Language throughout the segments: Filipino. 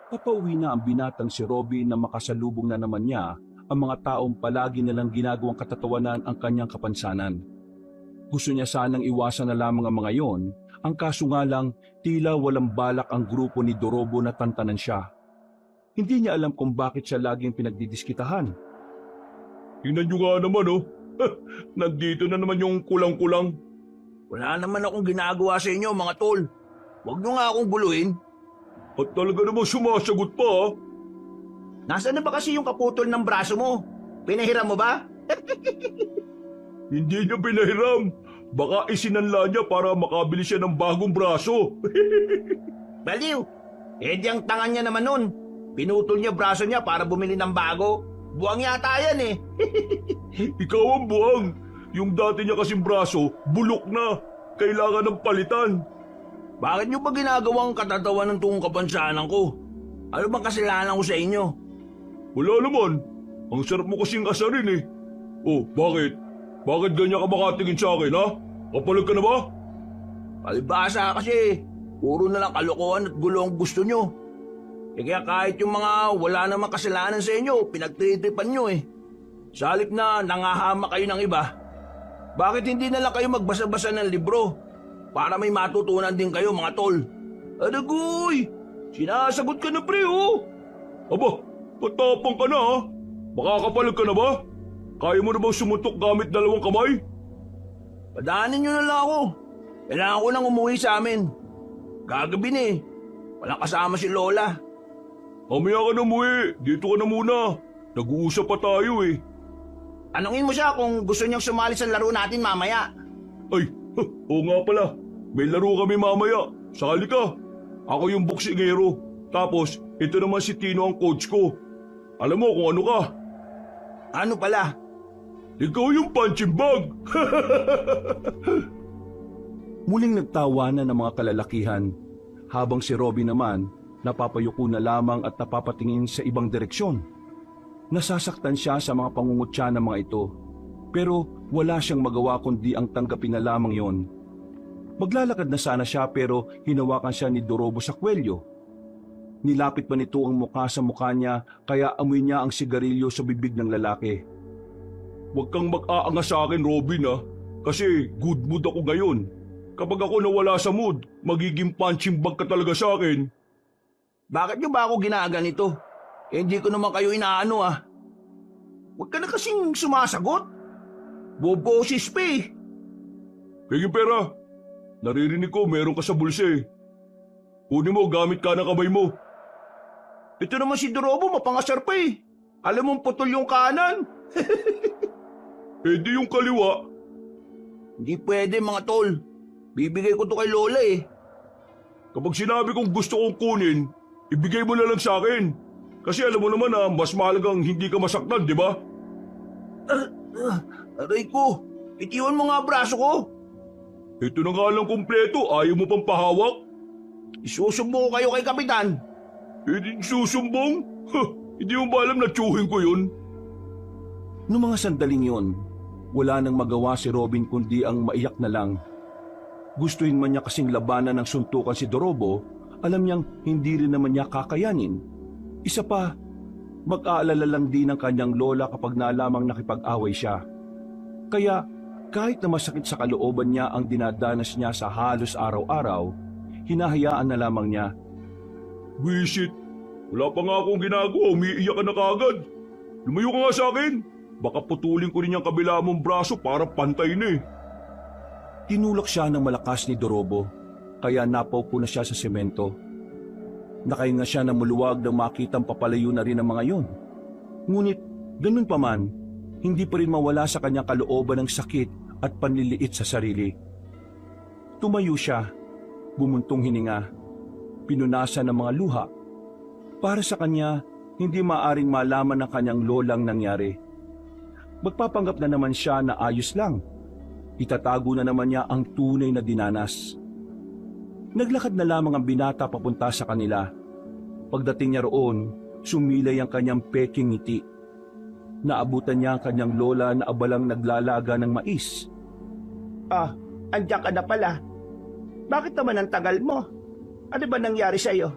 Papauwi na ang binatang si Robby na makasalubong na naman niya ang mga taong palagi nilang ginagawang katatawanan ang kanyang kapansanan. Gusto niya sanang iwasan na lamang ang mga yon, ang kaso nga lang tila walang balak ang grupo ni Dorobo na tantanan siya. Hindi niya alam kung bakit siya laging pinagdidiskitahan. Tingnan niyo nga naman oh, nandito na naman yung kulang-kulang. Wala naman akong ginagawa sa inyo, mga tol. Huwag niyo nga akong guluhin. At talaga naman sumasagot pa ah. Nasaan na ba kasi yung kaputol ng braso mo? Pinahiram mo ba? Hindi niya pinahiram. Baka isinanla niya para makabili siya ng bagong braso. Baliw! Eh di ang tanga niya naman nun. Pinutol niya braso niya para bumili ng bago. Buwang yata yan eh. Ikaw ang buwang. Yung dati niya kasing braso, bulok na. Kailangan ng palitan. Bakit niyo ba ginagawang katatawa ng tuong kapansanan ko? Ano bang kasalanan ko sa inyo? Wala naman. Ang sarap mo kasing asarin eh. Oh, bakit? Bakit ganyan ka makatingin sa akin ha? Kapalag ka na ba? Palibasa kasi. Puro na lang kalokohan at gulo ang gusto niyo. Eh kaya kahit yung mga wala namang kasalanan sa inyo, pinagtritripan niyo eh. Sa halip na nangahama kayo ng iba, bakit hindi na lang kayo magbasa-basa ng libro? Para may matutunan din kayo, mga tol. Adagoy! Sinasagot ka na, pre, oh! Aba, matapang ka na ha? Makakapalag ka na ba? Kaya mo na bang sumutok gamit 2 kamay? Padaanin nyo na lang ako. Kailangan ko nang umuwi sa amin. Gagabi na eh. Walang kasama si Lola. Mamaya ka na umuwi. Dito ka na muna. Nag-uusap pa tayo eh. Tanungin mo siya kung gusto niyang sumali sa laro natin mamaya. Ay, oo nga pala. May laro kami mamaya. Sali ka. Ako yung boksingero. Tapos, ito naman si Tino ang coach ko. Alam mo kung ano ka. Ano pala? Ikaw yung punching bag. Muling nagtawanan ng mga kalalakihan. Habang si Robby naman, napapayuko na lamang at napapatingin sa ibang direksyon. Nasasaktan siya sa mga pangungutya ng mga ito. Pero wala siyang magawa kundi ang tanggapin na lamang yon. Maglalakad na sana siya pero hinawakan siya ni Dorobo sa kwelyo. Nilapit pa nito ang mukha sa mukha niya kaya amoy niya ang sigarilyo sa bibig ng lalaki. Huwag kang mag-aanga sa akin, Robin ha. Kasi good mood ako ngayon. Kapag ako nawala sa mood, magiging punching bag ka talaga sa akin. Bakit niyo ba ako ginaganito? Eh, hindi ko naman kayo inaano ah. Huwag ka na kasing sumasagot. Bobosis pa eh. Pegi pera. Naririnig ko meron ka sa bulsa eh. Kunin mo gamit ka ng kamay mo. Ito naman si Dorobo mapangasar pa eh. Alam mong putol yung kanan. Eh di yung kaliwa. Hindi pwede mga tol. Bibigay ko to kay Lola eh. Kapag sinabi kong gusto kong kunin, ibigay mo na lang sa akin. Kasi alam mo naman na mas mahalagang hindi ka masaktan, di ba? Aray ko, itiwan mo nga braso ko. Ito na nga lang kumpleto, ayaw mo pang pahawak? Isusumbong ko kayo kay Kapitan. Eh di susumbong? Hindi mo ba alam na tsuhin ko yun? Noong mga sandaling yun, wala nang magawa si Robin kundi ang maiyak na lang. Gustuin man niya kasing labanan ng suntukan si Dorobo, alam niyang hindi rin naman niya kakayanin. Isa pa, mag-aalala lang din ang kanyang lola kapag nalamang nakipag-away siya. Kaya kahit na masakit sa kalooban niya ang dinadanas niya sa halos araw-araw, hinahayaan na lamang niya. Wisit, wala pa nga akong ginagawa, umiiyak ka na kaagad. Lumayo ka nga sa akin, baka putulin ko rin yung kabila mong braso para pantay na eh. Tinulak siya ng malakas ni Dorobo, kaya napaupo na siya sa semento. Nakahinga siya ng muluwag nang makitang papalayo na rin ang mga yon. Ngunit, ganun pa man, hindi pa rin mawala sa kanyang kalooban ng sakit at panliliit sa sarili. Tumayo siya, bumuntong hininga, pinunasan ng mga luha. Para sa kanya, hindi maaring malaman ng kanyang lolang nangyari. Magpapanggap na naman siya na ayos lang. Itatago na naman niya ang tunay na dinanas. Naglakad na lamang ang binata papunta sa kanila. Pagdating niya roon, sumilay ang kanyang peking ngiti. Naabutan niya ang kanyang lola na abalang naglalaga ng mais. Ah, andiyan ka na pala. Bakit naman ang tagal mo? Ano ba nangyari sa'yo?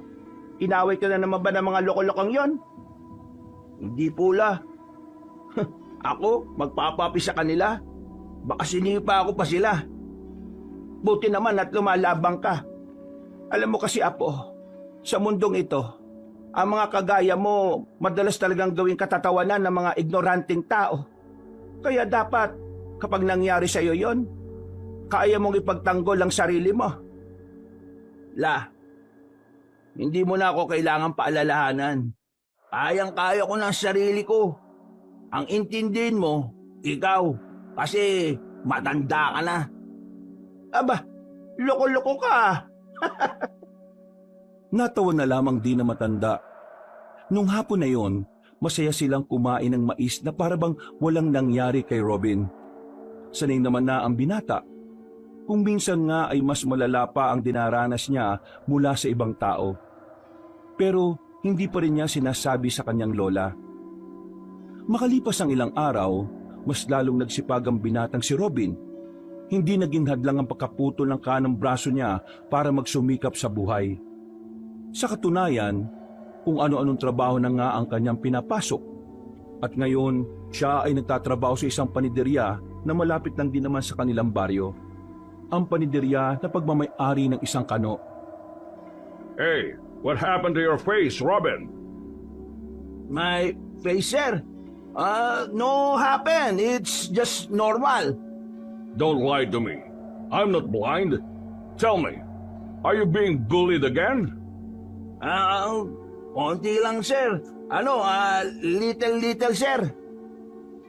Inaway ka na naman ba ng mga loko-lokong yon? Hindi pula. Ako, magpapapi sa kanila. Baka sinipa ako pa sila. Buti naman at lumalabang ka. Alam mo kasi, Apo, sa mundong ito, ang mga kagaya mo madalas talagang gawing katatawanan ng mga ignoranting tao. Kaya dapat, kapag nangyari sa iyo yon, kaya mong ipagtanggol ang sarili mo. La, hindi mo na ako kailangan paalalahanan. Kayang-kaya ko ng sarili ko. Ang intindihin mo, ikaw, kasi matanda ka na. Aba, loko-loko ka. Natawa na lamang din na matanda. Nung hapon na yon, masaya silang kumain ng mais na parabang walang nangyari kay Robin. Sanay naman na ang binata. Kung minsan nga ay mas malala pa ang dinaranas niya mula sa ibang tao. Pero hindi pa rin niya sinasabi sa kanyang lola. Makalipas ang ilang araw, mas lalong nagsipag ang binatang si Robin. Hindi naging hadlang ang pagkaputol ng kanang braso niya para magsumikap sa buhay. Sa katunayan, kung ano-anong trabaho na nga ang kanyang pinapasok. At ngayon, siya ay nagtatrabaho sa isang paniderya na malapit lang din naman sa kanilang baryo. Ang paniderya na pagmamay-ari ng isang kano. Hey, what happened to your face, Robin? My face, sir? No happen. It's just normal. Don't lie to me. I'm not blind. Tell me, are you being bullied again? Konti lang, sir. Little, sir.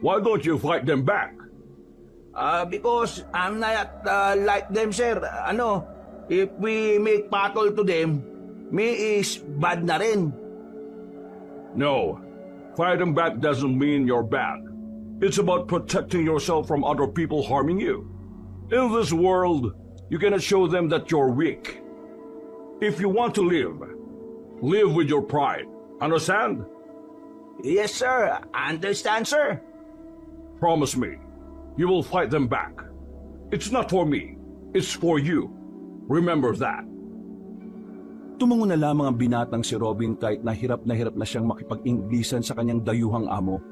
Why don't you fight them back? Because I'm not like them, sir. If we make battle to them, me is bad na rin. No, fighting back doesn't mean you're bad. It's about protecting yourself from other people harming you. In this world, you cannot show them that you're weak. If you want to live with your pride. Understand? Yes, sir. Understand, sir. Promise me, you will fight them back. It's not for me, it's for you. Remember that. Tumango na lamang ang binatang si Robin kahit na hirap na siyang makipag-Inglisan sa kanyang dayuhang amo.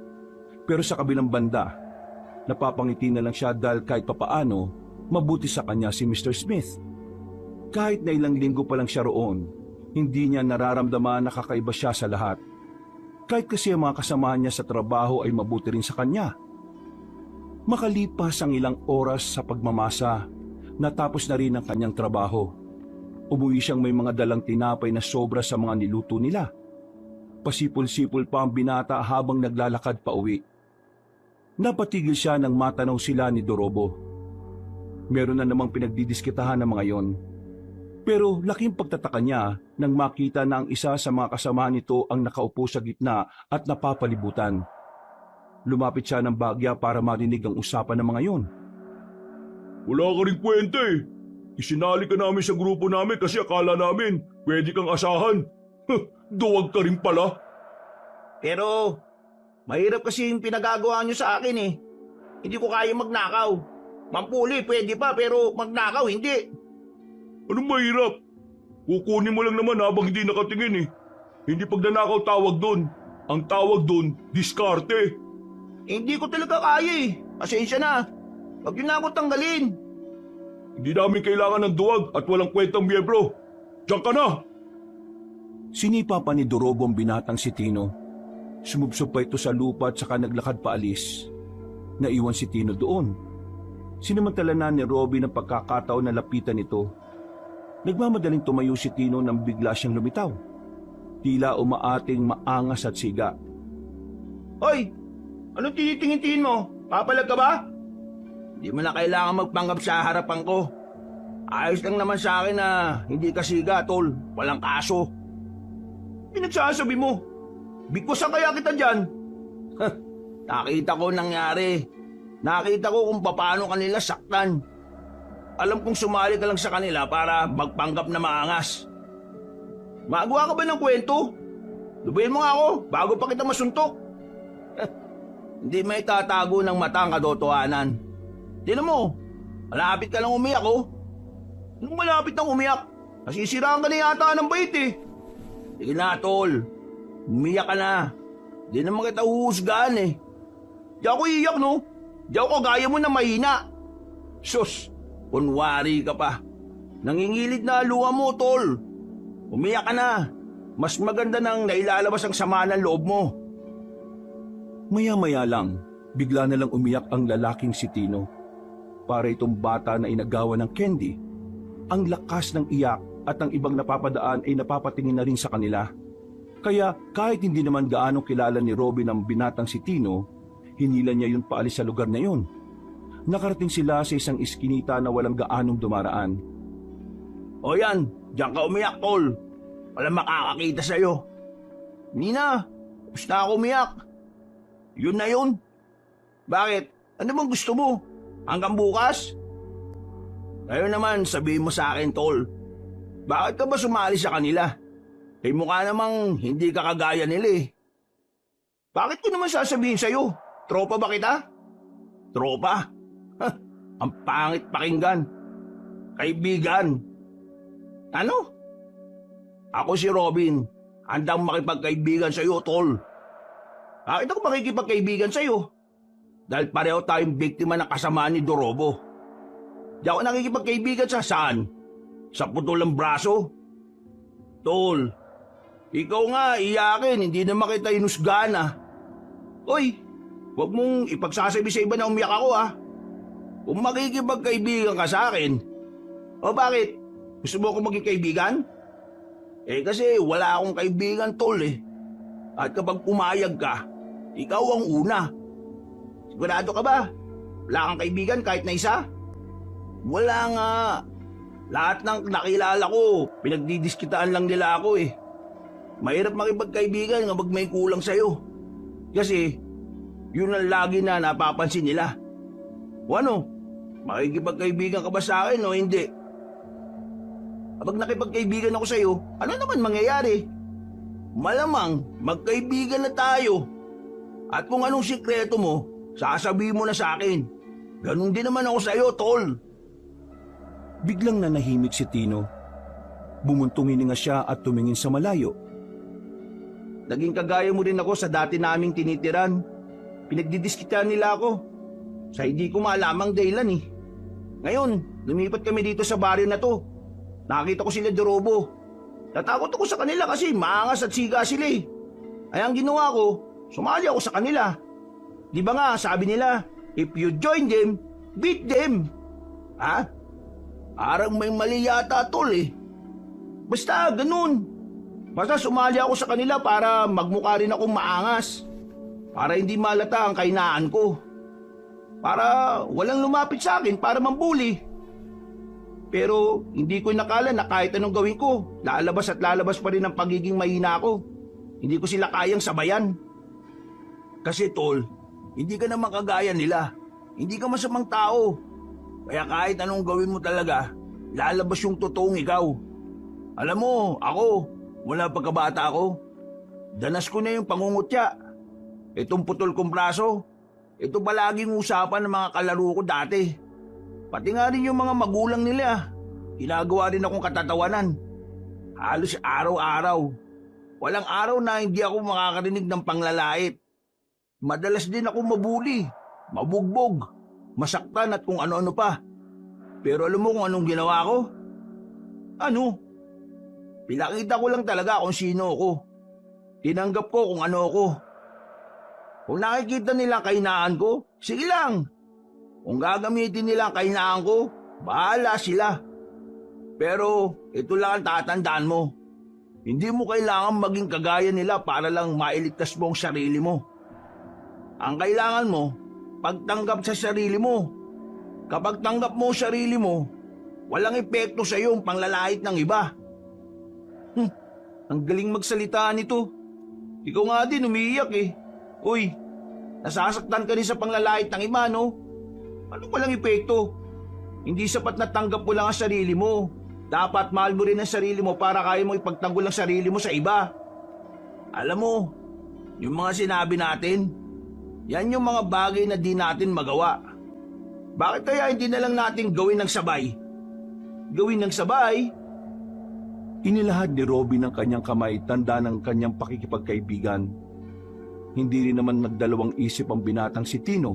Pero sa kabilang banda, napapangiti na lang siya dahil kahit papaano, mabuti sa kanya si Mr. Smith. Kahit na ilang linggo pa lang siya roon, hindi niya nararamdaman na kakaiba siya sa lahat. Kahit kasi ang mga kasamahan niya sa trabaho ay mabuti rin sa kanya. Makalipas ang ilang oras sa pagmamasa, natapos na rin ang kanyang trabaho. Umuwi siyang may mga dalang tinapay na sobra sa mga niluto nila. Pasipol-sipol pa ang binata habang naglalakad pa uwi. Napatigil siya nang matanaw sila ni Dorobo. Meron na namang pinagdidiskitahan ng mga yon. Pero laking pagtataka niya nang makita na ang isa sa mga kasamahan nito ang nakaupo sa gitna at napapalibutan. Lumapit siya ng bagya para marinig ang usapan ng mga yon. Wala ka rin kwenta eh. Isinali ka namin sa grupo namin kasi akala namin pwede kang asahan. Duwag ka rin pala. Pero, mahirap kasi yung pinagagawa niyo sa akin eh. Hindi ko kaya magnakaw. Mampuli, pwede pa, pero magnakaw, hindi. Anong mahirap? Kukunin mo lang naman habang hindi nakatingin eh. Hindi pagnanakaw tawag doon. Ang tawag doon, diskarte. Hindi ko talaga kaya eh. Pasensya na. Huwag yun na ako tanggalin. Hindi namin kailangan ng duwag at walang kwentang miyembro. Diyan ka na! Sinipa pa ni Dorobo ang binatang si Tino. Sumubsob pa ito sa lupa at saka naglakad paalis. Naiwan si Tino doon. Sinamantala na ni Robin ang pagkakataon na lapitan ito. Nagmamadaling tumayo si Tino nang bigla siyang lumitaw. Tila umaating maangas at siga. Hoy! Anong tinitingin-tingin mo? Papalag ka ba? Hindi mo na kailangan magpanggap sa harapan ko. Ayos lang naman sa akin na hindi ka siga, tol. Walang kaso. Pinagsasabi mo. Bigkusan kaya kita dyan. Nakita ko nangyari. Nakita ko kung paano kanila saktan. Alam kong sumali ka lang sa kanila para magpanggap na maangas. Magawa ka ba ng kwento? Lubayin mo nga ako bago pa kita masuntok. Hindi may tatago ng mata ang katotohanan. Tinan mo, malapit ka lang umiyak oh. Nung malapit nang umiyak, nasisiraan ka na yata ng bait eh. Sige na, tol. Umiyak ka na. Di naman kita huhusgahan eh. Di ako iiyak, no? Di ako kagaya mo na mahina. Sus, kunwari ka pa. Nangingilid na luha mo, tol. Umiyak ka na. Mas maganda nang nailalabas ang sama ng loob mo. Maya-maya lang, bigla na lang umiyak ang lalaking si Tino. Para itong bata na inagawa ng candy. Ang lakas ng iyak at ang ibang napapadaan ay napapatingin na rin sa kanila. Kaya kahit hindi naman gaano kilala ni Robin ang binatang si Tino, hinila niya yun paalis sa lugar na yun. Nakarating sila sa isang iskinita na walang gaanong dumaraan. O yan, diyan ka umiyak, tol. Walang makakakita sa'yo. Nina, tapos na ako umiyak. Yun na yun. Bakit? Ano bang gusto mo? Hanggang bukas? Ngayon naman, sabihin mo sa akin, tol. Bakit ka ba sumali sa kanila? Eh mukha namang hindi ka kagaya nila eh. Bakit ko naman sasabihin sa'yo? Tropa ba kita? Tropa? Ang pangit pakinggan. Kaibigan. Ano? Ako si Robin. Handang makipagkaibigan sa'yo, tol. Bakit ako makikipagkaibigan sa'yo? Dahil pareho tayong biktima ng kasamaan ni Dorobo. Di ako nakikipagkaibigan sa saan? Sa putol ng braso? Tol, ikaw nga iyakin, hindi naman kita inusgahan ah. Oy, huwag mong ipagsasabi sa iba na umiyak ako ah. Kung makikipagkaibigan ka sa akin, o bakit? Gusto mo akong maging kaibigan? Eh kasi wala akong kaibigan, tol eh. At kapag pumayag ka, ikaw ang una. Sigurado ka ba? Wala kang kaibigan kahit na isa? Wala nga. Lahat ng nakilala ko, pinagdidiskitaan lang nila ako eh. Mahirap makipagkaibigan kapag may kulang sa'yo. Kasi, yun ang lagi na napapansin nila. O ano, makikipagkaibigan ka ba sa akin o hindi? Kapag nakipagkaibigan ako sa'yo, ano naman mangyayari? Malamang, magkaibigan na tayo. At kung anong sikreto mo, sasabihin mo na sa akin. Ganun din naman ako sa'yo, tol. Biglang nanahimik si Tino. Bumuntong hininga siya at tumingin sa malayo. Naging kagaya mo rin ako sa dati naming tinitiran. Pinagdidiskitan nila ako. Sa hindi ko maalamang dahilan eh. Ngayon, lumipat kami dito sa baryo na to. Nakita ko sila Dorobo. Natakot ako sa kanila kasi maangas at siga sila eh. Ay ang ginawa ko, sumali ako sa kanila. Di ba nga sabi nila, if you join them, beat them. Ha? Parang may mali yata, tol eh. Basta ganun. Basta sumali ako sa kanila para magmukha rin akong maangas. Para hindi malata ang kahinaan ko. Para walang lumapit sa akin para mambuli. Pero hindi ko nakala na kahit anong gawin ko, lalabas at lalabas pa rin ang pagiging mahina ko. Hindi ko sila kayang sabayan. Kasi tol, hindi ka naman kagaya nila. Hindi ka masamang tao. Kaya kahit anong gawin mo talaga, lalabas yung totoong ikaw. Alam mo, ako, mula pagkabata ko, danas ko na yung pangungutya. Itong putol kong braso, ito palaging usapan ng mga kalaro ko dati. Pati nga rin yung mga magulang nila, ginagawa rin akong katatawanan. Halos araw-araw. Walang araw na hindi ako makakarinig ng panglalait. Madalas din ako mabuli, mabugbog, masaktan at kung ano-ano pa. Pero alam mo kung anong ginawa ko? Ano? Pinakita ko lang talaga kung sino ako. Tinanggap ko kung ano ako. Kung nakikita nila kahinaan ko, sige lang. Kung gagamitin nila ang kahinaan ko, bahala sila. Pero ito lang ang tatandaan mo. Hindi mo kailangan maging kagaya nila para lang mailigtas mo ang sarili mo. Ang kailangan mo, pagtanggap sa sarili mo. Kapag tanggap mo ang sarili mo, walang epekto sa iyo ang panglalait ng iba. Ang galing magsalita nito. Ikaw nga din umiiyak eh. Uy, nasasaktan ka rin sa panglalait ng iba, no? Ano walang epekto? Hindi sapat na tanggap mo lang ang sarili mo. Dapat mahal mo rin ang sarili mo para kaya mo ipagtanggol ang sarili mo sa iba. Alam mo, yung mga sinabi natin, yan yung mga bagay na di natin magawa. Bakit kaya hindi na lang natin gawin ng sabay? Gawin ng sabay? Inilahad ni Robin ang kanyang kamay, tanda ng kanyang pakikipagkaibigan. Hindi rin naman nagdalawang isip ang binatang si Tino.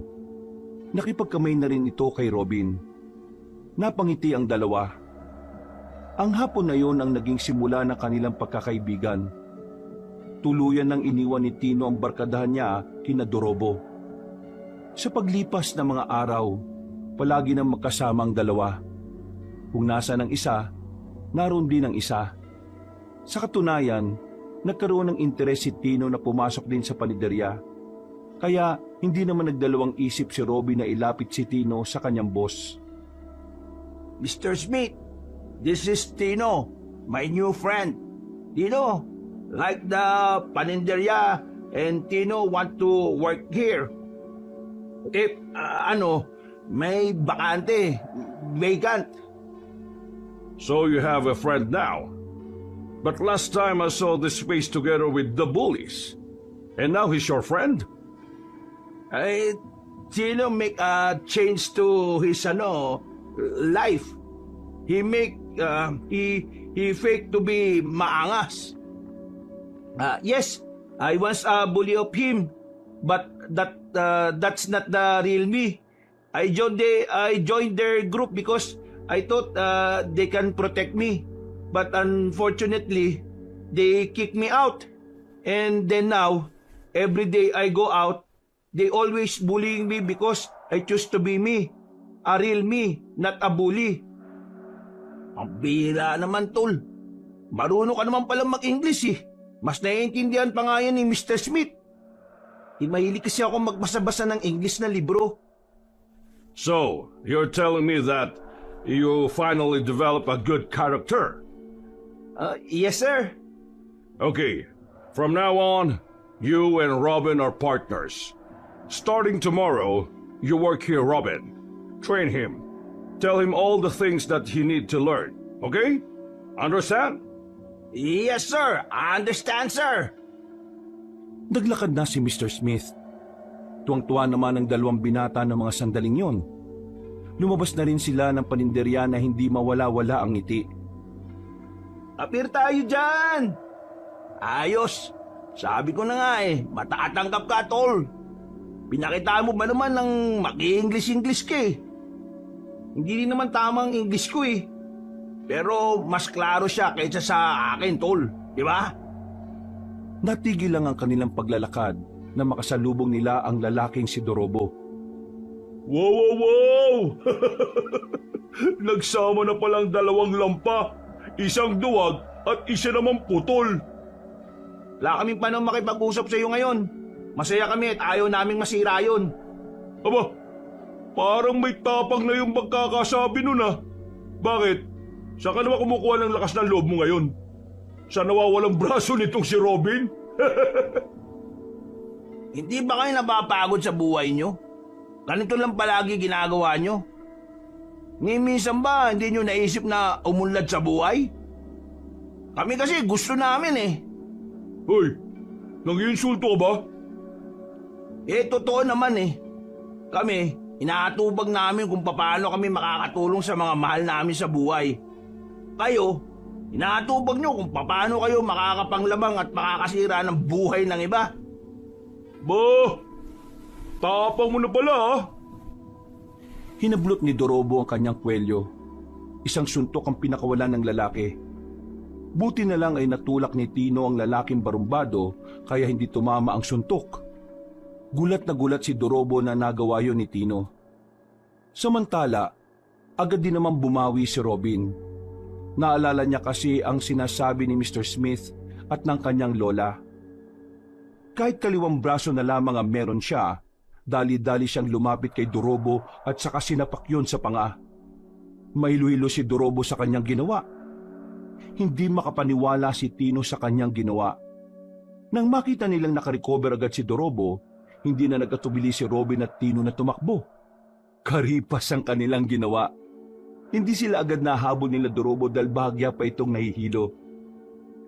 Nakipagkamay na rin ito kay Robin. Napangiti ang dalawa. Ang hapon na yon ang naging simula ng kanilang pagkakaibigan. Tuluyan nang iniwan ni Tino ang barkadahan niya kina Dorobo. Sa paglipas ng mga araw, palagi nang magkasama ang dalawa. Kung nasa ng isa, naroon din ang isa. Sa katunayan, nagkaroon ng interes si Tino na pumasok din sa paniderya. Kaya hindi naman nagdalawang isip si Robin na ilapit si Tino sa kanyang boss. Mr. Smith, this is Tino, my new friend. Tino, like the paninderya, and Tino want to work here. If, may bakante, vacant. So you have a friend now. But last time I saw this face together with the bullies. And now he's your friend? Tino make a change to his life. He fake to be maangas. Yes, I once bully of him, but that's not the real me. I joined their group because I thought they can protect me. But unfortunately, they kick me out. And then now, every day I go out, they always bullying me because I choose to be me. A real me, not a bully. Ang bira naman, tol. Marunong ka naman palang mag-English eh. Mas naiintindihan pa nga yan ni Mr. Smith. Mahilig kasi ako magbasa-basa ng English na libro. So, you're telling me that you finally develop a good character? Yes, sir. Okay, from now on, you and Robin are partners. Starting tomorrow, you work here, Robin. Train him. Tell him all the things that he need to learn. Okay? Understand? Yes, sir. I understand, sir. Naglakad na si Mr. Smith. Tuwang-tuwa naman ang dalawang binata ng mga sandaling yon. Lumabas na rin sila ng paninderya na hindi mawala-wala ang ngiti. Apir tayo dyan. Ayos. Sabi ko na nga matatanggap ka, tol. Pinakita mo ba naman ng mag-English ka eh. Hindi rin naman tamang English ko eh. Pero mas klaro siya kaysa sa akin, tol. Di ba? Natigil lang ang kanilang paglalakad na makasalubong nila ang lalaking si Dorobo. Wow! Nagsama na palang dalawang lampa. Isang duwag at isa namang putol. Wala kaming panahon makipag-usap sa iyo ngayon. Masaya kami at ayaw naming masira yun. Aba, parang may tapang na yung pagkakasabi nun ah. Bakit? Saan ka naman kumukuha ng lakas ng loob mo ngayon? Sa nawawalang braso nitong si Robin? Hindi ba kayo napapagod sa buhay nyo? Ganito lang palagi ginagawa nyo? Ni minsan ba hindi nyo naisip na umunlad sa buhay? Kami kasi gusto namin Hoy, nang-iinsulto ka ba? Totoo naman Kami, inaatubag namin kung paano kami makakatulong sa mga mahal namin sa buhay. Kayo, inaatubag nyo kung paano kayo makakapanglabang at makakasira ng buhay ng iba. Bah, tapang mo na pala ah. Hinablot ni Dorobo ang kanyang kwelyo. Isang suntok ang pinakawalan ng lalaki. Buti na lang ay natulak ni Tino ang lalaking barumbado kaya hindi tumama ang suntok. Gulat na gulat si Dorobo na nagawa yun ni Tino. Samantala, agad din naman bumawi si Robin. Naalala niya kasi ang sinasabi ni Mr. Smith at ng kanyang lola. Kahit kaliwang braso na lamang ang meron siya, dali-dali siyang lumapit kay Dorobo at saka sinapak yun sa panga. Mahilo-hilo si Dorobo sa kanyang ginawa. Hindi makapaniwala si Tino sa kanyang ginawa. Nang makita nilang nakarecover agad si Dorobo, hindi na nagkatubili si Robin at Tino na tumakbo. Karipas ang kanilang ginawa. Hindi sila agad nahabol nila Dorobo dahil bahagya pa itong nahihilo.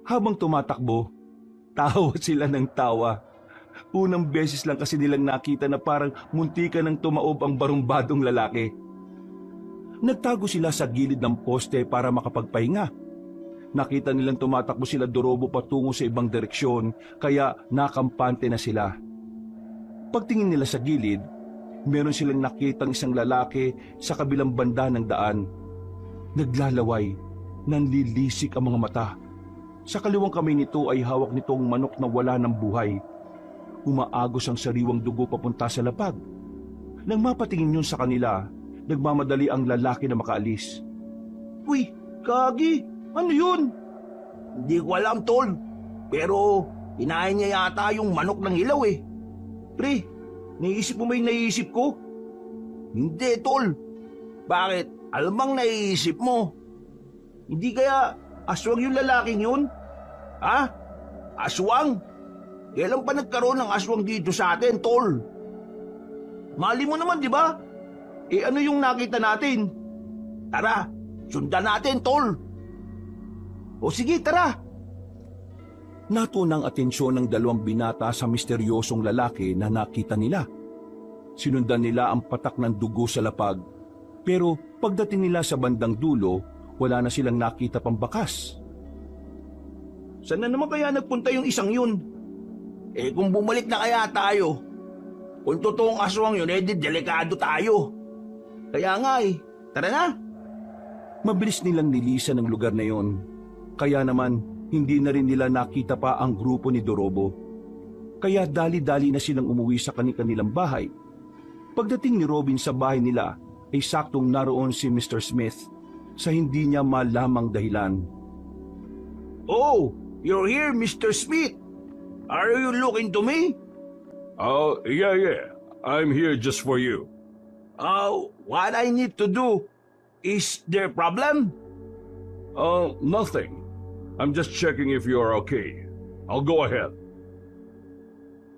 Habang tumatakbo, tawa sila ng tawa. Unang beses lang kasi nilang nakita na parang muntikan ng tumaob ang barumbadong lalaki. Nagtago sila sa gilid ng poste para makapagpahinga. nakita nilang tumatakbo sila Dorobo patungo sa ibang direksyon, kaya nakampante na sila. Pagtingin nila sa gilid, meron silang nakitang isang lalaki sa kabilang banda ng daan. Naglalaway, nanlilisik ang mga mata. Sa kaliwang kamay nito ay hawak nitong manok na wala ng buhay. Umaagos ang sariwang dugo papunta sa lapag. Nang mapatingin yun sa kanila, nagmamadali ang lalaki na makaalis. Uy, Gagi, ano yun? Hindi ko alam, tol. Pero inahin niya yata yung manok ng hilaw eh. Pre, naisip mo ba yung naisip ko? Hindi, tol. Bakit? Alam bang naiisip mo? Hindi kaya aswang yung lalaking yun? Ha? Aswang? Kailan pa nagkaroon ng aswang dito sa atin, tol? Mali mo naman, di ba? Eh ano yung nakita natin? Tara, sundan natin, tol. O sige, tara. Natunang atensyon ng dalawang binata sa misteryosong lalaki na nakita nila. Sinundan nila ang patak ng dugo sa lapag. Pero pagdating nila sa bandang dulo, wala na silang nakita pang bakas. Saan na naman kaya nagpunta yung isang yun? Eh kung bumalik na kaya tayo, kung totoong aswang yun, eh di delikado tayo. Kaya nga eh, tara na. Mabilis nilang nilisan ang lugar na yon. Kaya naman, hindi na rin nila nakita pa ang grupo ni Dorobo. Kaya dali-dali na silang umuwi sa kanilang bahay. Pagdating ni Robin sa bahay nila, ay saktong naroon si Mr. Smith sa hindi niya malamang dahilan. Oh, you're here, Mr. Smith. Are you looking to me? Oh, yeah. I'm here just for you. What I need to do, is there a problem? Nothing. I'm just checking if you're okay. I'll go ahead.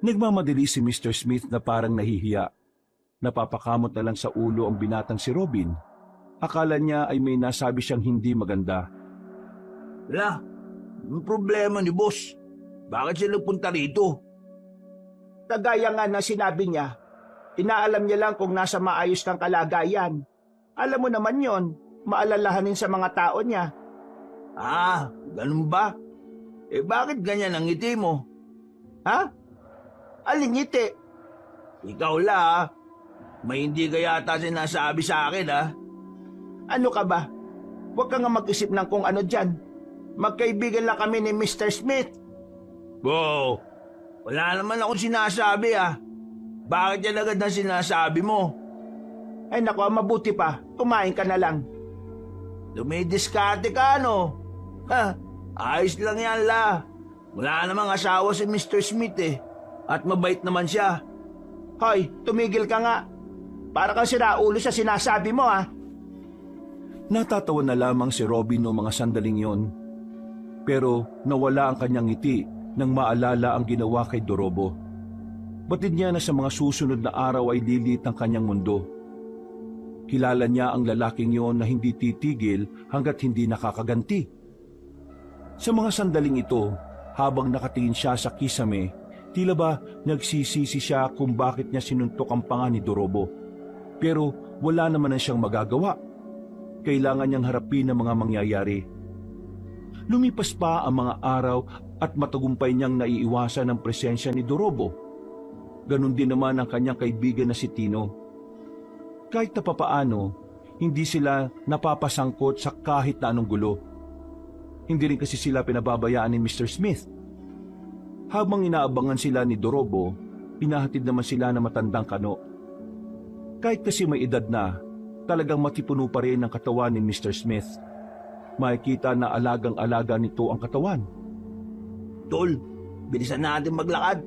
Nagmamadali si Mr. Smith na parang nahihiya. Napapakamot na lang sa ulo ang binatang si Robin. Akala niya ay may nasabi siyang hindi maganda. Wala, ang problema ni boss. Bakit siya nagpunta rito? Kagaya nga na sinabi niya, inaalam niya lang kung nasa maayos kang kalagayan. Alam mo naman yon, maalalahanin sa mga tao niya. Ah, ganun ba? Eh bakit ganyan ang ngiti mo? Ha? Alin ngiti? Ikaw la, may hindi ka yata sinasabi sa akin ha? Ano ka ba? Huwag ka nga mag-isip ng kung ano dyan. Magkaibigan lang kami ni Mr. Smith. Wow, wala naman akong sinasabi ha. Bakit yan agad na sinasabi mo? Ay naku, mabuti pa, kumain ka na lang. Dumidiskarte ka no? Ha, ayos lang yan la. Wala namang asawa si Mr. Smith eh. At mabait naman siya. Hoy, tumigil ka nga. Para kang siraulo sa sinasabi mo ha. Natatawa na lamang si Robin noong mga sandaling yon. Pero nawala ang kanyang ngiti nang maalala ang ginawa kay Dorobo. Batid niya na sa mga susunod na araw ay lilit ang kanyang mundo. Kilala niya ang lalaking yon na hindi titigil hanggat hindi nakakaganti. Sa mga sandaling ito, habang nakatingin siya sa kisame, tila ba nagsisisi siya kung bakit niya sinuntok ang panga ni Dorobo. Pero wala naman na siyang magagawa. Kailangan niyang harapin ang mga mangyayari. Lumipas pa ang mga araw at matagumpay niyang naiiwasan ang presensya ni Dorobo. Ganon din naman ang kanyang kaibigan na si Tino. Kahit na papaano, hindi sila napapasangkot sa kahit na anong gulo. Hindi rin kasi sila pinababayaan ni Mr. Smith. Habang inaabangan sila ni Dorobo, pinahatid naman sila ng matandang kano. Kahit kasi may edad na, talagang matipuno pa rin ang katawan ni Mr. Smith. Makikita na alagang-alaga nito ang katawan. Tol, bilisan natin maglakad.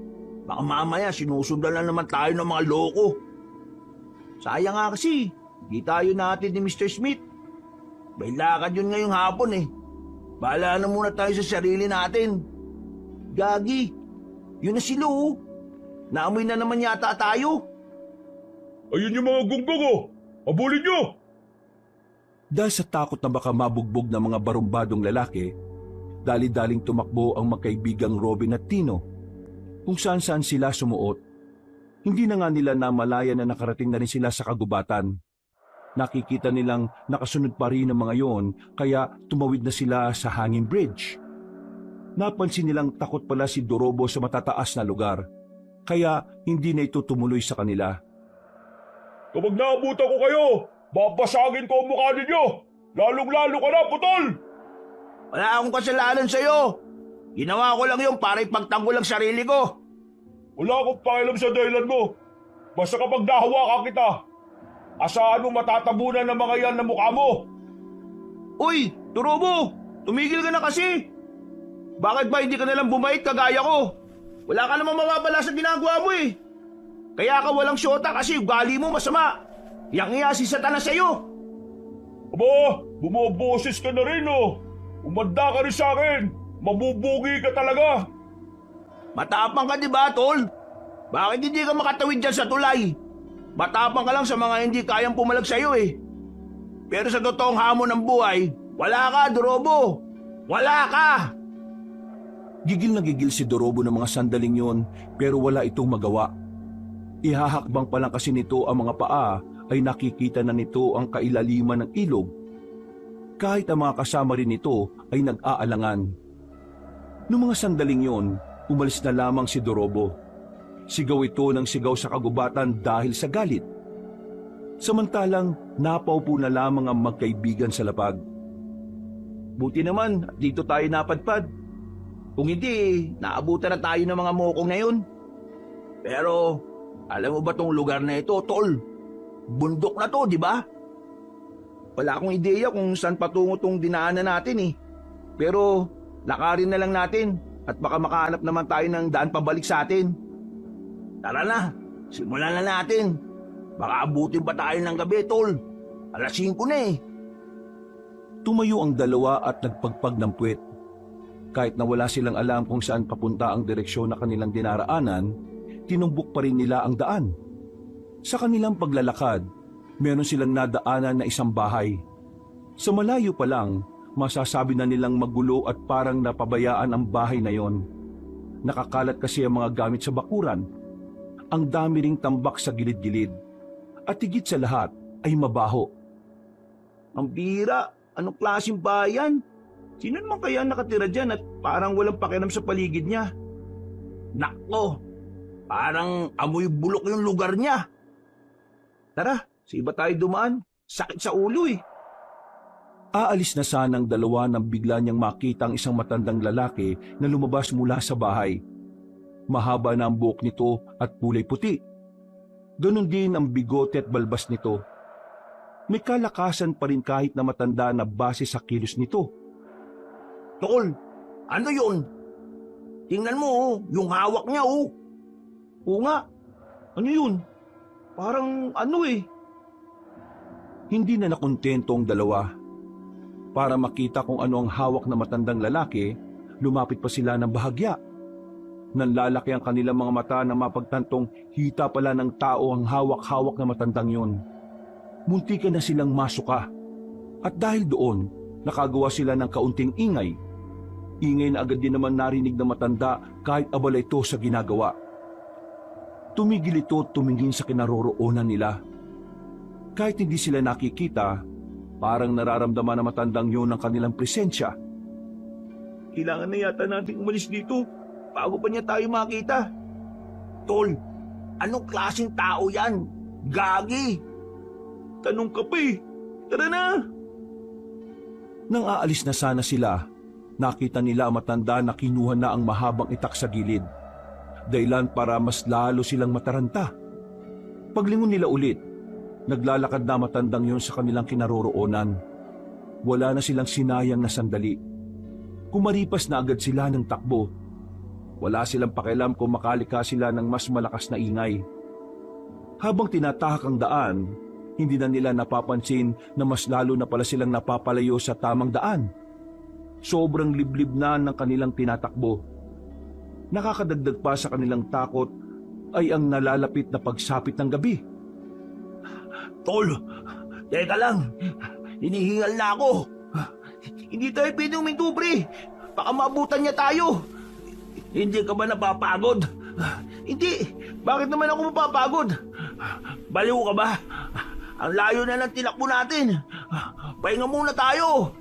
Baka mamaya sinusundan na naman tayo ng mga loko. Sayang nga kasi, hindi tayo natin ni Mr. Smith. May lakad yun ngayong hapon eh. Bahala na muna tayo sa sarili natin. Gagi, yun na sila oh. Naamoy na naman yata tayo. Ayun yung mga gunggong oh! Abulin nyo! Dahil sa takot na baka mabugbog ng mga barumbadong lalaki, dali-daling tumakbo ang magkaibigang Robin at Tino. Kung saan-saan sila sumuot, hindi na nga nila namalayan na nakarating na rin sila sa kagubatan. Nakikita nilang nakasunod pa rin ang mga yon, kaya tumawid na sila sa hanging bridge. Napansin nilang takot pala si Dorobo sa matataas na lugar, kaya hindi na ito tumuloy sa kanila. Kapag naabutan ko kayo, babasagin ko ang mukha ninyo! Lalong-lalo ka na, putol! Wala akong kasalanan sa'yo. Ginawa ko lang yun para ipagtanggol ang sarili ko. Wala akong pakialam sa dahilan mo. Basta kapag nahawakan kita, asahan mo matatabunan ng mga yan na mukha mo. Uy, Dorobo! Tumigil ka na kasi! Bakit ba hindi ka nalang bumait kagaya ko? Wala ka namang mababala sa ginagawa mo eh. Kaya ka walang syota kasi ugali mo masama. Yang si Satanas sa'yo. Aba, bumaboses ka na rin oh. Umanda ka rin sa akin. Mabubugi ka talaga. Matapang ka diba, tol? Bakit hindi ka makatawid dyan sa tulay? Matapang ka lang sa mga hindi kayang pumalag sa'yo eh. Pero sa totoong hamon ng buhay, wala ka, Dorobo. Wala ka! Gigil na gigil si Dorobo ng mga sandaling yon, pero wala itong magawa. Ihahakbang pa lang kasi nito ang mga paa ay nakikita na nito ang kailaliman ng ilog. Kahit ang mga kasama rin nito ay nag-aalangan. Noong mga sandaling yon, umalis na lamang si Dorobo. Sigaw ito ng sigaw sa kagubatan dahil sa galit. Samantalang napaupo na lamang ang magkaibigan sa lapag. Buti naman, dito tayo napadpad. Kung hindi, naabutan na tayo ng mga mokong na yun. Pero, alam mo ba tong lugar na ito, tol? Bundok na to, di ba? Wala akong ideya kung saan patungo tong dinaanan natin eh. Pero, lakarin na lang natin at baka makahanap naman tayo ng daan pabalik sa atin. Tara na, simulan na natin. Baka abutin pa tayo ng gabi, tol. 5:00 na eh. Tumayo ang dalawa at nagpagpag ng puwet. Kahit na wala silang alam kung saan papunta ang direksyon na kanilang dinaraanan, tinumbok pa rin nila ang daan. Sa kanilang paglalakad, meron silang nadaanan na isang bahay. Sa malayo pa lang, masasabi na nilang magulo at parang napabayaan ang bahay na yon. Nakakalat kasi ang mga gamit sa bakuran. Ang dami ring tambak sa gilid-gilid. At higit sa lahat ay mabaho. Ang bira, anong klaseng bayan? Sino naman kaya nakatira dyan at parang walang pakialam sa paligid niya? Nako, parang amoy bulok yung lugar niya. Tara, sa iba tayo dumaan. Sakit sa ulo eh. Aalis na sanang dalawa nang bigla niyang makita ang isang matandang lalaki na lumabas mula sa bahay. Mahaba na ang buhok nito at kulay puti. Ganon din ang bigote at balbas nito. May kalakasan pa rin kahit na matanda na base sa kilos nito. Tol, ano yun? Tingnan mo oh, yung hawak niya oh. Oo nga, ano yun? Parang ano eh. Hindi na nakontento ang dalawa. Para makita kung ano ang hawak na matandang lalaki, lumapit pa sila ng bahagya. Nanlalaki ang kanilang mga mata na mapagtantong hita pala ng tao ang hawak-hawak na matandang yon. Muntikan na silang masuka. At dahil doon, nakagawa sila ng kaunting ingay. Ingay na agad din naman narinig ng matanda kahit abala ito sa ginagawa. Tumigil ito at tumingin sa kinaroroonan nila. Kahit hindi sila nakikita, parang nararamdaman na matandang yun ang kanilang presensya. Kailangan na yata natin umalis dito bago pa niya tayo makita. Tol, anong klaseng tao yan? Gagi! Tanong ka pa eh. Tara na! Nang aalis na sana sila, nakita nila ang matanda na kinuha na ang mahabang itak sa gilid. Dahilan para mas lalo silang mataranta. Paglingon nila ulit, naglalakad na matandang yon sa kanilang kinaroroonan. Wala na silang sinayang na sandali. Kumaripas na agad sila ng takbo. Wala silang pakialam kung makalika sila ng mas malakas na ingay. Habang tinatahak ang daan, hindi na nila napapansin na mas lalo na pala silang napapalayo sa tamang daan. Sobrang liblib na ng kanilang tinatakbo. Nakakadagdag pa sa kanilang takot ay ang nalalapit na pagsapit ng gabi. Tol, teka lang. Hinihingal na ako. Hindi tayo pwedeng uminto, pre. Baka maabutan niya tayo. Hindi ka ba napapagod? Hindi. Bakit naman ako mapapagod? Baliw ka ba? Ang layo na ng tinakbo natin. Pahinga muna tayo.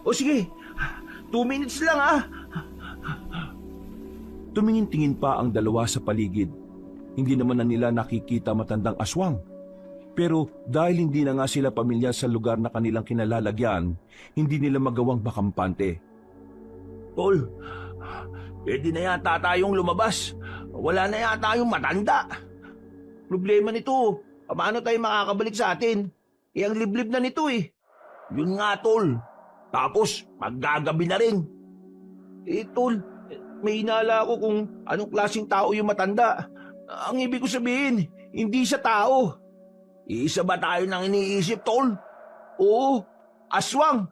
O sige, 2 minutes lang ha. Tumingin-tingin pa ang dalawa sa paligid. Hindi naman na nila nakikita matandang aswang. Pero dahil hindi na nga sila pamilyar sa lugar na kanilang kinalalagyan, hindi nila magawang makampante. Tol, pwede na yata tayong lumabas. Wala na yata yung matanda. Problema nito, paano tayo makakabalik sa atin? Ang liblib na nito eh. Yun nga, tol. Tapos, maggagabi na rin. Tol, may hinala ako kung anong klaseng tao yung matanda. Ang ibig ko sabihin, hindi siya tao. Isa ba tayo nang iniisip, tol? Oo, aswang.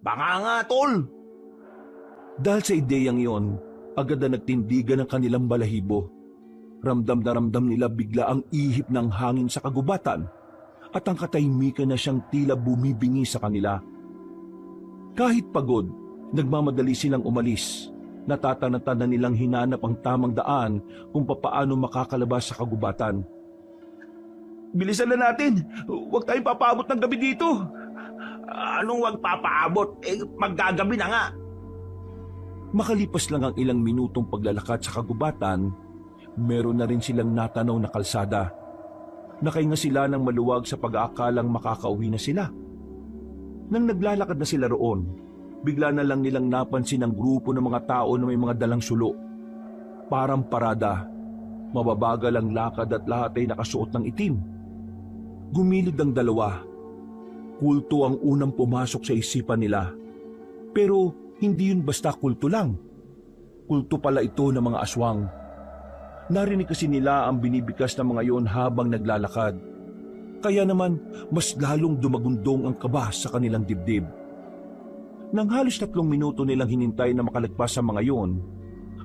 Baka nga, tol. Dahil sa ideyang iyon, agad na nagtindigan ang kanilang balahibo. Ramdam na ramdam nila bigla ang ihip ng hangin sa kagubatan at ang katahimikan na siyang tila bumibingi sa kanila. Kahit pagod, nagmamadali silang umalis. Natatanatan na nilang hinanap ang tamang daan kung papaano makakalabas sa kagubatan. Bilisan na natin. Huwag tayong papaabot ng gabi dito. Anong wag papaabot? Maggagabi na nga. Makalipas lang ang ilang minutong paglalakad sa kagubatan, meron na rin silang natanaw na kalsada. Nakahinga sila ng maluwag sa pag-aakalang makakauwi na sila. Nang naglalakad na sila roon, bigla na lang nilang napansin ang grupo ng mga tao na may mga dalang sulo. Parang parada, mababagal ang lakad at lahat ay nakasuot ng itim. Gumilid ang dalawa. Kulto ang unang pumasok sa isipan nila. Pero hindi yun basta kulto lang. Kulto pala ito ng mga aswang. Narinig kasi nila ang binibikas ng mga yon habang naglalakad. Kaya naman, mas lalong dumagundong ang kaba sa kanilang dibdib. Nang halos 3 minuto nilang hinintay na makalagpas sa mga yon,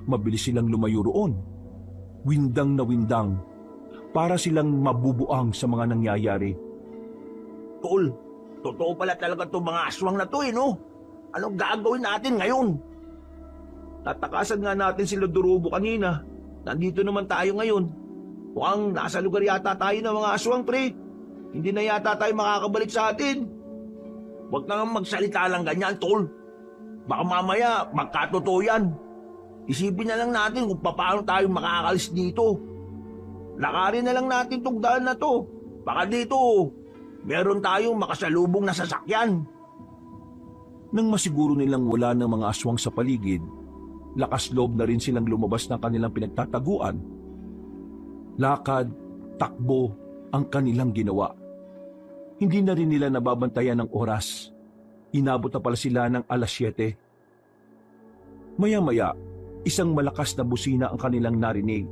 mabilis silang lumayo roon. Windang na windang, para silang mabubuang sa mga nangyayari. Tol, totoo pala talaga itong mga aswang na to no? Anong gagawin natin ngayon? Tatakasan nga natin sila Durubo kanina. Nandito naman tayo ngayon. Mukhang nasa lugar yata tayo ng mga aswang, pre. Hindi na yata tayo makakabalik sa atin. Huwag na nga magsalita lang ganyan, tol. Baka mamaya magkatotoo yan. Isipin na lang natin kung paano tayo makakalis dito. Lakarin na lang natin tong daan na to. Baka dito, meron tayong makasalubong na sasakyan. Nang masiguro nilang wala ng mga aswang sa paligid, lakas loob na rin silang lumabas ng kanilang pinagtataguan. Lakad, takbo ang kanilang ginawa. Hindi na rin nila nababantayan ng oras. Inabot na pala sila ng 7:00. Maya-maya, isang malakas na busina ang kanilang narinig.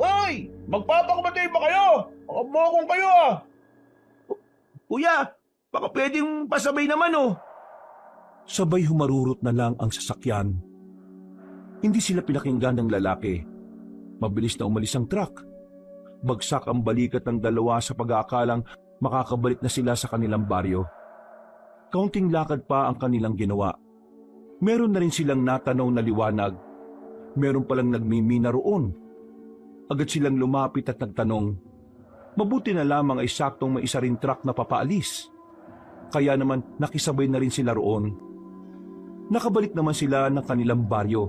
Hoy! Magpapakamatay ba kayo? Makabokong kayo ah! Kuya, baka pwedeng pasabay naman oh. Sabay humarurot na lang ang sasakyan. Hindi sila pinakinggan ng lalaki. Mabilis na umalis ang truck. Bagsak ang balikat ng dalawa sa pag-aakalang makakabalik na sila sa kanilang baryo. Kaunting lakad pa ang kanilang ginawa. Meron na rin silang natanaw na liwanag. Meron palang nagmimina roon. Agad silang lumapit at nagtanong. Mabuti na lamang ay saktong may isa ring truck na papaalis. Kaya naman nakisabay na rin sila roon. Nakabalik naman sila ng kanilang baryo.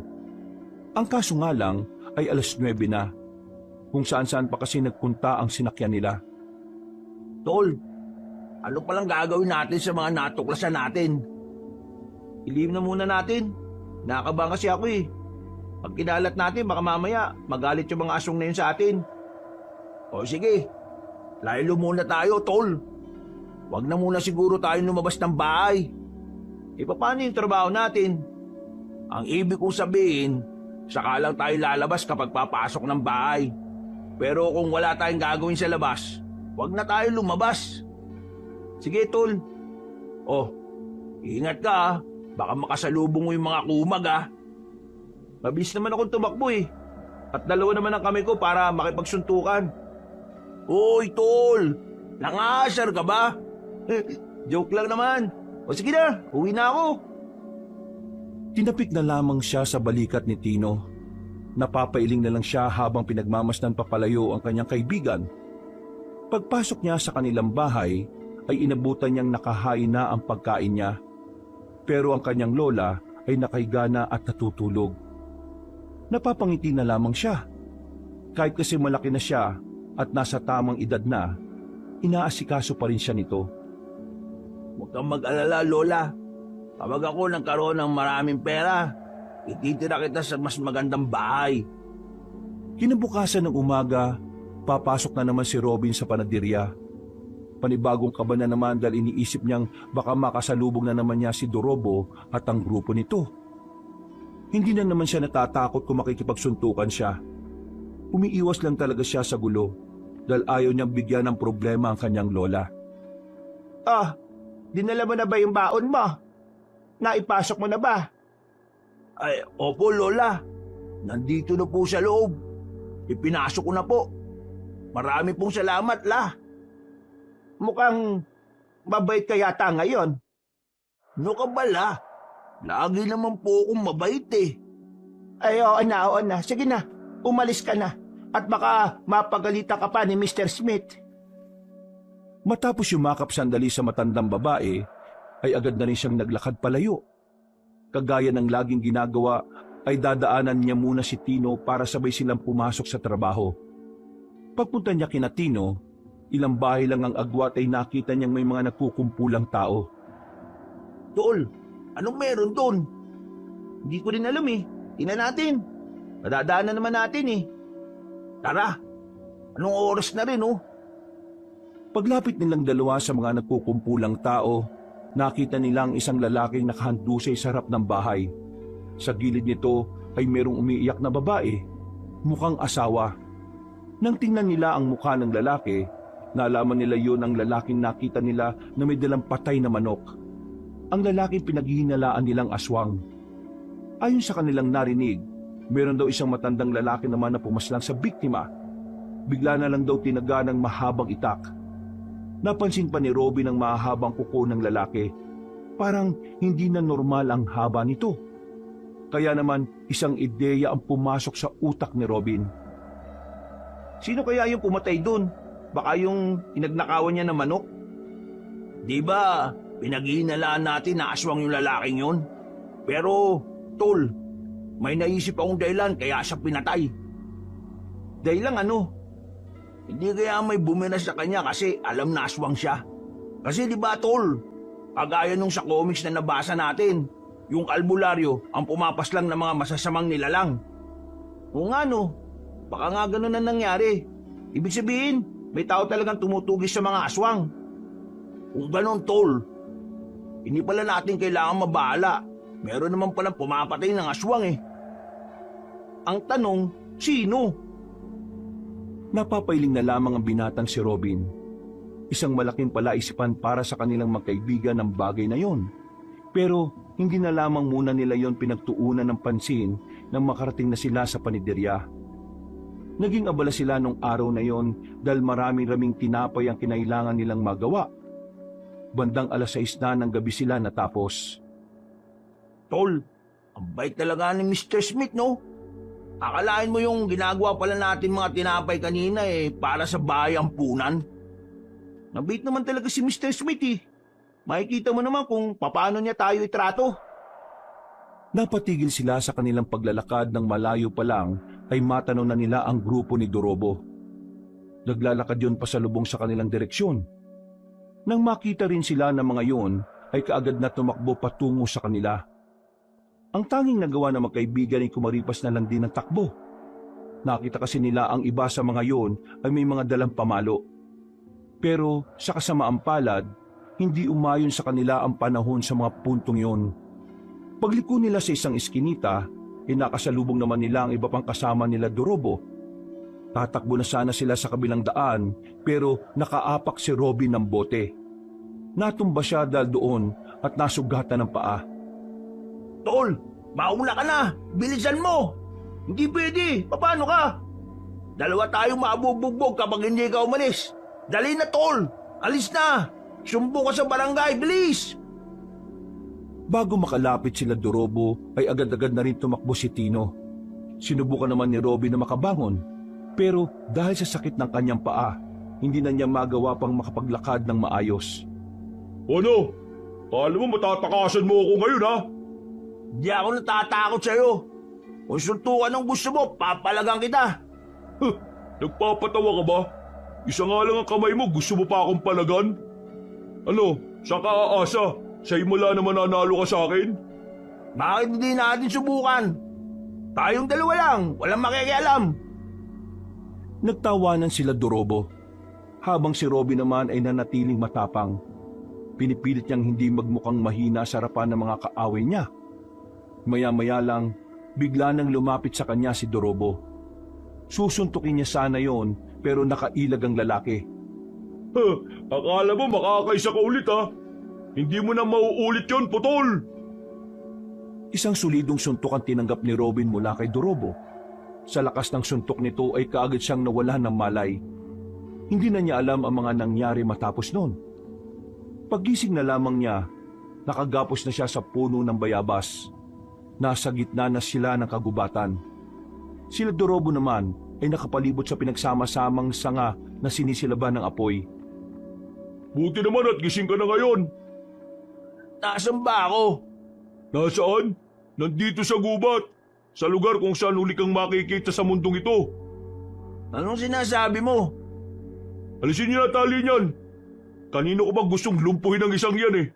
Ang kaso nga lang ay 9:00 na. Kung saan-saan pa kasi nagpunta ang sinakyan nila. Tol, ano palang gagawin natin sa mga natuklasan natin? Ilihim na muna natin. Nakakabahan kasi ako eh. Pag kinalat natin, baka mamaya magalit yung mga aswang na yun sa atin. O sige, laylo muna tayo, tol. Huwag na muna siguro tayo lumabas ng bahay. Paano yung trabaho natin? Ang ibig kong sabihin, saka lang tayo lalabas kapag papasok ng bahay. Pero kung wala tayong gagawin sa labas, huwag na tayo lumabas. Sige, tol. Oh, ingat ka ah. Baka makasalubong mo yung mga kumag ah. Mabilis naman akong tumakbo eh. At 2 naman ang kamay ko para makipagsuntukan. Hoy, tol! Nangasar ka ba? Joke lang naman. O sige na, uwi na ako. Tinapik na lamang siya sa balikat ni Tino. Napapailing na lang siya habang pinagmamasdan papalayo ang kanyang kaibigan. Pagpasok niya sa kanilang bahay, ay inabutan niyang nakahain na ang pagkain niya. Pero ang kanyang lola ay nakahiga na at natutulog. Napapangiti na lamang siya. Kahit kasi malaki na siya at nasa tamang edad na, inaasikaso pa rin siya nito. Huwag kang mag-alala, Lola. Kapag ako nagkaroon ng maraming pera, ititira kita sa mas magandang bahay. Kinabukasan ng umaga, papasok na naman si Robin sa panaderya. Panibagong kaba na naman dahil iniisip niyang baka makasalubong na naman niya si Dorobo at ang grupo nito. Hindi na naman siya natatakot kung makikipagsuntukan siya. Umiiwas lang talaga siya sa gulo dahil ayaw niyang bigyan ng problema ang kanyang lola. Dinala mo na ba yung baon mo? Naipasok mo na ba? Ay, opo, Lola. Nandito na po sa loob. Ipinasok ko na po. Marami pong salamat, La. Mukhang mabait ka yata ngayon. Ano ka ba, La? Lagi naman po akong mabait eh. Ay, oo na. Sige na, umalis ka na. At baka mapagalita ka pa ni Mr. Smith. Matapos yumakap sandali sa matandang babae, ay agad na rin siyang naglakad palayo. Kagaya ng laging ginagawa, ay dadaanan niya muna si Tino para sabay silang pumasok sa trabaho. Pagpunta niya kina Tino, ilang bahay lang ang agwat ay nakita niyang may mga nagkukumpulang tao. Tol, anong meron doon? Hindi ko rin alam eh. Tingnan natin. Madadaanan naman natin eh. Tara, anong oras na rin oh? Paglapit nilang dalawa sa mga nagkukumpulang tao, nakita nilang isang lalaking nakahandusay sa harap ng bahay. Sa gilid nito ay merong umiiyak na babae, mukhang asawa. Nang tingnan nila ang mukha ng lalaki, nalaman nila yun ang lalaking nakita nila na may dalang patay na manok. Ang lalaking pinaghihinalaan nilang aswang. Ayon sa kanilang narinig, meron daw isang matandang lalaki naman na pumaslang sa biktima. Bigla na lang daw tinaga ng mahabang itak. Napansin pa ni Robin ang mahabang kuko ng lalaki. Parang hindi na normal ang haba nito. Kaya naman isang ideya ang pumasok sa utak ni Robin. Sino kaya yung pumatay dun? Baka yung inagnakawan niya ng manok? Di ba, pinaghihinalaan natin na aswang yung lalaking yun? Pero, Tol, may naisip akong dahilan kaya siya pinatay. Dahil lang ano? Hindi kaya may bumira sa kanya kasi alam na aswang siya. Kasi di ba, Tol, kagaya nung sa comics na nabasa natin, yung albularyo ang pumapaslang ng mga masasamang nilalang. O nga no, baka nga ganun na nangyari. Ibig sabihin, may tao talagang tumutugis sa mga aswang. Kung ganun, Tol, hindi pala natin kailangan mabahala. Meron naman palang pumapatay ng aswang eh. Ang tanong, sino? Napapailing na lamang ang binatang si Robin. Isang malaking palaisipan para sa kanilang magkaibigan ng bagay na yon. Pero hindi na lamang muna nila yon pinagtuunan ng pansin nang makarating na sila sa paniderya. Naging abala sila nung araw na yon dahil maraming tinapay ang kinailangan nilang magawa. Bandang 6:00 na ng gabi sila natapos. Tol, ang bait talaga ni Mr. Smith, no? Akalain mo yung ginagawa pala natin mga tinapay kanina eh para sa bayang punan? Nabait naman talaga si Mr. Smith eh. Makikita mo naman kung paano niya tayo itrato. Napatigil sila sa kanilang paglalakad ng malayo pa lang ay matanaw na nila ang grupo ni Dorobo. Naglalakad yun pasalubong sa kanilang direksyon. Nang makita rin sila ng mga yun ay kaagad na tumakbo patungo sa kanila. Ang tanging nagawa ng magkaibigan ay kumaripas na lang din ng takbo. Nakita kasi nila ang iba sa mga yon ay may mga dalang pamalo. Pero sa kasamaang palad, hindi umayon sa kanila ang panahon sa mga puntong yon. Pagliko nila sa isang iskinita, nakasalubong naman nila ang iba pang kasama nila Dorobo. Tatakbo na sana sila sa kabilang daan pero nakaapak si Robin ng bote. Natumba siya dahil doon at nasugatan ng paa. Tol, mauna ka na! Bilisan mo! Hindi pwede! Paano ka? Dalawa tayong mabubugbog kapag hindi ka umalis. Dali na, Tol! Alis na! Sumbo ka sa barangay! Bilis! Bago makalapit sila Dorobo ay agad-agad na rin tumakbo si Tino. Sinubukan naman ni Robin na makabangon pero dahil sa sakit ng kanyang paa hindi na niya magawa pang makapaglakad ng maayos. Ano? Kala mo matatakasan mo ako ngayon, ha? Di ako natatakot sa'yo. Kung suntukan ang gusto mo, papalagang kita. Huh, nagpapatawa ka ba? Isa nga lang ang kamay mo, gusto mo pa akong palagan? Ano, saan ka aasa? Sa'yo mo lang naman nanalo ka sa akin? Bakit hindi natin subukan? Tayong dalawa lang, walang makikialam. Nagtawanan sila Dorobo, habang si Robin naman ay nanatiling matapang. Pinipilit niyang hindi magmukhang mahina sa harapan ng mga kaaway niya. Maya-maya lang, bigla nang lumapit sa kanya si Dorobo. Susuntukin niya sana yon, pero nakailag ang lalaki. Huh, akala mo makakaisa ka ulit, ha? Hindi mo na mauulit yon, putol! Isang solidong suntok ang tinanggap ni Robin mula kay Dorobo. Sa lakas ng suntok nito ay kaagad siyang nawala ng malay. Hindi na niya alam ang mga nangyari matapos noon. Paggising na lamang niya, nakagapos na siya sa puno ng bayabas. Nasa gitna na sila ng kagubatan. Sila Dorobo naman ay nakapalibot sa pinagsama-samang sanga na sinisilaban ng apoy. Buti naman at gising ka na ngayon. Nasaan ba ako? Nasaan? Nandito sa gubat. Sa lugar kung saan uli kang makikita sa mundong ito. Anong sinasabi mo? Alisin niyo na tali niyan. Kanino ko ba gustong lumpuhin ang isang yan, eh?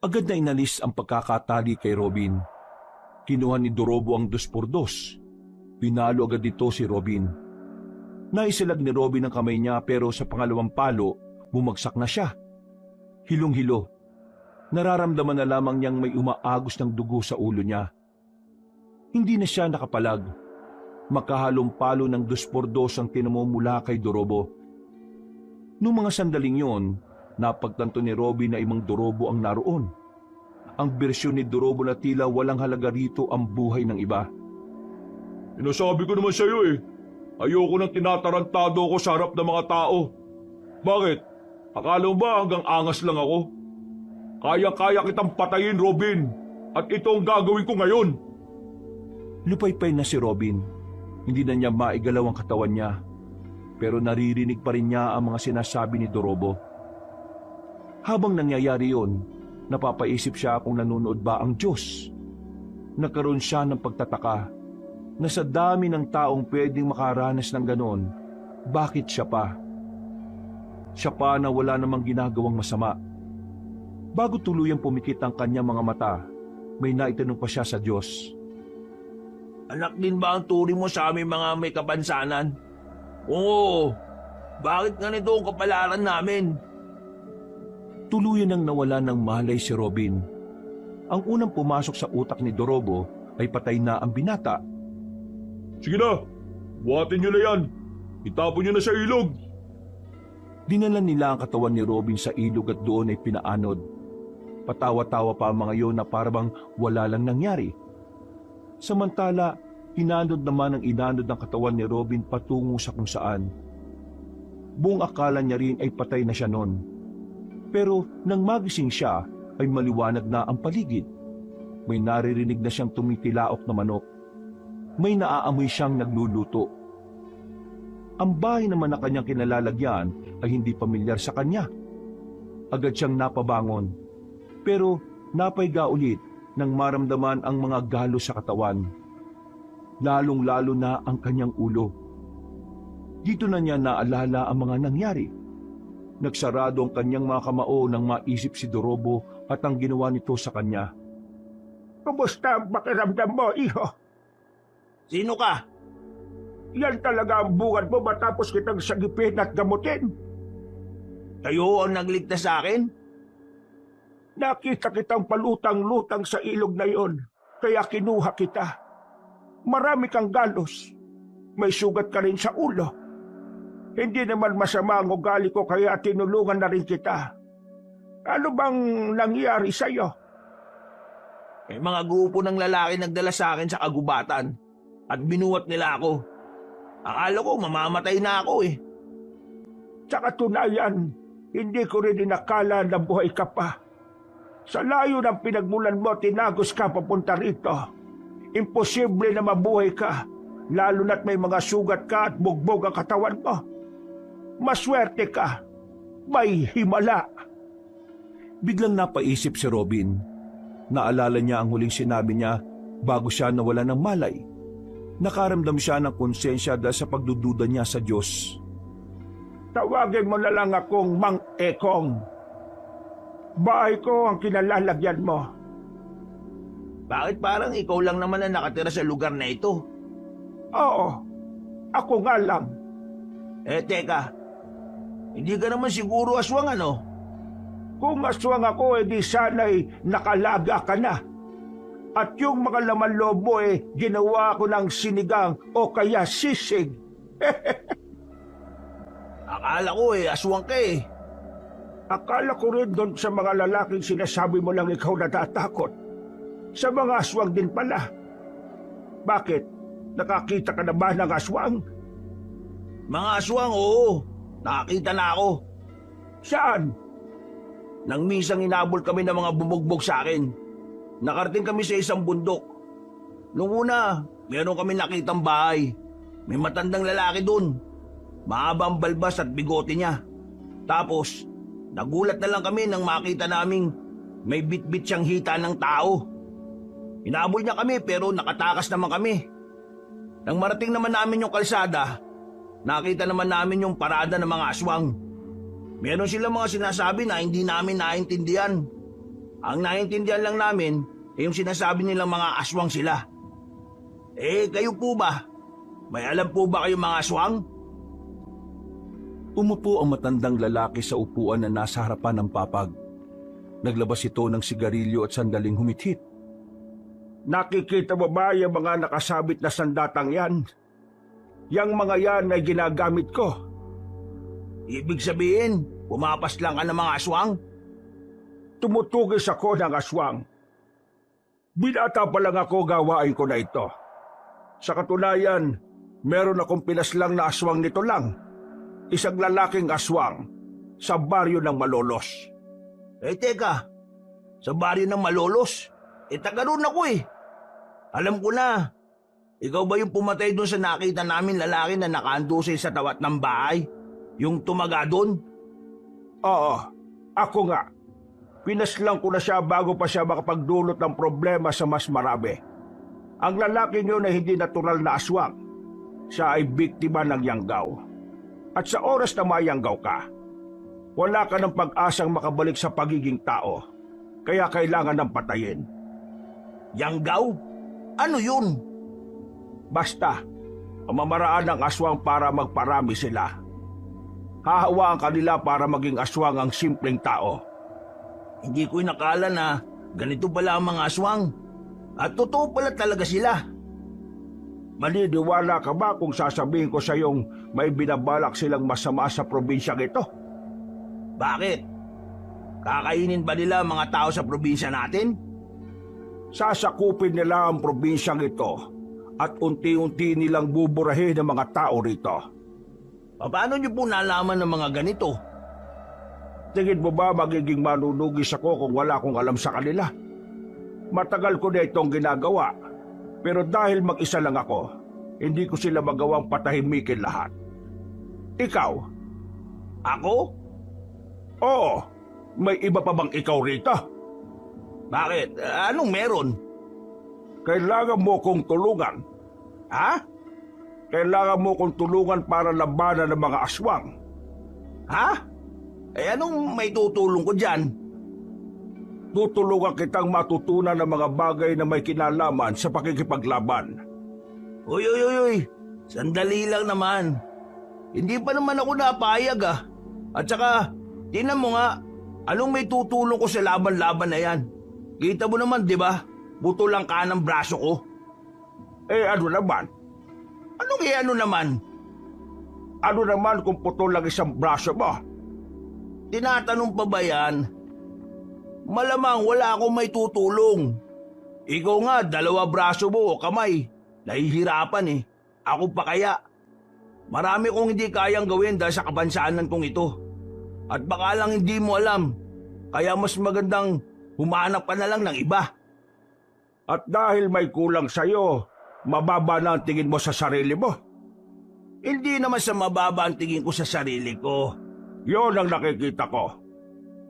Agad na inalis ang pagkakatali kay Robin. Kinuha ni Dorobo ang 2x2. Pinalo agad dito si Robin. Naisalag ni Robin ang kamay niya pero sa pangalawang palo, bumagsak na siya. Hilong-hilo. Nararamdaman na lamang niyang may umaagos ng dugo sa ulo niya. Hindi na siya nakapalag. Makahalong palo ng 2x2 ang tinamumula kay Dorobo. Noong mga sandaling yon, napagtanto ni Robin na ibang Dorobo ang naroon. Ang bersyon ni Dorobo na tila walang halaga rito ang buhay ng iba. Sinasabi ko naman sa iyo, eh. Ayoko nang tinatarantado ko sa harap ng mga tao. Bakit? Akala mo ba hanggang angas lang ako? Kaya-kaya kitang patayin, Robin. At ito ang gagawin ko ngayon. Lupaypay na si Robin. Hindi na niya maigalaw ang katawan niya. Pero naririnig pa rin niya ang mga sinasabi ni Dorobo. Habang nangyayari yon, napapaisip siya kung nanonood ba ang Diyos. Nagkaroon siya ng pagtataka na sa dami ng taong pwedeng makaranas ng ganon, bakit siya pa? Siya pa na wala namang ginagawang masama. Bago tuluyang pumikit ang kanyang mga mata, may naitanong pa siya sa Diyos. Anak din ba ang turing mo sa aming mga may kapansanan? Oo. Bakit ganito ang kapalaran namin? Tuluyan nang nawala ng malay si Robin. Ang unang pumasok sa utak ni Dorobo ay patay na ang binata. Sige na, buhatin niyo na yan. Itapon niyo na sa ilog. Dinala nila ang katawan ni Robin sa ilog at doon ay pinaanod. Patawa-tawa pa ang mga yon na parang wala lang nangyari. Samantala, inanod naman ang inanod ng katawan ni Robin patungo sa kung saan. Buong akala niya rin ay patay na siya noon. Pero nang magising siya ay maliwanag na ang paligid. May naririnig na siyang tumitilaok na manok. May naaamoy siyang nagluluto. Ang bahay naman na kanyang kinalalagyan ay hindi pamilyar sa kanya. Agad siyang napabangon. Pero napaiga ulit nang maramdaman ang mga galo sa katawan. Lalong-lalo na ang kanyang ulo. Dito na niya naalala ang mga nangyari. Nagsarado ang kanyang mga kamao nang maisip si Dorobo at ang ginawa nito sa kanya. Kumusta ang pakiramdam mo, iho? Sino ka? Yan talaga ang bungad mo matapos kitang sagipin at gamutin. Kayo ang nagligtas sa akin? Nakita kitang palutang-lutang sa ilog na yon, kaya kinuha kita. Marami kang galos. May sugat ka rin sa ulo. Hindi naman masama ang ugali ko kaya tinulungan na rin kita. Ano bang nangyari sa'yo? May mga grupo ng lalaki nagdala sa akin sa kagubatan at binuhat nila ako. Akala ko mamamatay na ako eh. Sa katunayan, hindi ko rin inakala na buhay ka pa. Sa layo ng pinagmulan mo, tinagos ka papunta rito. Imposible na mabuhay ka, lalo na't may mga sugat ka at bugbog ang katawan mo. Maswerte ka. May himala. Biglang napaisip si Robin. Naalala niya ang huling sinabi niya bago siya nawala ng malay. Nakaramdam siya ng konsensya dahil sa pagdududa niya sa Diyos. Tawagin mo na lang akong Mang Ekong. Bahay ko ang kinalalagyan mo. Bakit parang ikaw lang naman ang nakatira sa lugar na ito? Oo, ako nga lang. Teka. Hindi ka naman siguro aswang ano? Kung aswang ako, edi sana'y nakalaga ka na. At yung mga laman lobo ginawa ko ng sinigang o kaya sisig. Akala ko aswang ka eh. Akala ko rin doon sa mga lalaking sinasabi mo lang ikaw natatakot. Sa mga aswang din pala. Bakit? Nakakita ka na ba ng aswang? Mga aswang, oo. Nakakita na ako. Saan? Nang misang inabol kami ng mga bumugbog sa akin. Nakarating kami sa isang bundok. Noong una, meron kami nakitang bahay. May matandang lalaki dun. Mahabang balbas at bigote niya. Tapos, nagulat na lang kami nang makita naming may bit-bit siyang hita ng tao. Inabol niya kami pero nakatakas naman kami. Nang marating naman namin yung kalsada, nakita naman namin yung parada ng mga aswang. Meron silang mga sinasabi na hindi namin naintindihan. Ang naintindihan lang namin ay yung sinasabi nilang mga aswang sila. Kayo po ba? May alam po ba kayo mga aswang? Umupo ang matandang lalaki sa upuan na nasa harapan ng papag. Naglabas ito ng sigarilyo at sandaling humithit. Nakikita mo ba yung mga nakasabit na sandatang yan? Yang mga yan ay ginagamit ko. Ibig sabihin, pumapas lang ka ng mga aswang? Tumutugis ako ng aswang. Binata pa lang ako gawain ko na ito. Sa katunayan, meron akong pinaslang na aswang nito lang. Isang lalaking aswang sa baryo ng Malolos. Teka, sa baryo ng Malolos? Taga roon ako eh. Alam ko na. Ikaw ba yung pumatay doon sa nakita namin lalaki na nakaandusay sa tawat ng bahay? Yung tumaga doon? Oo, ako nga. Pinaslang ko na siya bago pa siya makapagdulot ng problema sa mas marami. Ang lalaki niyo na hindi natural na aswang. Siya ay biktima ng yanggaw. At sa oras na mayanggaw ka, wala ka ng pag-asang makabalik sa pagiging tao. Kaya kailangan ng patayin. Yanggaw? Ano yun? Basta, ang mamaraan ng aswang para magparami sila. Hahawaan kanila para maging aswang ang simpleng tao. Hindi ko inakala na ganito pala ang mga aswang. At totoo pala talaga sila. Maniniwala ka ba kung sasabihin ko sa iyong may binabalak silang masama sa probinsyang ito? Bakit? Kakainin ba nila ang mga tao sa probinsya natin? Sasakupin nila ang probinsyang ito at unti-unti nilang buburahin ang mga tao rito. Paano niyo po nalaman ng mga ganito? Tingin mo ba magiging manunugis ako kung wala akong alam sa kanila? Matagal ko na itong ginagawa, pero dahil mag-isa lang ako, hindi ko sila magawang patahimikin lahat. Ikaw? Ako? Oo, may iba pa bang ikaw rito? Bakit? Anong meron? Kailangan mo kong tulungan. Ha? Kailangan mo kong tulungan para labanan ng mga aswang. Ha? Anong may tutulong ko dyan? Tutulungan kitang matutunan ng mga bagay na may kinalaman sa pakikipaglaban. Uy. Sandali lang naman. Hindi pa naman ako napayag ah. At saka, tingnan mo nga, anong may tutulong ko sa laban-laban na yan? Kita mo naman, di ba? Buto lang ka ng braso ko. Ano naman? Anong ano naman? Ano naman kung putol lang isang braso mo? Tinatanong pa ba yan? Malamang wala akong may tutulong. Ikaw nga, 2 braso mo o kamay. Nahihirapan eh. Ako pa kaya? Marami kong hindi kayang gawin dahil sa kabansanan kong ito. At baka lang hindi mo alam. Kaya mas magandang humanap ka na lang ng iba. At dahil may kulang sa'yo, mababa na ang tingin mo sa sarili mo. Hindi naman sa mababa ang tingin ko sa sarili ko. Yon ang nakikita ko.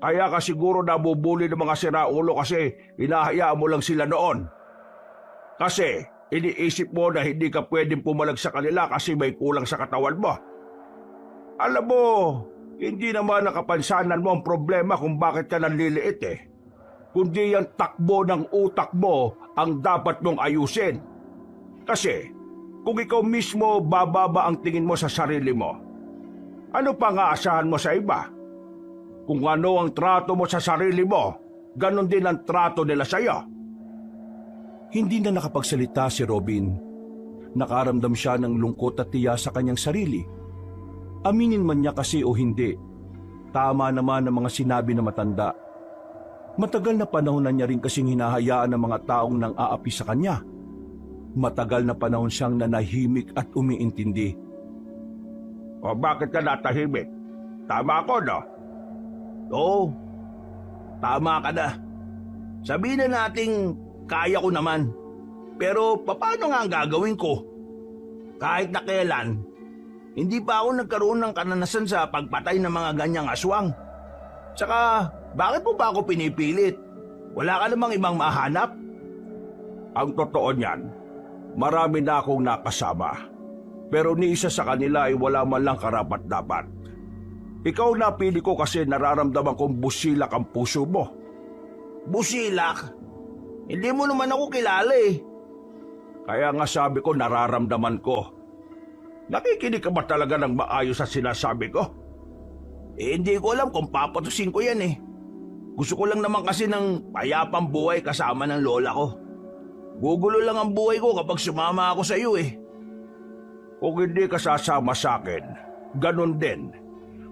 Kaya ka siguro nabubuli ng mga siraulo kasi hinahayaan mo lang sila noon. Kasi iniisip mo na hindi ka pwedeng pumalag sa kanila kasi may kulang sa katawan mo. Alam mo, hindi naman nakapansanan mo ang problema kung bakit ka nanliliit eh. Kundi yung takbo ng utak mo ang dapat mong ayusin. Kasi kung ikaw mismo bababa ang tingin mo sa sarili mo, ano pa nga asahan mo sa iba? Kung ano ang trato mo sa sarili mo, ganon din ang trato nila sa iyo. Hindi na nakapagsalita si Robin. Nakaramdam siya ng lungkot at tiya sa kanyang sarili. Aminin man niya kasi o hindi, tama naman ang mga sinabi na matanda. Matagal na panahon na niya rin kasing hinahayaan ng mga taong nang aapi sa kanya. Matagal na panahon siyang nanahimik at umiintindi. O bakit ka natahimik? Tama ako, no? Oo, tama ka na. Sabihin na nating kaya ko naman. Pero paano nga ang gagawin ko? Kahit na kailan, hindi pa ako nagkaroon ng karanasan sa pagpatay ng mga ganyang aswang. Tsaka, bakit mo ba ako pinipilit? Wala ka namang ibang mahanap? Ang totoo niyan, marami na akong nakasama. Pero ni isa sa kanila ay wala man lang karapat-dapat. Ikaw napili ko kasi nararamdaman kong busilak ang puso mo. Busilak? Hindi mo naman ako kilala eh. Kaya nga sabi ko nararamdaman ko. Nakikinig ka ba talaga ng maayos sa sinasabi ko? Hindi ko alam kung papatusin ko yan eh. Gusto ko lang naman kasi ng payapang buhay kasama ng lola ko. Gugulo lang ang buhay ko kapag sumama ako sa iyo eh. Kung hindi ka sasama sa akin, ganun din.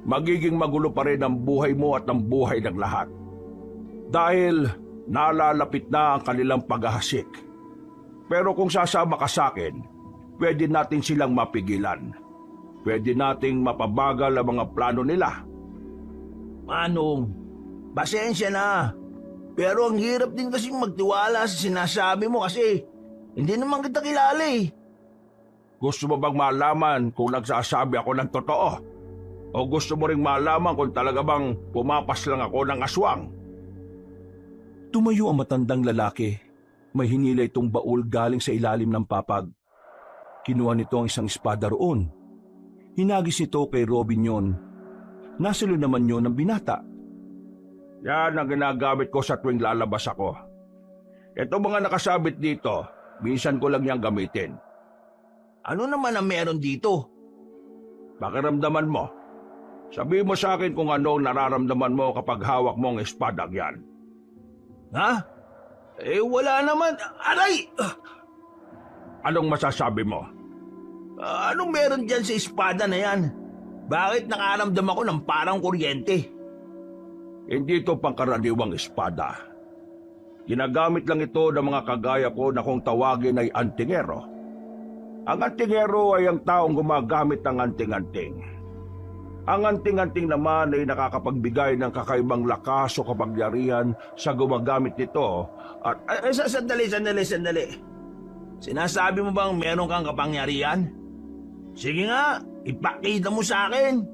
Magiging magulo pa rin ang buhay mo at ang buhay ng lahat. Dahil nalalapit na ang kanilang paghahasik. Pero kung sasama ka sa akin, pwede natin silang mapigilan. Pwede nating mapabagal ang mga plano nila. Manong, pasensya na. Pero ang hirap din kasi magtiwala sa sinasabi mo kasi hindi naman kita kilala eh. Gusto mo bang malaman kung nagsasabi ako ng totoo? O gusto mo ring malaman kung talaga bang pumapas lang ako ng aswang? Tumayo ang matandang lalaki. May hinila itong baul galing sa ilalim ng papag. Kinuha nito ang isang espada roon. Hinagis ito kay Robin yon. Nasalo naman yon ng binata. Yan ang ginagamit ko sa tuwing lalabas ako. Ito mga nakasabit dito, minsan ko lang niyang gamitin. Ano naman ang meron dito? Pakiramdaman mo. Sabihin mo sa akin kung ano ang nararamdaman mo kapag hawak mo ang espadang yan. Ha? Wala naman. Aray! Anong masasabi mo? Anong meron dyan sa espada na yan? Bakit nakaramdam ako ng parang kuryente? Hindi ito pangkaraniwang espada. Ginagamit lang ito ng mga kagaya ko na kung tawagin ay antingero. Ang antingero ay ang taong gumagamit ng anting-anting. Ang anting-anting naman ay nakakapagbigay ng kakaibang lakas o kapangyarihan sa gumagamit nito at... Sandali. Sinasabi mo bang meron kang kapangyarihan? Sige nga, ipakita mo sa akin.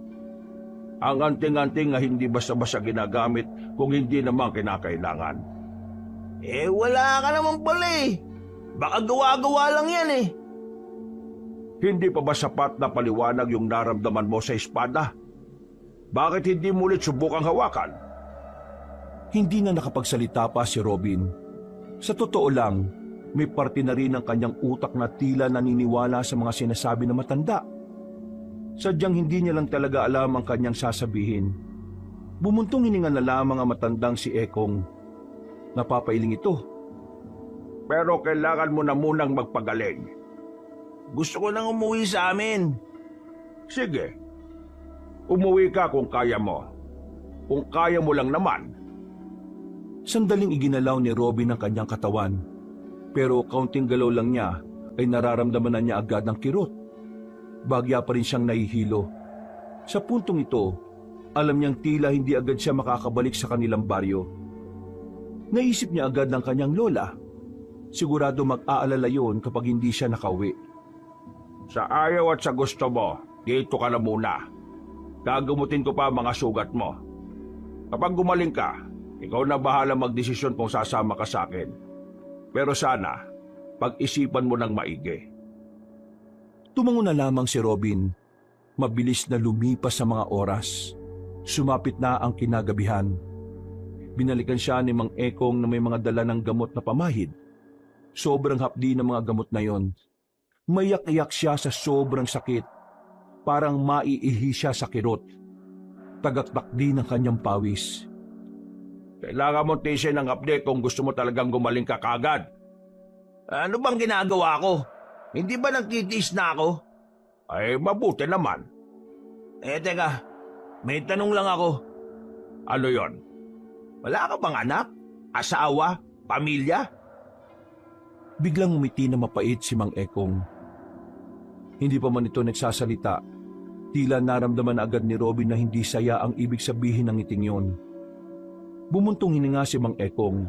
Ang anting-anting ay hindi basta-basta ginagamit kung hindi naman kinakailangan. Wala ka naman pala eh. Baka gawa-gawa lang yan eh. Hindi pa ba sapat na paliwanag yung naramdaman mo sa espada? Bakit hindi mo ulit subukang hawakan? Hindi na nakapagsalita pa si Robin. Sa totoo lang, may parte na rin ng kanyang utak na tila naniniwala sa mga sinasabi ng matanda. Sadyang hindi niya lang talaga alam ang kanyang sasabihin. Bumuntong hininga na lamang ang matandang si Ekong. Napapailing ito. Pero kailangan mo na munang magpagaling. Gusto ko nang umuwi sa amin. Sige. Umuwi ka kung kaya mo. Kung kaya mo lang naman. Sandaling iginalaw ni Robin ang kanyang katawan. Pero kaunting galaw lang niya ay nararamdaman na niya agad ang kirot. Bagya pa rin siyang nahihilo. Sa puntong ito, alam niyang tila hindi agad siya makakabalik sa kanilang baryo. Naisip niya agad ng kanyang lola. Sigurado mag-aalala yon kapag hindi siya nakauwi. Sa ayaw at sa gusto mo, dito ka na muna. Gagamutin ko pa ang mga sugat mo. Kapag gumaling ka, ikaw na bahala magdesisyon kung sasama ka sa akin. Pero sana, pag-isipan mo ng maigi. Tumango na lamang si Robin. Mabilis na lumipas sa mga oras. Sumapit na ang kinagabihan. Binalikan siya ni Mang Ekong na may mga dala ng gamot na pamahid. Sobrang hapdi ng mga gamot na yon. Mayak-iyak siya sa sobrang sakit. Parang maiihi siya sa kirot. Tagaktak din ang kanyang pawis. Kailangan mo tisin ng update kung gusto mo talagang gumaling ka kagad. Ano bang ginagawa ko? Hindi ba nagtitiis na ako? Ay, mabuti naman. Teka, may tanong lang ako. Ano yon? Wala ka bang anak? Asawa? Pamilya? Biglang umiti na mapait si Mang Ekong. Hindi pa man ito nagsasalita, tila naramdaman agad ni Robin na hindi saya ang ibig sabihin ng ngiting yon. Bumuntong hininga si Mang Ekong.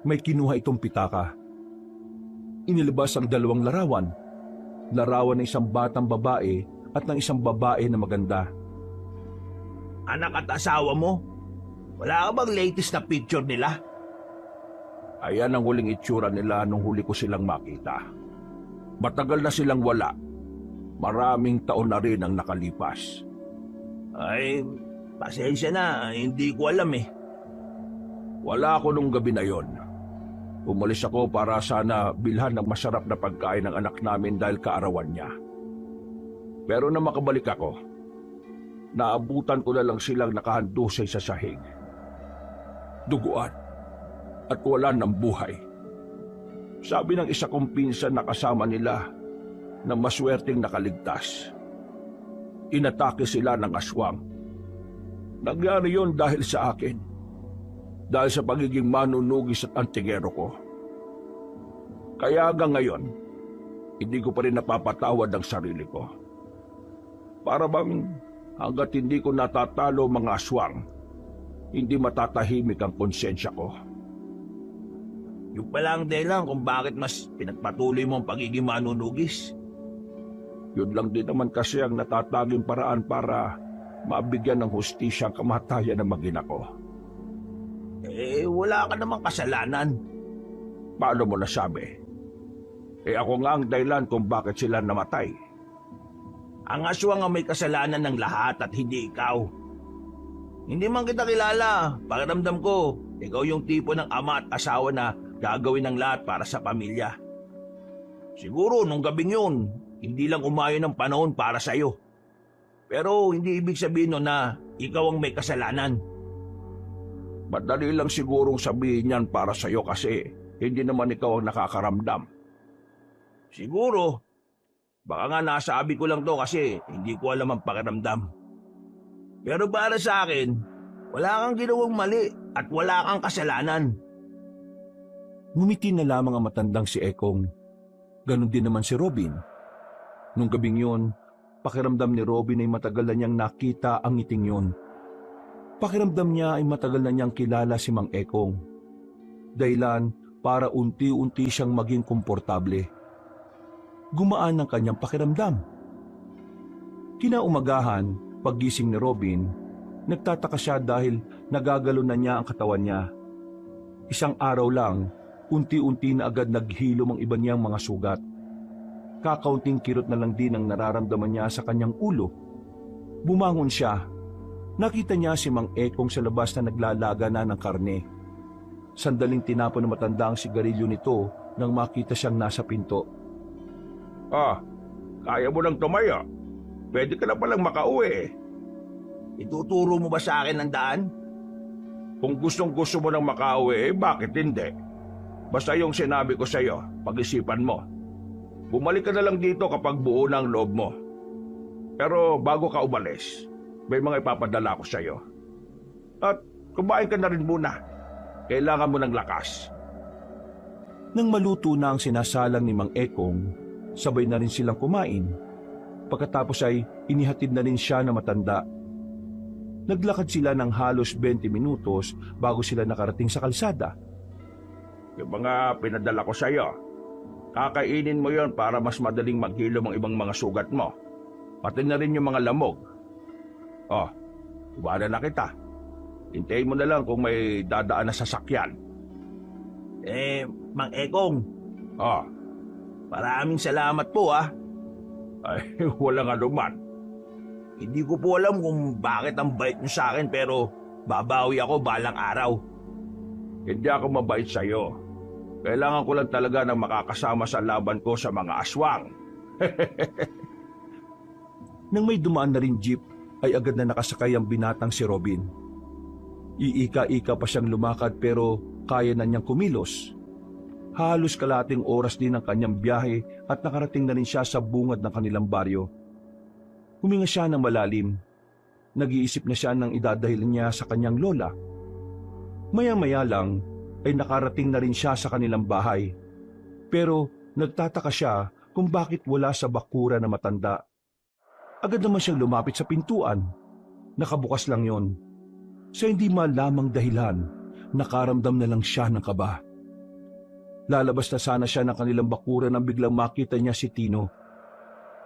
May kinuha itong pitaka. Inilabas ang dalawang larawan. Larawan ng isang batang babae at ng isang babae na maganda. Anak at asawa mo? Wala ka bang latest na picture nila? Ayan ang huling itsura nila nung huli ko silang makita. Matagal na silang wala. Maraming taon na rin ang nakalipas. Ay, pasensya na. Hindi ko alam eh. Wala ako nung gabi na yon. Umalis ako para sana bilhan ng masarap na pagkain ng anak namin dahil kaarawan niya. Pero na makabalik ako, naabutan ko na lang silang nakahandusay sa sahig. Duguan at wala ng buhay. Sabi ng isa kong pinsan na kasama nila na maswerteng nakaligtas. Inatake sila ng aswang. Nangyari yon dahil sa akin. Dahil sa pagiging manunugis at antigero ko. Kaya hanggang ngayon, hindi ko pa rin napapatawad ang sarili ko. Para bang hanggat hindi ko natatalo mga aswang, hindi matatahimik ang konsensya ko. Yung pala ang dahilan kung bakit mas pinagpatuloy mo ang pagiging manunugis. Yun lang din naman kasi ang natataging paraan para mabigyan ng hustisya ang kamatayan ng mag-ina ko. Wala ka namang kasalanan. Paano mo nasabi? Ako nga ang dahilan kung bakit sila namatay. Ang aswang ang may kasalanan ng lahat at hindi ikaw. Hindi man kita kilala. Pakiramdam ko, ikaw yung tipo ng ama at asawa na gagawin ng lahat para sa pamilya. Siguro nung gabing yun, hindi lang umayon ng panahon para sa'yo. Pero hindi ibig sabihin nun na ikaw ang may kasalanan. Madali lang sigurong sabihin yan para sa'yo kasi hindi naman ikaw ang nakakaramdam. Siguro. Baka nga nasabi ko lang to kasi hindi ko alam ang pakiramdam. Pero para sa akin, wala kang ginawang mali at wala kang kasalanan. Ngumiti na lamang ang matandang si Ekong. Ganon din naman si Robin. Nung gabing yun, pakiramdam ni Robin ay matagal na niyang nakita ang ngiting yun. Pakiramdam niya ay matagal na niyang kilala si Mang Ekong. Dahilan para unti-unti siyang maging komportable. Gumaan ang kanyang pakiramdam. Kinaumagahan, paggising ni Robin, nagtataka siya dahil nagagalo na niya ang katawan niya. Isang araw lang, unti-unti na agad naghilom ang iba niyang mga sugat. Kakaunting kirot na lang din ang nararamdaman niya sa kanyang ulo. Bumangon siya. Nakita niya si Mang Ekong sa labas na naglalaga na ng karne. Sandaling tinapon ng matanda ang sigarilyo nito nang makita siyang nasa pinto. Kaya mo nang tumaya. Pwede ka na palang makauwi. Ituturo mo ba sa akin ang daan? Kung gustong-gusto mo nang makauwi, bakit hindi? Basta yung sinabi ko sa'yo, pag-isipan mo. Bumalik ka na lang dito kapag buo na ang loob mo. Pero bago ka umalis, may mga ipapadala ko sa'yo. At kumain ka na rin muna. Kailangan mo ng lakas. Nang maluto na ang sinasalang ni Mang Ekong, sabay na rin silang kumain. Pagkatapos ay inihatid na rin siya na matanda. Naglakad sila ng halos 20 minutos bago sila nakarating sa kalsada. Yung mga pinadala ko sa'yo, Kakainin mo yon para mas madaling maghilom ang ibang mga sugat mo. Pati na rin yung mga lamog. Oh, iwanan na kita. Hintayin mo na lang kung may dadaan na sasakyan. Mang Ekong. Oh, maraming salamat po Ay, walang anuman. Hindi ko po alam kung bakit ang bait niyo sa akin pero babawi ako balang araw. Hindi ako mabait sa'yo. Kailangan ko lang talaga ng makakasama sa laban ko sa mga aswang. Nang may dumaan na rin jeep, ay agad na nakasakay ang binatang si Robin. Iika-ika pa siyang lumakad pero kaya na niyang kumilos. Halos kalating oras din ang kanyang biyahe at nakarating na rin siya sa bungad ng kanilang baryo. Huminga siya ng malalim. Nag-iisip na siya ng idadahil niya sa kanyang lola. Maya-maya lang ay nakarating na rin siya sa kanilang bahay. Pero nagtataka siya kung bakit wala sa bakura na matanda. Agad naman siyang lumapit sa pintuan. Nakabukas lang yon. Sa hindi malamang dahilan, nakaramdam na lang siya ng kaba. Lalabas na sana siya ng kanilang bakura nang biglang makita niya si Tino.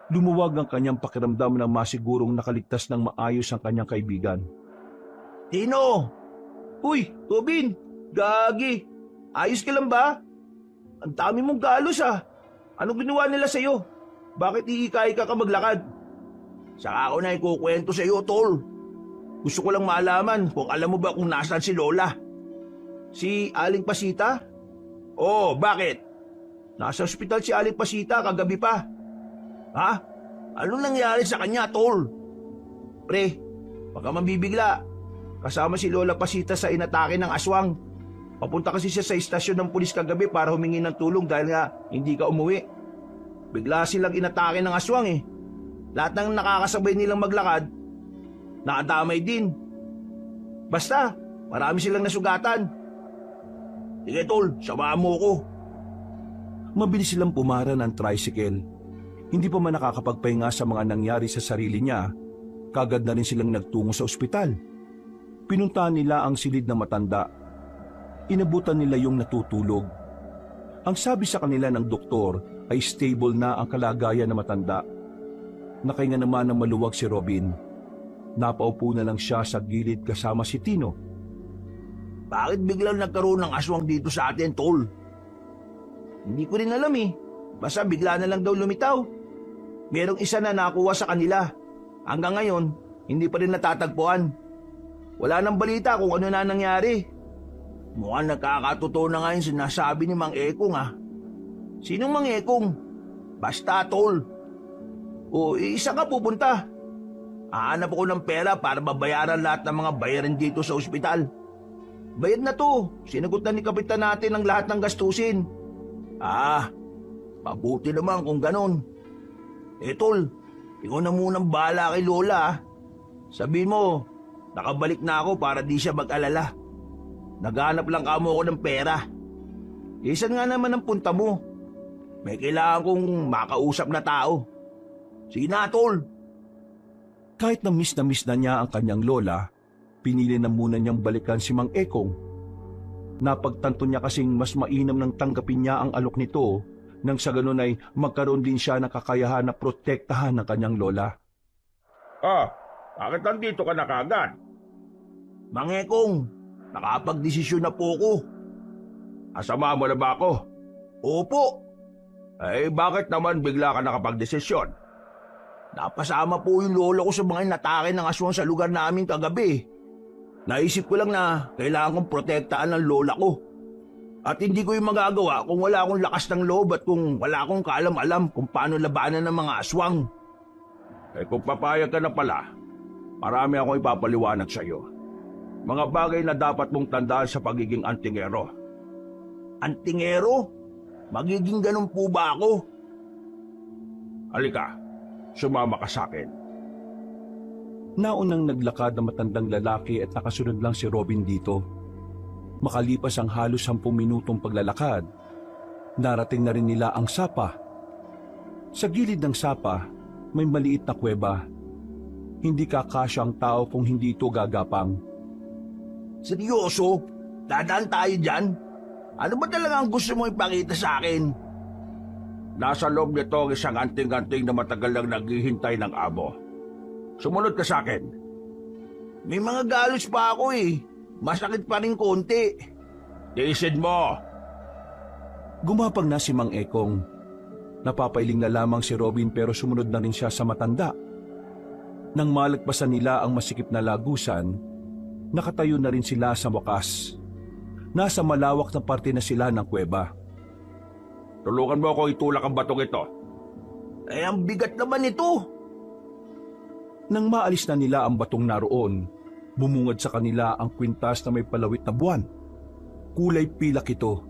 Lumuwag ang kanyang pakiramdam nang masigurong nakaligtas ng maayos ang kanyang kaibigan. Tino! Uy, Robin! Gagi! Ayos ka lang ba? Ang dami mong galos Anong ginawa nila sa'yo? Bakit iika-ika ka maglakad? Saka ako na ikukwento sa'yo, tol. Gusto ko lang malaman kung alam mo ba kung nasaan si Lola. Si Aling Pasita? Oh, bakit? Nasa ospital si Aling Pasita kagabi pa. Ha? Anong nangyari sa kanya, tol? Pre, baka mabibigla. Kasama si Lola Pasita sa inatake ng aswang. Papunta kasi siya sa istasyon ng pulis kagabi para humingi ng tulong dahil nga hindi ka umuwi. Bigla silang inatake ng aswang Lahat ng nakakasabay nilang maglakad, nakadamay din. Basta, marami silang nasugatan. Sige tol, samahan mo ko. Mabilis silang pumara ng tricycle. Hindi pa man nakakapagpahinga sa mga nangyari sa sarili niya, kagad na rin silang nagtungo sa ospital. Pinuntahan nila ang silid na matanda. Inabutan nila yung natutulog. Ang sabi sa kanila ng doktor ay stable na ang kalagayan ng matanda. Nakahinga naman ng maluwag si Robin. Napaupo na lang siya sa gilid kasama si Tino. Bakit biglang nagkaroon ng aswang dito sa atin, tol? Hindi ko rin alam Basta bigla na lang daw lumitaw. Merong isa na nakuha sa kanila. Hanggang ngayon, hindi pa rin natatagpuan. Wala nang balita kung ano na nangyari. Mukhang nakakatotoo na nga yung sinasabi ni Mang Ekong Sinong Mang Ekong? Basta, tol. O isa ka pupunta. Hahanap ako ng pera para mabayaran lahat ng mga bayarin dito sa ospital. Bayad na to. Sinagot na ni kapitan natin ang lahat ng gastusin. Mabuti naman kung ganon. Tol, ikaw na munang bahala kay Lola. Sabihin mo, nakabalik na ako para di siya mag-alala. Naghanap lang kamo ako ng pera. Isan nga naman ang punta mo. May kailangan kong makausap na tao. Sige na, tol. Kahit na miss na niya ang kanyang lola, pinili na muna niyang balikan si Mang Ekong. Napagtanto niya kasing mas mainam nang tanggapin niya ang alok nito nang sa ganun ay magkaroon din siya ng kakayahan na protektahan ng kanyang lola. Bakit nandito ka na kagad? Mang Ekong, nakapag-desisyon na po ko. Asama mo na ba ako? Opo. Bakit naman bigla ka nakapag-desisyon? Napasama po yung lola ko sa mga inatake ng aswang sa lugar namin kagabi. Naisip ko lang na kailangan kong protektaan ng lola ko. At hindi ko yung magagawa kung wala akong lakas ng loob at kung wala akong kaalam-alam kung paano labanan ng mga aswang. Kung papayag ka na pala, marami akong ipapaliwanag sa iyo. Mga bagay na dapat mong tandaan sa pagiging antingero. Antingero? Magiging ganun po ba ako? Halika, sumama ka sa akin. Naunang naglakad na matandang lalaki at nakasunod lang si Robin dito. Makalipas ang halos 10 minutong paglalakad, narating na rin nila ang sapa. Sa gilid ng sapa, may maliit na kuweba. Hindi kakasya ang tao kung hindi ito gagapang. Seryoso? Dadaan tayo dyan? Ano ba talaga ang gusto mo ipakita sa akin? nasa loob nito ang isang anting-anting na matagal lang naghihintay ng amo. Sumunod ka sa akin. May mga galos pa ako eh. Masakit pa rin konti. Tiisin mo. Gumapang na si Mang Ekong. Napapailing na lamang si Robin pero sumunod na rin siya sa matanda. Nang malagpasan nila ang masikip na lagusan, nakatayo na rin sila sa wakas. Nasa malawak na parte na sila ng kuweba. Tulungan mo ako itulak ang batong ito. Eh, ang bigat naman ito. Nang maalis na nila ang batong naroon, bumungad sa kanila ang kwintas na may palawit na buwan. Kulay pilak ito.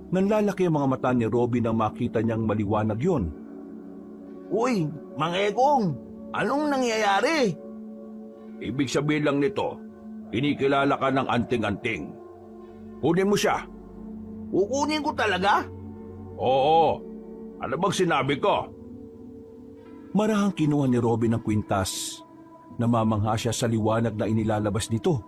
Nanlalaki ang mga mata ni Robin nang makita niyang maliwanag yon. Uy, Mang Ekong, anong nangyayari? Ibig sabihin lang nito, kinikilala ka ng anting-anting. Kunin mo siya. Kukunin ko talaga? Oo. Ano bang sinabi ko? Marahang kinuha ni Robin ang kwintas. Namamangha siya sa liwanag na inilalabas nito.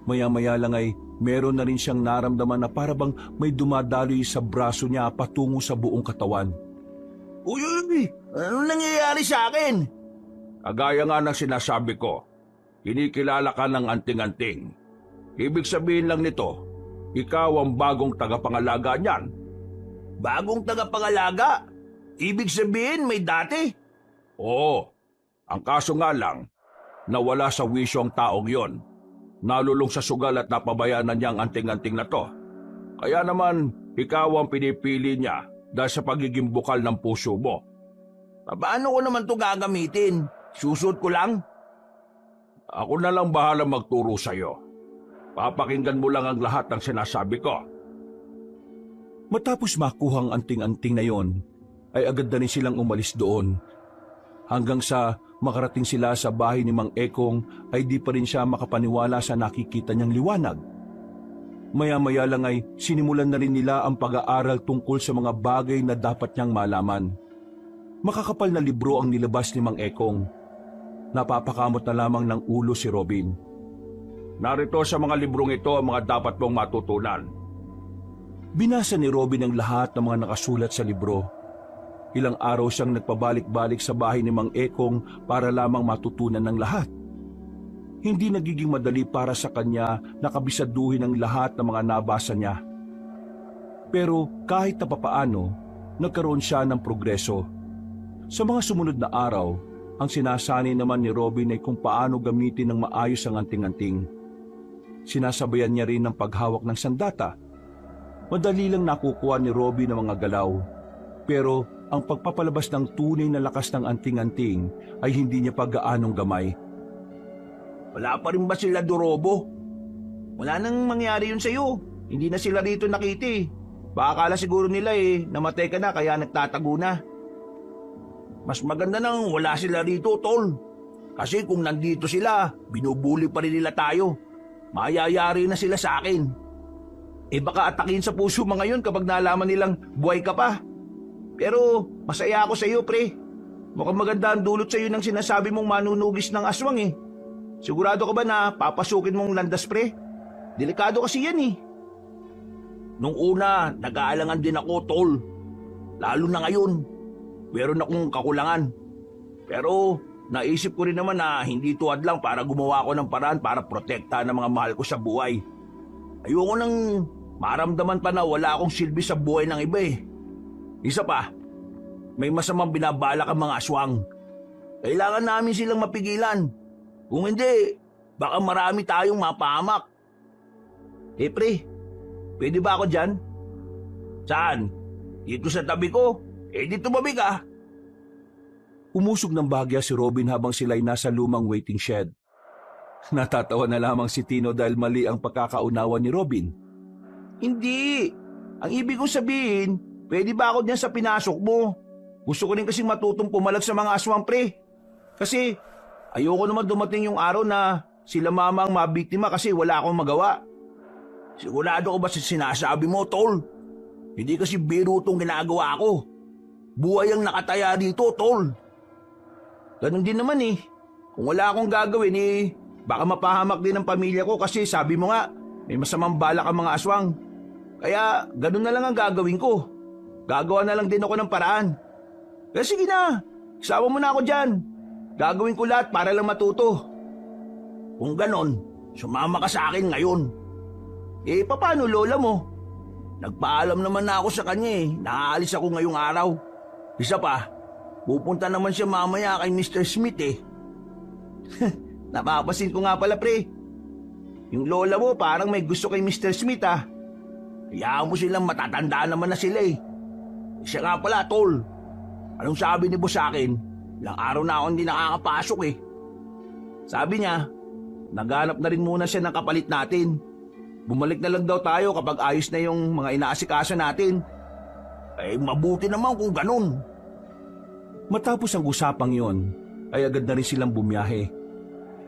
Maya-maya lang ay meron na rin siyang naramdaman na parabang may dumadaloy sa braso niya patungo sa buong katawan. Uy, anong nangyayari sa akin? Kagaya nga ng sinasabi ko, kinikilala ka ng anting-anting. Ibig sabihin lang nito, ikaw ang bagong tagapangalaga niyan. Bagong tagapangalaga? Ibig sabihin may dati? Oo. Ang kaso nga lang, nawala sa wisyo ang taong yon. Nalulong sa sugal at napabayanan niya ang anting-anting na to. Kaya naman, ikaw ang pinipili niya dahil sa pagiging bukal ng puso mo. Paano ko naman to gagamitin? Susot ko lang? Ako na lang bahala magturo sa'yo. Papakinggan mo lang ang lahat ng sinasabi ko. Matapos makuha ang anting-anting na yon, ay agad na rin silang umalis doon. Hanggang sa makarating sila sa bahay ni Mang Ekong ay di pa rin siya makapaniwala sa nakikita niyang liwanag. Maya-maya lang ay sinimulan na rin nila ang pag-aaral tungkol sa mga bagay na dapat niyang malaman. Makakapal na libro ang nilabas ni Mang Ekong. Napapakamot na lamang ng ulo si Robin. Narito sa mga librong ito ang mga dapat mong matutunan. Binasa ni Robin ang lahat ng mga nakasulat sa libro. Ilang araw siyang nagpabalik-balik sa bahay ni Mang Ekong para lamang matutunan ng lahat. Hindi nagiging madali para sa kanya na kabisaduhin ang lahat ng mga nabasa niya. Pero kahit na papaano, nagkaroon siya ng progreso. Sa mga sumunod na araw, ang sinasanay naman ni Robin ay kung paano gamitin ng maayos ang anting-anting. Sinasabayan niya rin ng paghawak ng sandata. Madali lang nakukuha ni Robin ang mga galaw. Pero ang pagpapalabas ng tunay na lakas ng anting-anting ay hindi niya pa gaanong gamay. Wala pa rin ba sila Dorobo? Wala nang mangyari yun sa'yo. Hindi na sila rito nakita eh. Baka akala siguro nila namatay ka na kaya nagtatago na. Mas maganda nang wala sila rito, tol. Kasi kung nandito sila, binubuli pa rin nila tayo. Mayayari na sila sa akin. Baka atakin sa puso mga yun kapag nalaman nilang buhay ka pa. Pero masaya ako sa iyo, pre. Mukhang maganda ang dulot sa iyo ng sinasabi mong manunugis ng aswang eh. Sigurado ka ba na papasukin mong landas, pre? Delikado kasi yan eh. Nung una, nag-aalangan din ako, tol. Lalo na ngayon. Meron akong kakulangan. Pero naisip ko rin naman na hindi tuwad lang para gumawa ko ng paraan para protektahan ang mga mahal ko sa buhay. Ayoko nang maramdaman pa na wala akong silbi sa buhay ng iba eh. Isa pa, may masamang binabalak ang mga aswang. Kailangan namin silang mapigilan. Kung hindi, baka marami tayong mapahamak. Pre, pwede ba ako dyan? Saan? Dito sa tabi ko? Dito tumabi ka. Umusog ng bagya si Robin habang sila'y nasa lumang waiting shed. Natatawa na lamang si Tino dahil mali ang pagkakaunawa ni Robin. Hindi. Ang ibig kong sabihin, pwede ba ako dyan sa pinasok mo? Gusto ko rin kasing matutong pumalag sa mga aswang, pre. Kasi ayoko naman dumating yung araw na sila mama ang mabiktima kasi wala akong magawa. Sigurado ko ba sa sinasabi mo, tol? Hindi kasi biro itong ginagawa ko. Buhay ang nakataya dito, tol. Ganun din naman eh. Kung wala akong gagawin baka mapahamak din ang pamilya ko kasi sabi mo nga, may masamang balak ang mga aswang. Kaya ganun na lang ang gagawin ko. Gagawa na lang din ako ng paraan. Kaya sige na, isama mo na ako dyan. Gagawin ko lahat para lang matuto. Kung ganon, sumama ka sa akin ngayon. Paano lola mo? Nagpaalam naman na ako sa kanya Naaalis ako ngayong araw. Isa pa, pupunta naman siya mamaya kay Mr. Smith Napapasin ko nga pala pre. Yung lola mo parang may gusto kay Mr. Smith Hayaan mo silang matatanda naman na sila Siya nga pala tol. Anong sabi ni boss sa akin? Ilang araw na ako hindi nakakapasok Sabi niya, naghanap na rin muna siya ng kapalit natin. Bumalik na lang daw tayo kapag ayos na yung mga inaasikaso natin. Mabuti naman kung ganun. Matapos ang usapang yon, ay agad na rin silang bumiyahe.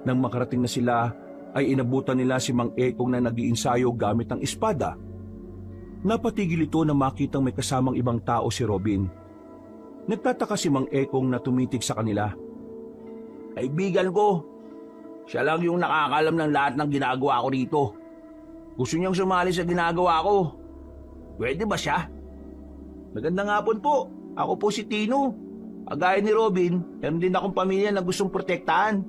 Nang makarating na sila, ay inabutan nila si Mang Ekong na nag-iinsayo gamit ang espada. Napatigil ito na makitang may kasamang ibang tao si Robin. Nagtataka si Mang Ekong na tumitig sa kanila. Kaibigan ko, siya lang yung nakakalam ng lahat ng ginagawa ko rito. Gusto niyang sumali sa ginagawa ko. Pwede ba siya? Magandang hapon po. Ako po si Tino. Kagaya ni Robin, meron din akong pamilya na gustong protektahan.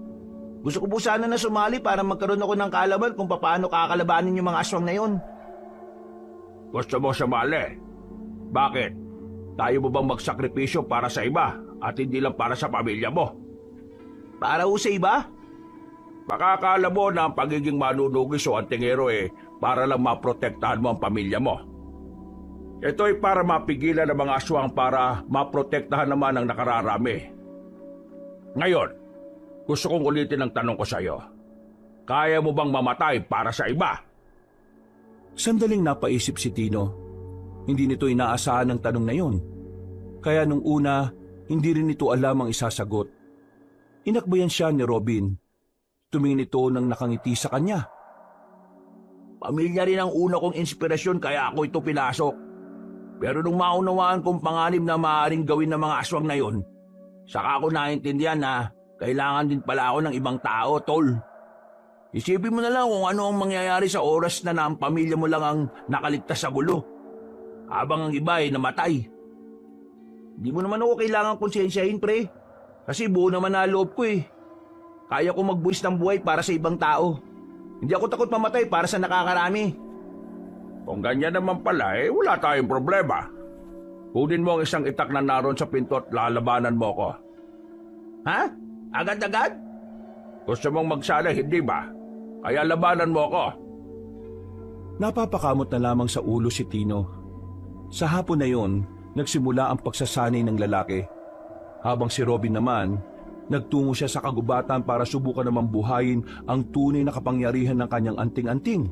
Gusto ko po sana na sumali para magkaroon ako ng kaalaman kung paano kakalabanin yung mga aswang na yon. Gusto mo sumali? Bakit? Tayo mo bang magsakripisyo para sa iba at hindi lang para sa pamilya mo? Para ho sa iba? Baka akala mo na ang pagiging manunugis o antingero para lang maprotektahan mo ang pamilya mo. Ito ay para mapigilan ang mga aswang para maprotektahan naman ang nakararami. Ngayon, gusto kong ulitin ang tanong ko sa iyo. Kaya mo bang mamatay para sa iba? Sandaling napaisip si Tino. Hindi nito inaasahan ang tanong na yon. Kaya nung una, hindi rin nito alam ang isasagot. Inakbayan siya ni Robin. Tumingin ito nang nakangiti sa kanya. Pamilya rin ang una kong inspirasyon kaya ako ito pinasok. Pero nung maunawaan kong panganib na maaaring gawin ng mga aswang na yon, saka ako naintindihan na kailangan din pala ako ng ibang tao, tol. Isipin mo na lang kung ano ang mangyayari sa oras na ang pamilya mo lang ang nakaligtas sa gulo, habang ang iba ay namatay. Hindi mo naman ako kailangan konsensyahin, pre. Kasi buo naman na loob ko Kaya ko magbuwis ng buhay para sa ibang tao. Hindi ako takot mamatay para sa nakakarami. Kung ganyan naman pala, wala tayong problema. Kunin mo ang isang itak na naroon sa pinto at lalabanan mo ko. Ha? Agad-agad? Gusto mong magsala, hindi ba? Kaya labanan mo ko. Napapakamot na lamang sa ulo si Tino. Sa hapon na yon, nagsimula ang pagsasanay ng lalaki. Habang si Robin naman, nagtungo siya sa kagubatan para subukan namang buhayin ang tunay na kapangyarihan ng kanyang anting-anting.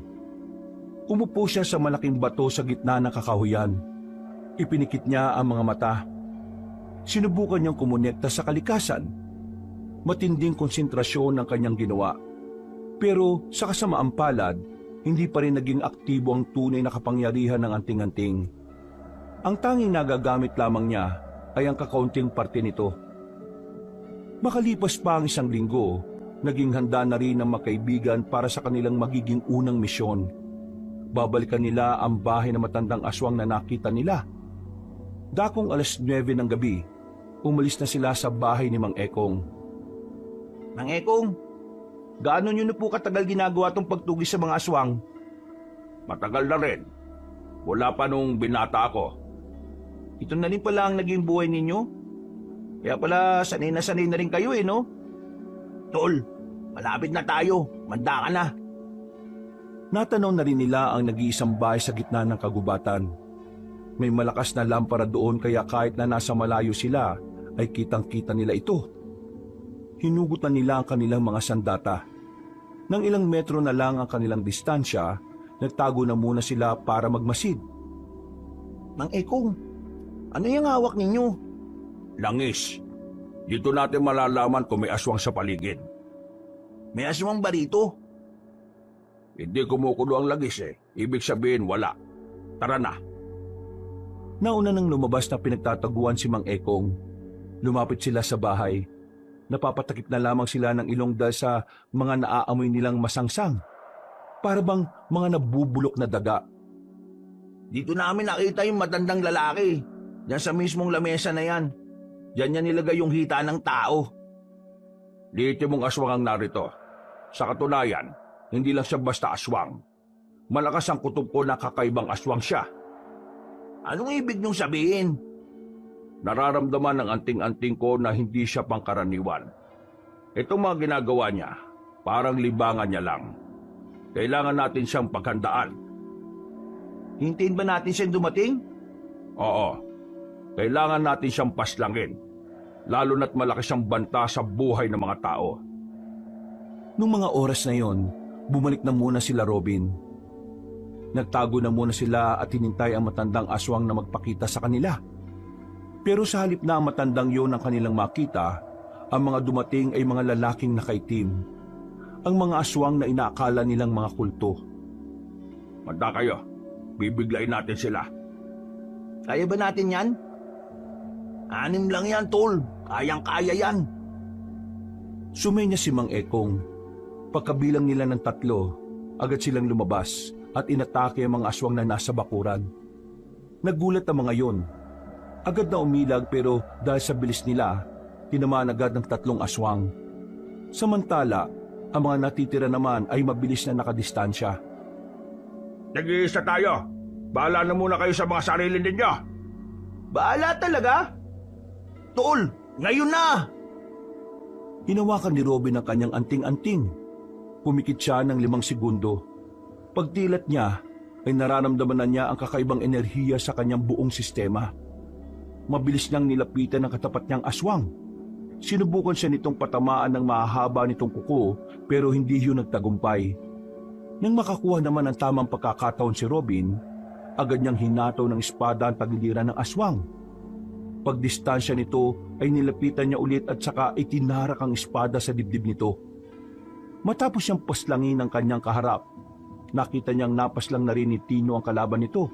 Umupo siya sa malaking bato sa gitna ng kakahuyan. Ipinikit niya ang mga mata. Sinubukan niyang kumonekta sa kalikasan. Matinding konsentrasyon ng kanyang ginawa. Pero sa kasamaang palad, hindi pa rin naging aktibo ang tunay na kapangyarihan ng anting-anting. Ang tanging nagagamit lamang niya ay ang kakaunting parte nito. Makalipas pa ang isang linggo, naging handa na rin ang magkaibigan para sa kanilang magiging unang misyon. Babalikan nila ang bahay na matandang aswang na nakita nila. Dakong 9:00 ng gabi, umalis na sila sa bahay ni Mang Ekong. Mang Ekong, gaano nyo na po katagal ginagawa tong pagtugis sa mga aswang? Matagal na rin. Wala pa nung binata ako. Ito na rin pala ang naging buhay ninyo? Kaya pala sanay na rin kayo no? Tol, malapit na tayo. Manda ka na. Natanaw na rin nila ang nag-iisang bahay sa gitna ng kagubatan. May malakas na lampara doon kaya kahit na nasa malayo sila, ay kitang-kita nila ito. Hinugot na nila ang kanilang mga sandata. Nang ilang metro na lang ang kanilang distansya, nagtago na muna sila para magmasid. Mang Ekong, ano yung hawak ninyo? Langis. Dito natin malalaman kung may aswang sa paligid. May aswang ba rito? Hindi kumukulo ang langis Ibig sabihin wala. Tara na. Nauna nang lumabas na pinagtataguan si Mang Ekong. Lumapit sila sa bahay. Napapatakip na lamang sila ng ilong dahil sa mga naaamoy nilang masangsang. Para bang mga nabubulok na daga. Dito namin nakita yung matandang lalaki. Diyan sa mismong lamesa na yan. Diyan niya nilagay yung hita ng tao. Lehitimong aswang ang narito. Sa katunayan, hindi lang siya basta aswang. Malakas ang kutob ko na kakaibang aswang siya. Anong ibig niyong sabihin? Nararamdaman ng anting-anting ko na hindi siya pangkaraniwan. Itong mga ginagawa niya, parang libangan niya lang. Kailangan natin siyang paghandaan. Hintayin ba natin siyang dumating? Oo, kailangan natin siyang paslangin. Lalo na't malaki siyang banta sa buhay ng mga tao. Nung mga oras na yon, bumalik na muna sila Robin. Nagtago na muna sila at hinintay ang matandang aswang na magpakita sa kanila. Pero sa halip na ang matandang yon ang kanilang makita, ang mga dumating ay mga lalaking nakaitim. Ang mga aswang na inaakala nilang mga kulto. Manda kayo, bibiglain natin sila. Kaya ba natin yan? 6 lang yan, tol. Kayang-kaya yan. Sumenya si Mang Ekong. Pagkabilang nila ng 3, agad silang lumabas at inatake ang mga aswang na nasa bakuran. Nagulat ang mga yon. Agad na umilag pero dahil sa bilis nila, tinamaan agad ng 3 aswang. Samantala, ang mga natitira naman ay mabilis na nakadistansya. Nag-iisa tayo. Bahala na muna kayo sa mga sarili ninyo. Bahala talaga? Tol, ngayon na! Hinawakan ni Robin ang kanyang anting-anting. Pumikit siya ng 5 segundo. Pagdilat niya, ay nararamdaman na niya ang kakaibang enerhiya sa kanyang buong sistema. Mabilis niyang nilapitan ang katapat niyang aswang. Sinubukan siya nitong patamaan ng mahahaba nitong kuko pero hindi yun nagtagumpay. Nang makakuha naman ng tamang pagkakataon si Robin, agad niyang hinataw ng espada ang tagiliran ng aswang. Pagdistansya nito ay nilapitan niya ulit at saka itinarak ang espada sa dibdib nito. Matapos siyang paslangin ng kanyang kaharap, nakita niyang napaslang na rin ni Tino ang kalaban nito.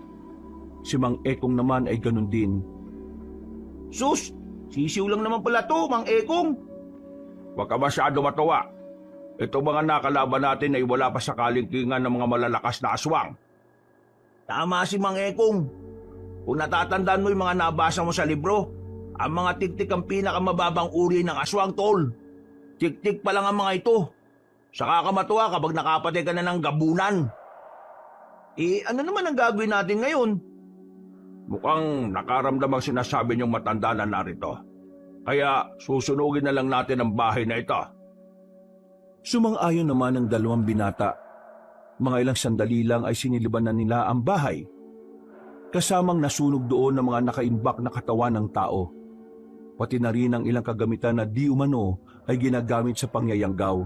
Si Mang Ekong naman ay ganun din. Sus! Sisiw lang naman pala to, Mang Ekong. Huwag ka masyado matuwa. Itong mga nakalaban natin ay wala pa sa kalingkingan ng mga malalakas na aswang. Tama si Mang Ekong. Kung natatandaan mo yung mga nabasa mo sa libro, ang mga tiktik ang pinakamababang uri ng aswang, tol. Tiktik pa lang ang mga ito. Saka ka matuwa kapag nakapatay ka na ng gabunan. Ano naman ang gagawin natin ngayon? Mukhang nakaramdam ang sinasabi niyong matanda na narito. Kaya susunugin na lang natin ang bahay na ito. Sumang-ayon naman ang 2 binata. Mga ilang sandali lang ay siniliban na nila ang bahay. Kasamang nasunog doon ng mga nakaimbak na katawan ng tao. Pati na rin ang ilang kagamitan na di umano ay ginagamit sa pangyayanggaw.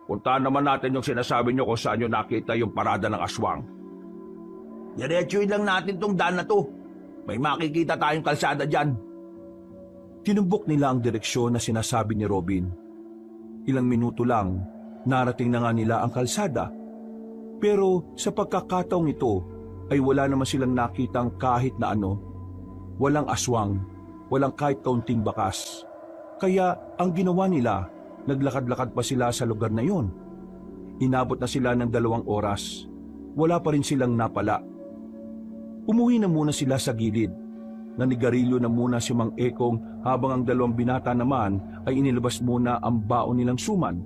Puntahan naman natin yung sinasabi niyo kung saan niyo nakita yung parada ng aswang. Diretsuin lang natin tong daan na to. May makikita tayong kalsada dyan. Tinumbok nila ang direksyon na sinasabi ni Robin. Ilang minuto lang, narating na nga nila ang kalsada. Pero sa pagkakataong ito, ay wala naman silang nakitang kahit na ano. Walang aswang, walang kahit kaunting bakas. Kaya ang ginawa nila, naglakad-lakad pa sila sa lugar na yon. Inabot na sila ng 2 oras. Wala pa rin silang napala. Umuwi na muna sila sa gilid. Nanigarilyo na muna si Mang Ekong habang ang 2 binata naman ay inilabas muna ang baon nilang suman.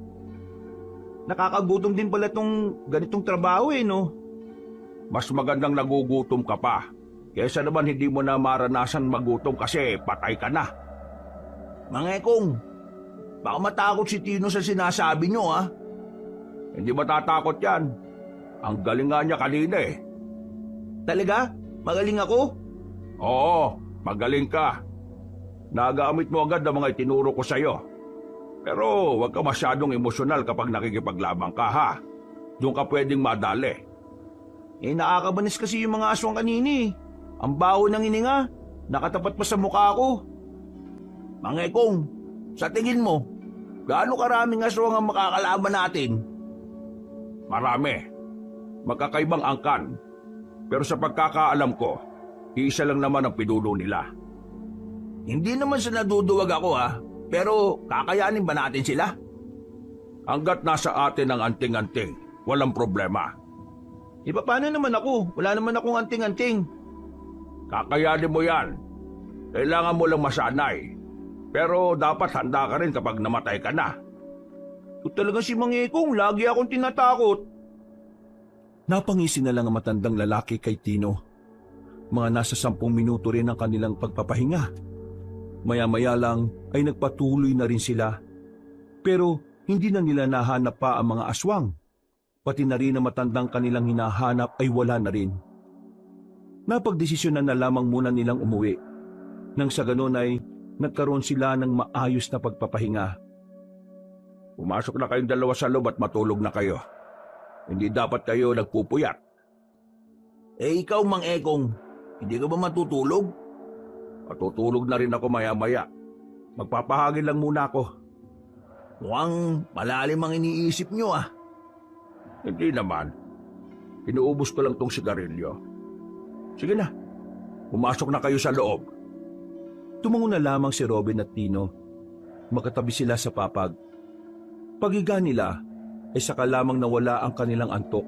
Nakakagutom din pala tong ganitong trabaho no? Mas magandang nagugutom ka pa. Kesa naman hindi mo na maranasan magutom kasi patay ka na. Mang Ekong, baka matakot si Tino sa sinasabi nyo Hindi matatakot yan. Ang galing nga niya kanina Talaga? Magaling ako? Oo, magaling ka. Nagamit mo agad ang mga itinuro ko sa'yo. Pero huwag ka masyadong emosyonal kapag nakikipaglabang ka Doon ka pwedeng madali. Nakakabanis kasi yung mga aswang kanini. Ang baho ng hininga, nakatapat pa sa mukha ko. Mang Ekong, sa tingin mo, gaano karaming aswang ang makakalaban natin? Marami. Magkakaibang angkan. Pero sa pagkakaalam ko, isa lang naman ang pinuno nila. Hindi naman sa naduduwag ako pero kakayanin ba natin sila? Hanggat nasa atin ang anting-anting, walang problema. Paano naman ako? Wala naman akong anting-anting. Kakayanin mo yan. Kailangan mo lang masanay. Pero dapat handa ka rin kapag namatay ka na. Ito talaga si Mang Ekong, lagi akong tinatakot. Napangisi na lang ang matandang lalaki kay Tino. Mga nasa 10 minuto rin ang kanilang pagpapahinga. Maya-maya lang ay nagpatuloy na rin sila. Pero hindi na nila nahanap pa ang mga aswang. Pati na rin ang matandang kanilang hinahanap ay wala na rin. Napagdesisyonan na lamang muna nilang umuwi. Nang sa ganon ay nagkaroon sila ng maayos na pagpapahinga. Pumasok na kayong dalawa sa loob at matulog na kayo. Hindi dapat kayo nagpupuyat. Ikaw, Mang Ekong, hindi ka ba matutulog? Matutulog na rin ako maya-maya. Magpapahangin lang muna ako. Mukhang malalim ang iniisip nyo Hindi naman. Inuubos ko lang tong sigarilyo. Sige na, pumasok na kayo sa loob. Tumango na lamang si Robin at Tino. Magkatabi sila sa papag. Paghiga nila ay saka lamang nawala ang kanilang antok.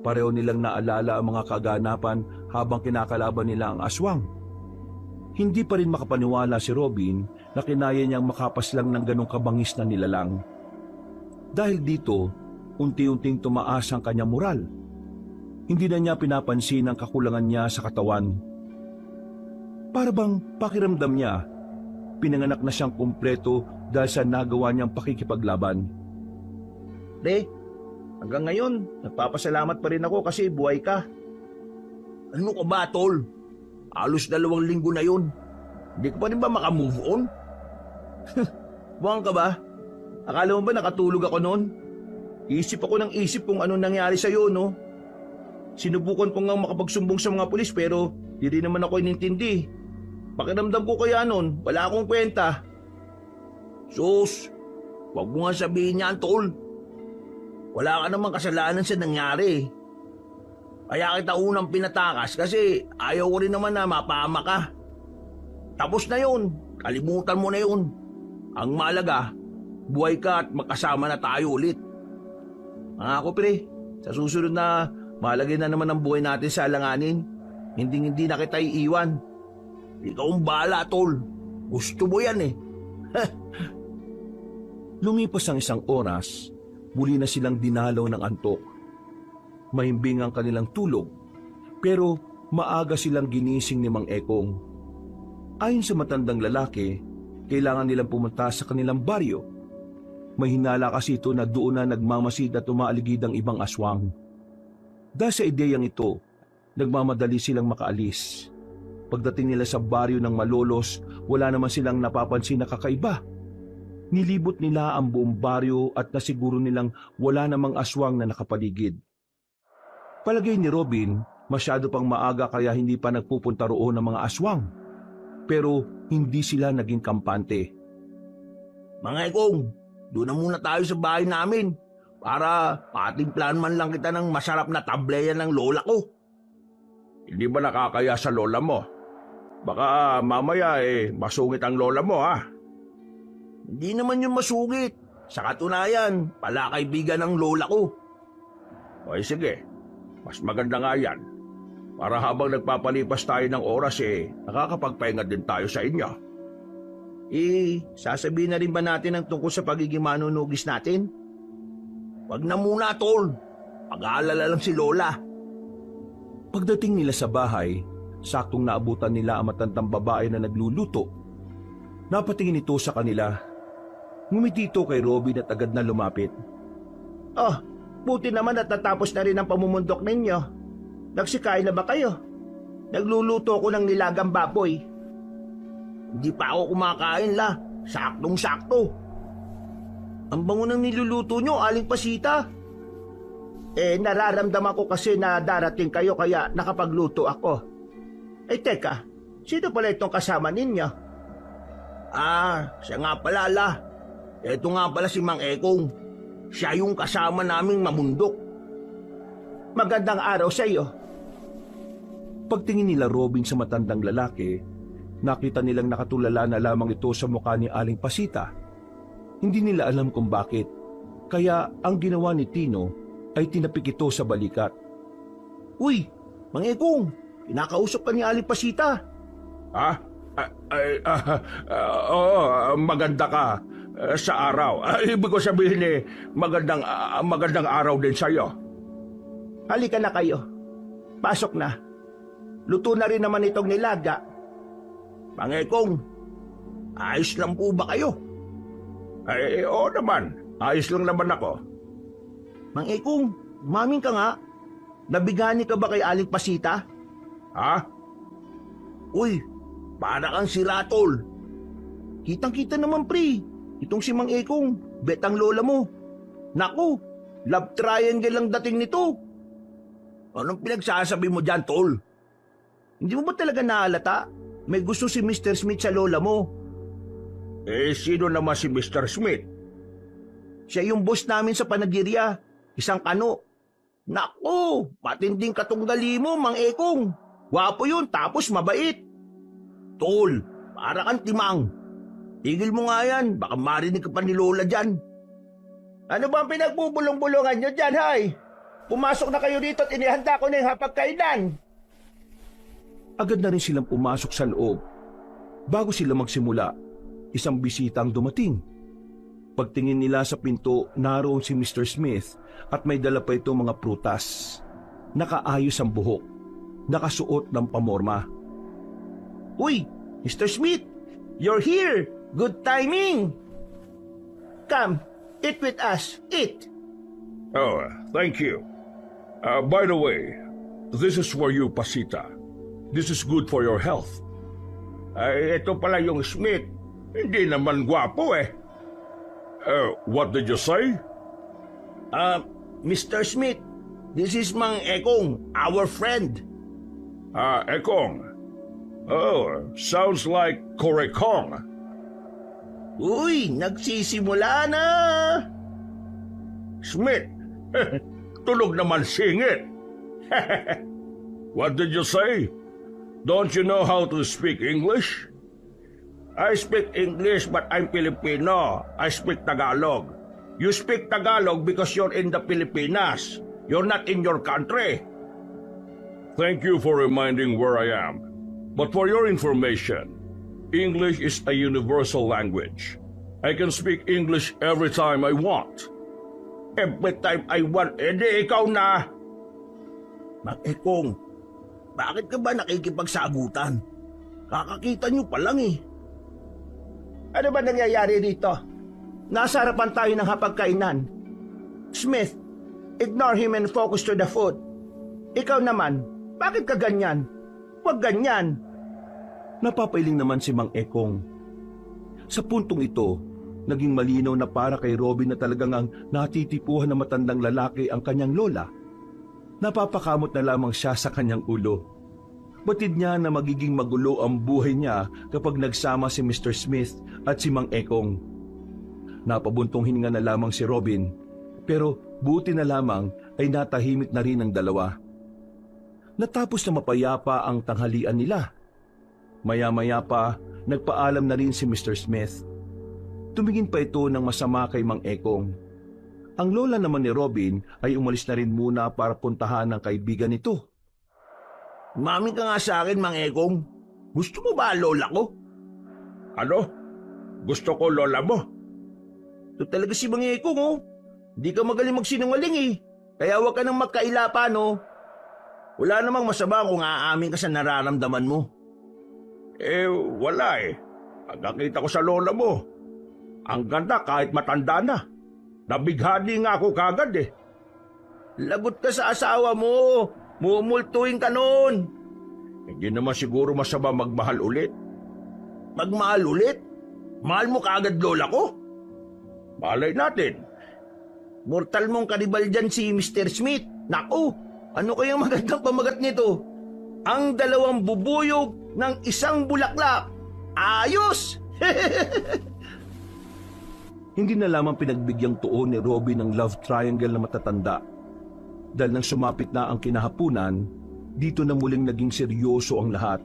Pareho nilang naalala ang mga kaganapan habang kinakalaban nila ang aswang. Hindi pa rin makapaniwala si Robin na kinaya niyang makapaslang ng ganong kabangis na nilalang. Dahil dito, unti-unting tumaas ang kanyang moral. Hindi na niya pinapansin ang kakulangan niya sa katawan. Para bang pakiramdam niya, pinanganak na siyang kumpleto dahil sa nagawa niyang pakikipaglaban. Hanggang ngayon, nagpapasalamat pa rin ako kasi buhay ka. Ano ka ba, tol? Halos 2 linggo na yun. Hindi ka pa rin ba makamove on? Buwang ka ba? Akala mo ba nakatulog ako noon? Isip ako ng isip kung anong nangyari sa'yo, no? Sinubukan ko nga makapagsumbong sa mga pulis pero di rin naman ako inintindi. Pakiramdam ko kaya noon, wala akong kwenta. Sus, wag mo nga sabihin niyan, tol. Wala ka namang kasalanan sa nangyari. Kaya kita unang pinatakas kasi ayaw ko rin naman na mapahama ka. Tapos na yun, kalimutan mo na yun. Ang mahalaga, buhay ka at magkasama na tayo ulit. Mga pre, sa susunod na malagay na naman ang buhay natin sa alanganin. Hindi na kita iiwan. Ikaw ang bahala, tol. Gusto mo yan Lumipas ang 1 oras, muli na silang dinalaw ng antok. Mahimbing ang kanilang tulog, pero maaga silang ginising ni Mang Ekong. Ayon sa matandang lalaki, kailangan nilang pumunta sa kanilang baryo. May hinala kasi ito na doon na nagmamasid at umaaligid ang ibang aswang. Dahil sa ideyang ito, nagmamadali silang makaalis. Pagdating nila sa baryo ng Malolos, wala naman silang napapansin na kakaiba. Nilibot nila ang buong baryo at nasiguro nilang wala namang aswang na nakapaligid. Palagay ni Robin, masyado pang maaga kaya hindi pa nagpupunta roon ng mga aswang. Pero hindi sila naging kampante. Mga Ekong, doon na muna tayo sa bahay namin para patimplahan man lang kita ng masarap na tableya ng lola ko. Hindi ba nakakaya sa lola mo? Baka mamaya masungit ang lola mo Hindi naman yun masungit. Sa katunayan, pala kaibigan ng lola ko. O sige, mas maganda nga yan. Para habang nagpapalipas tayo ng oras nakakapagpahinga din tayo sa inyo. Sasabihin na rin ba natin ang tungkol sa pagiging manunugis natin? Wag na muna, tol. Pag-aalala lang si lola. Pagdating nila sa bahay, saktong naabutan nila ang matandang babae na nagluluto. Napatingin ito sa kanila. Ngumiti ito kay Robin at agad na lumapit. Oh, buti naman at natapos na rin ang pamumundok ninyo. Nagsikain na ba kayo? Nagluluto ko ng nilagang baboy. Hindi pa ako kumakain la. Saktong-sakto. Ang bango ng niluluto nyo, Aling Pasita. Nararamdaman ko kasi na darating kayo kaya nakapagluto ako. Teka, sino pala itong kasama ninyo? Siya nga pala la. Ito nga pala si Mang Ekong. Siya yung kasama naming mamundok. Magandang araw sa iyo. Pagtingin nila Robin sa matandang lalaki, nakita nilang nakatulala na lamang ito sa mukha ni Aling Pasita. Hindi nila alam kung bakit, kaya ang ginawa ni Tino ay tinapik ito sa balikat. Uy, Mang Ekong, Kinakausap ka ni Aling Pasita. Ha? Oo, maganda ka sa araw. Ibig ko sabihin magandang araw din sa'yo. Halika na kayo. Pasok na. Luto na rin naman itong nilaga. Pangekong, ayos lang po ba kayo? Oo naman. Ayos lang naman ako. Mang Ekong, maming ka nga. Nabigani ka ba kay Aling Pasita? Ha? Uy, para kang si Ratol. Kitang-kita naman, pre. Itong si Mang Ekong, betang lola mo. Naku, love triangle ang dating nito. Anong pinagsasabi mo dyan, tol? Hindi mo ba talaga nahalata? May gusto si Mr. Smith sa lola mo. Sino naman si Mr. Smith? Siya yung boss namin sa Panagirya. Isang kano. Naku, matinding katunggali mo, Mang Ekong. Wapo yun, tapos mabait. Tol, para kang timang. Tigil mo nga yan, baka marinig ka pa ni Lola dyan. Ano ba ang pinagbubulong-bulungan nyo dyan, hay? Pumasok na kayo dito at inihanda ko na yung hapagkainan. Agad na rin silang pumasok sa loob. Bago sila magsimula, isang bisita ang dumating. Pagtingin nila sa pinto, naroon si Mr. Smith at may dala pa ito mga prutas. Nakaayos ang buhok, nakasuot ng pamorma. Uy, Mr. Smith, you're here. Good timing. Come, eat with us. Eat. Oh, thank you. By the way, this is for you, Pasita. This is good for your health. Ay, ito pala yung Smith. Hindi naman gwapo eh. What did you say? Mr. Smith, this is Mang Ekong, our friend. Ekong. Oh, sounds like Korekong. Uy, nagsisimula na. Smith, tulog naman singit. What did you say? Don't you know how to speak English? I speak English but I'm Filipino. I speak Tagalog. You speak Tagalog because you're in the Pilipinas. You're not in your country. Thank you for reminding where I am. But for your information, English is a universal language. I can speak English every time I want. Every time I want, edi ikaw na. Mang Ekong, bakit ka ba nakikipagsagutan? Kakakita nyo pa lang eh. Ano ba nangyayari dito? Nasa harapan tayo ng hapagkainan. Smith, ignore him and focus to the food. Ikaw naman, bakit ka ganyan? Huwag ganyan. Napapailing naman si Mang Ekong. Sa puntong ito, naging malinaw na para kay Robin na talagang ang natitipuhan na matandang lalaki ang kanyang lola. Napapakamot na lamang siya sa kanyang ulo. Batid niya na magiging magulo ang buhay niya kapag nagsama si Mr. Smith at si Mang Ekong. Napabuntong hininga na lamang si Robin, pero buti na lamang ay natahimik na rin ang dalawa. Natapos na mapayapa ang tanghalian nila. Maya-maya pa, nagpaalam na rin si Mr. Smith. Tumingin pa ito ng masama kay Mang Ekong. Ang lola naman ni Robin ay umalis na rin muna para puntahan ng kaibigan nito. Mami ka nga sa akin, Mang Ekong. Gusto mo ba lola ko? Ano? Gusto ko lola mo? Ito talaga si Mang Ekong, oh. Di ka magaling magsinungaling eh. Kaya huwag ka nang magkaila no? Wala namang masama kung aamin ka sa nararamdaman mo. Wala eh. Pagkakita ko sa lola mo, ang ganda kahit matanda na. Nabighani nga ako kagad eh. Lagot ka sa asawa mo. Mumultuin ka noon. Hindi naman siguro masama magmahal ulit. Magmahal ulit? Mahal mo kagad lola ko? Malay natin. Mortal mong kanibal dyan si Mr. Smith. Naku, ano kayang magandang pamagat nito? Ang dalawang bubuyog ng isang bulaklak. Ayos! Hindi na lamang pinagbigyan tuon ni Robin ang love triangle na matatanda. Dahil nang sumapit na ang kinahapunan, dito na muling naging seryoso ang lahat.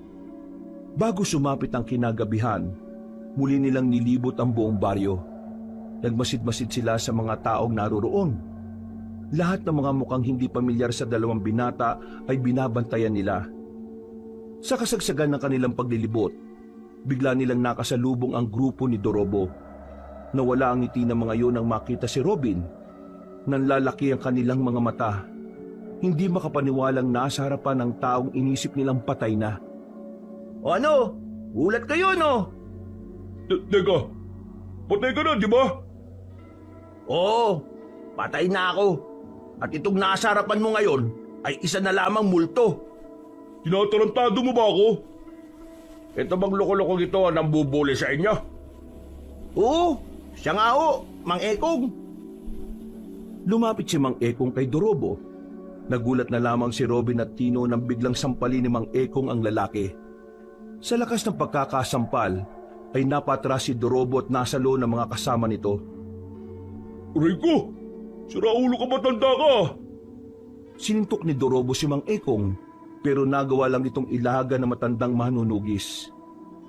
Bago sumapit ang kinagabihan, muli nilang nilibot ang buong baryo. Nagmasid-masid sila sa mga taong naroroon. Lahat ng mga mukhang hindi pamilyar sa dalawang binata ay binabantayan nila. Sa kasagsagan ng kanilang paglilibot, bigla nilang nakasalubong ang grupo ni Dorobo. Nawala ang ngiti ng mga iyon nang makita si Robin. Nanlalaki ang kanilang mga mata. Hindi makapaniwalang nasa harapan ng taong inisip nilang patay na. O ano? Gulat kayo, no? Teka, patay ka na, di ba? Oo, patay na ako. At itong nasa harapan mo ngayon ay isa na lamang multo. Tinatarantado mo ba ako? Ito bang loko-loko ito ang nambubuli sa inyo? Oo, siya nga ho, Mang Ekong. Lumapit si Mang Ekong kay Dorobo. Nagulat na lamang si Robin at Tino nang biglang sampalin ni Mang Ekong ang lalaki. Sa lakas ng pagkakasampal, ay napatras si Dorobo at nasalo ng mga kasama nito. Rico, siraulo ka ba, tanda ka? Sinintok ni Dorobo si Mang Ekong, pero nagawa lang itong ilaga na matandang manunugis.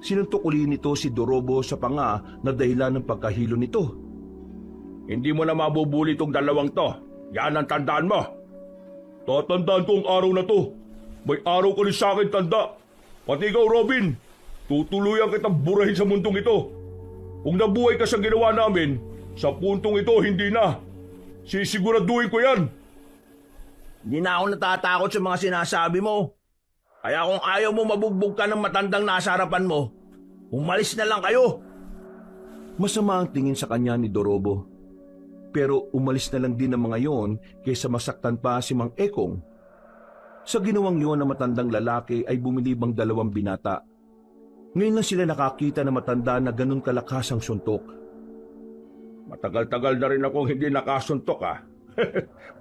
Sinuntok uli nito si Dorobo sa panga na dahilan ng pagkahilo nito. Hindi mo na mabubuli itong dalawang to. Yan ang tandaan mo. Tatandaan ko ang araw na to. May araw ka rin sa akin, tanda. Pati ikaw, Robin. Tutuluyan kitang burahin sa mundong ito. Kung nabuhay ka sa ginawa namin, sa puntong ito hindi na. Sisiguraduhin ko yan. Hindi na ako natatakot sa mga sinasabi mo. Kaya kung ayaw mo mabugbog ka ng matandang nasa harapan mo, umalis na lang kayo. Masama ang tingin sa kanya ni Dorobo. Pero umalis na lang din ang mga yon kaysa masaktan pa si Mang Ekong. Sa ginawang yun ng matandang lalaki ay bumilibang dalawang binata. Ngayon lang sila nakakita na matanda na ganun kalakas ang suntok. Matagal-tagal na rin akong hindi nakasuntok, ha.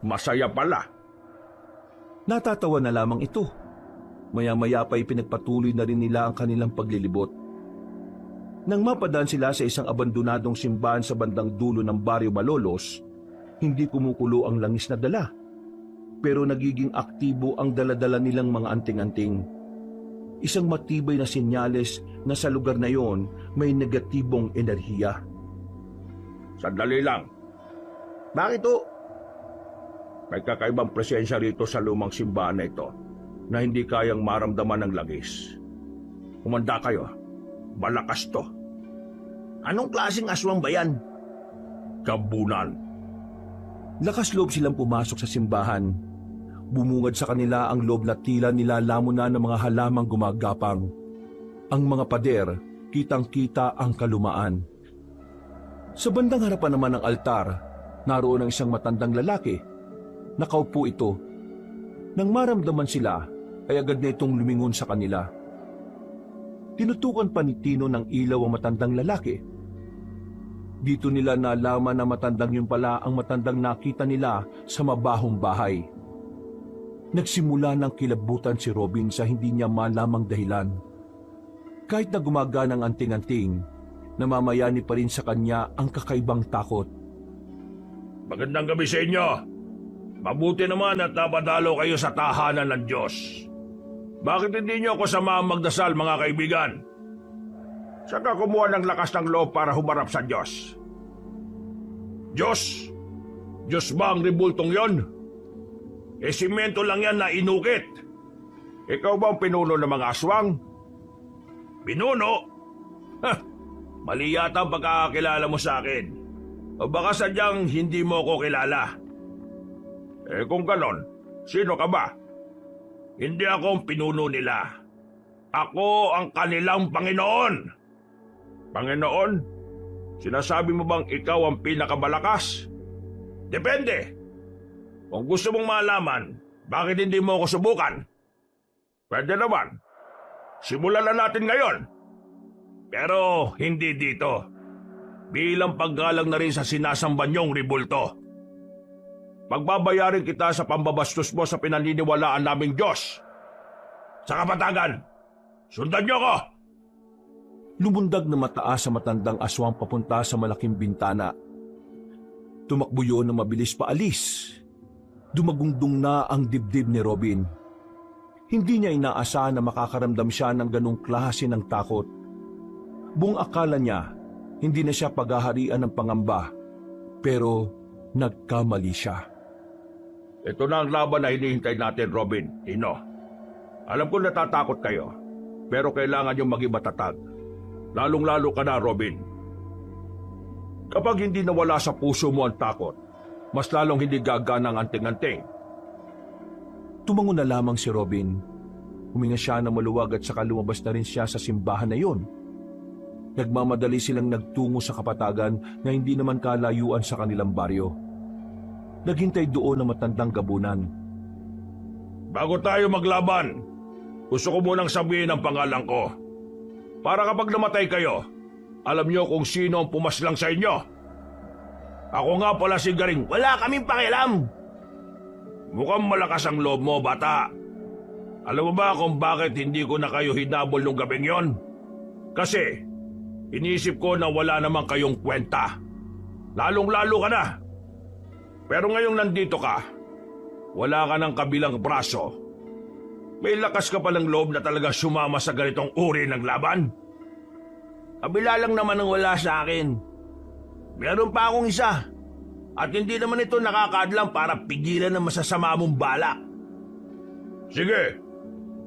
Masaya pala. Natatawa na lamang ito. Maya-maya pa pinagpatuloy na rin nila ang kanilang paglilibot. Nang mapadaan sila sa isang abandonadong simbahan sa bandang dulo ng Baryo Malolos, hindi kumukulo ang langis na dala. Pero nagiging aktibo ang daladala nilang mga anting-anting. Isang matibay na senyales na sa lugar na yon may negatibong enerhiya. Sandali lang. Bakit ho? May kakaibang presensya rito sa lumang simbahan na ito na hindi kayang maramdaman ng langis. Kumanda kayo. Malakas to. Anong klaseng aswang ba yan? Kabunan. Lakas loob silang pumasok sa simbahan. Bumungad sa kanila ang loob na tila nilalamon na ng mga halamang gumagapang. Ang mga pader, kitang-kita ang kalumaan. Sa bandang harapan naman ng altar, naroon ang isang matandang lalaki. Nakaupo ito. Nang maramdaman sila, ay agad na itong lumingon sa kanila. Tinutukan pa ni Tino ng ilaw ang matandang lalaki. Dito nila nalaman na matandang yun pala ang matandang nakita nila sa mabahong bahay. Nagsimula ng kilabutan si Robin sa hindi niya malamang dahilan. Kahit na gumagana ang anting-anting, namamayani pa rin sa kanya ang kakaibang takot. Magandang gabi sa inyo. Mabuti naman at napadalo kayo sa tahanan ng Diyos. Bakit hindi niyo ako samahan magdasal, mga kaibigan? Saan ka kumuha ng lakas ng loob para humarap sa Diyos? Diyos? Diyos ba ang ribultong yon? Simento lang yan na inukit. Ikaw ba ang pinuno ng mga aswang? Pinuno? Ha! Mali yata ang pagkakakilala mo sa akin. O baka sadyang hindi mo ako kilala. Kung ganon, sino ka ba? Hindi ako ang pinuno nila. Ako ang kanilang Panginoon. Panginoon? Sinasabi mo bang ikaw ang pinakamalakas? Depende. Kung gusto mong malaman, bakit hindi mo ako subukan? Pwede naman. Simulan na natin ngayon. Pero hindi dito. Bilang paggalang na rin sa sinasamba niyong ribulto. Pagbabayarin kita sa pambabastos mo sa pinaniniwalaan naming Diyos. Sa kapatagan, sundan niyo ako! Lumundag na mataas sa matandang aswang papunta sa malaking bintana. Tumakbo yun na mabilis paalis. Dumagungdong na ang dibdib ni Robin. Hindi niya inaasahan na makakaramdam siya ng ganong klase ng takot. Buong akala niya, hindi na siya paghaharian ng pangamba. Pero nagkamali siya. Ito na ang laban na hinihintay natin, Robin, Tino. Alam ko natatakot kayo. Pero kailangan nyo maging matatag. Lalong-lalo ka na, Robin. Kapag hindi nawala sa puso mo ang takot, mas lalong hindi gagana ang anting-anting. Tumango na lamang si Robin. Huminga siya na maluwag at saka lumabas na rin siya sa simbahan na iyon. Nagmamadali silang nagtungo sa kapatagan na hindi naman kalayuan sa kanilang baryo. Naghintay doon ang matandang gabunan. Bago tayo maglaban, gusto ko munang sabihin ang pangalan ko. Para kapag namatay kayo, alam nyo kung sino ang pumaslang sa inyo. Ako nga pala si Garing. Wala kaming pakialam. Mukhang malakas ang loob mo, bata. Alam mo ba kung bakit hindi ko na kayo hinabol nung gabing yon? Kasi, inisip ko na wala namang kayong kwenta. Lalong-lalo ka na. Pero ngayong nandito ka, wala ka ng kabilang braso. May lakas ka palang loob na talaga sumama sa ganitong uri ng laban? Kabila lang naman ang wala sa akin. Meron pa akong isa. At hindi naman ito nakakaadlang para pigilan ang masasama mong balak. Sige,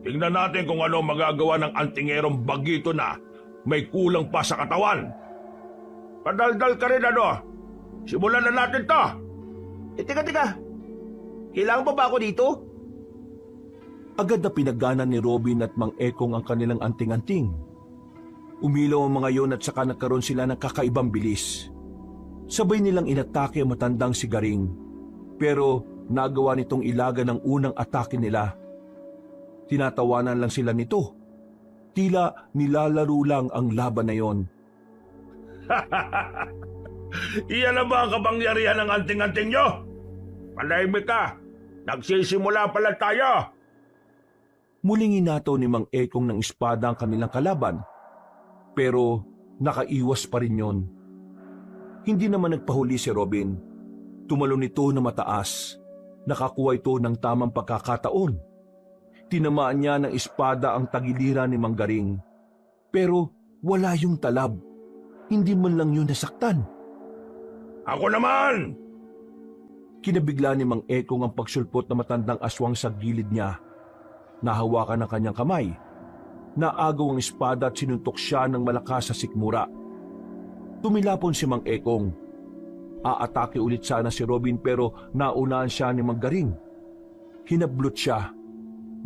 tingnan natin kung ano magagawa ng antingerong bagito na may kulang pa sa katawan. Padaldal ka rin, ano? Simulan na natin to! Teka. Kailangan pa ba ako dito? Agad na pinagganan ni Robin at Mang Ekong ang kanilang anting-anting. Umilaw ang mga yon at saka nagkaroon sila ng kakaibang bilis. Sabay nilang inatake ang matandang si Garing, pero nagawa nitong ilaga ng unang atake nila. Tinatawanan lang sila nito. Tila nilalaro lang ang laban na yon. Iyan na ba ang kapangyarihan ng anting-anting nyo? Palahimik ka! Nagsisimula pala tayo! Muling inato ni Mang Ekong ng espada ang kanilang kalaban, pero nakaiwas pa rin yon. Hindi naman nagpahuli si Robin. Tumalon ito na mataas. Nakakuha ito ng tamang pagkakataon. Tinamaan niya ng espada ang tagiliran ni Mang Garing. Pero wala yung talab. Hindi man lang yun nasaktan. Ako naman! Kinabigla ni Mang Ekong ang pagsulpot na matandang aswang sa gilid niya. Nahawakan ng kanyang kamay. Naagaw ang espada at sinuntok siya ng malakas sa sikmura. Tumilapon si Mang Ekong. Aatake ulit sana si Robin pero naunahan siya ni Mang Garing. Hinablot siya.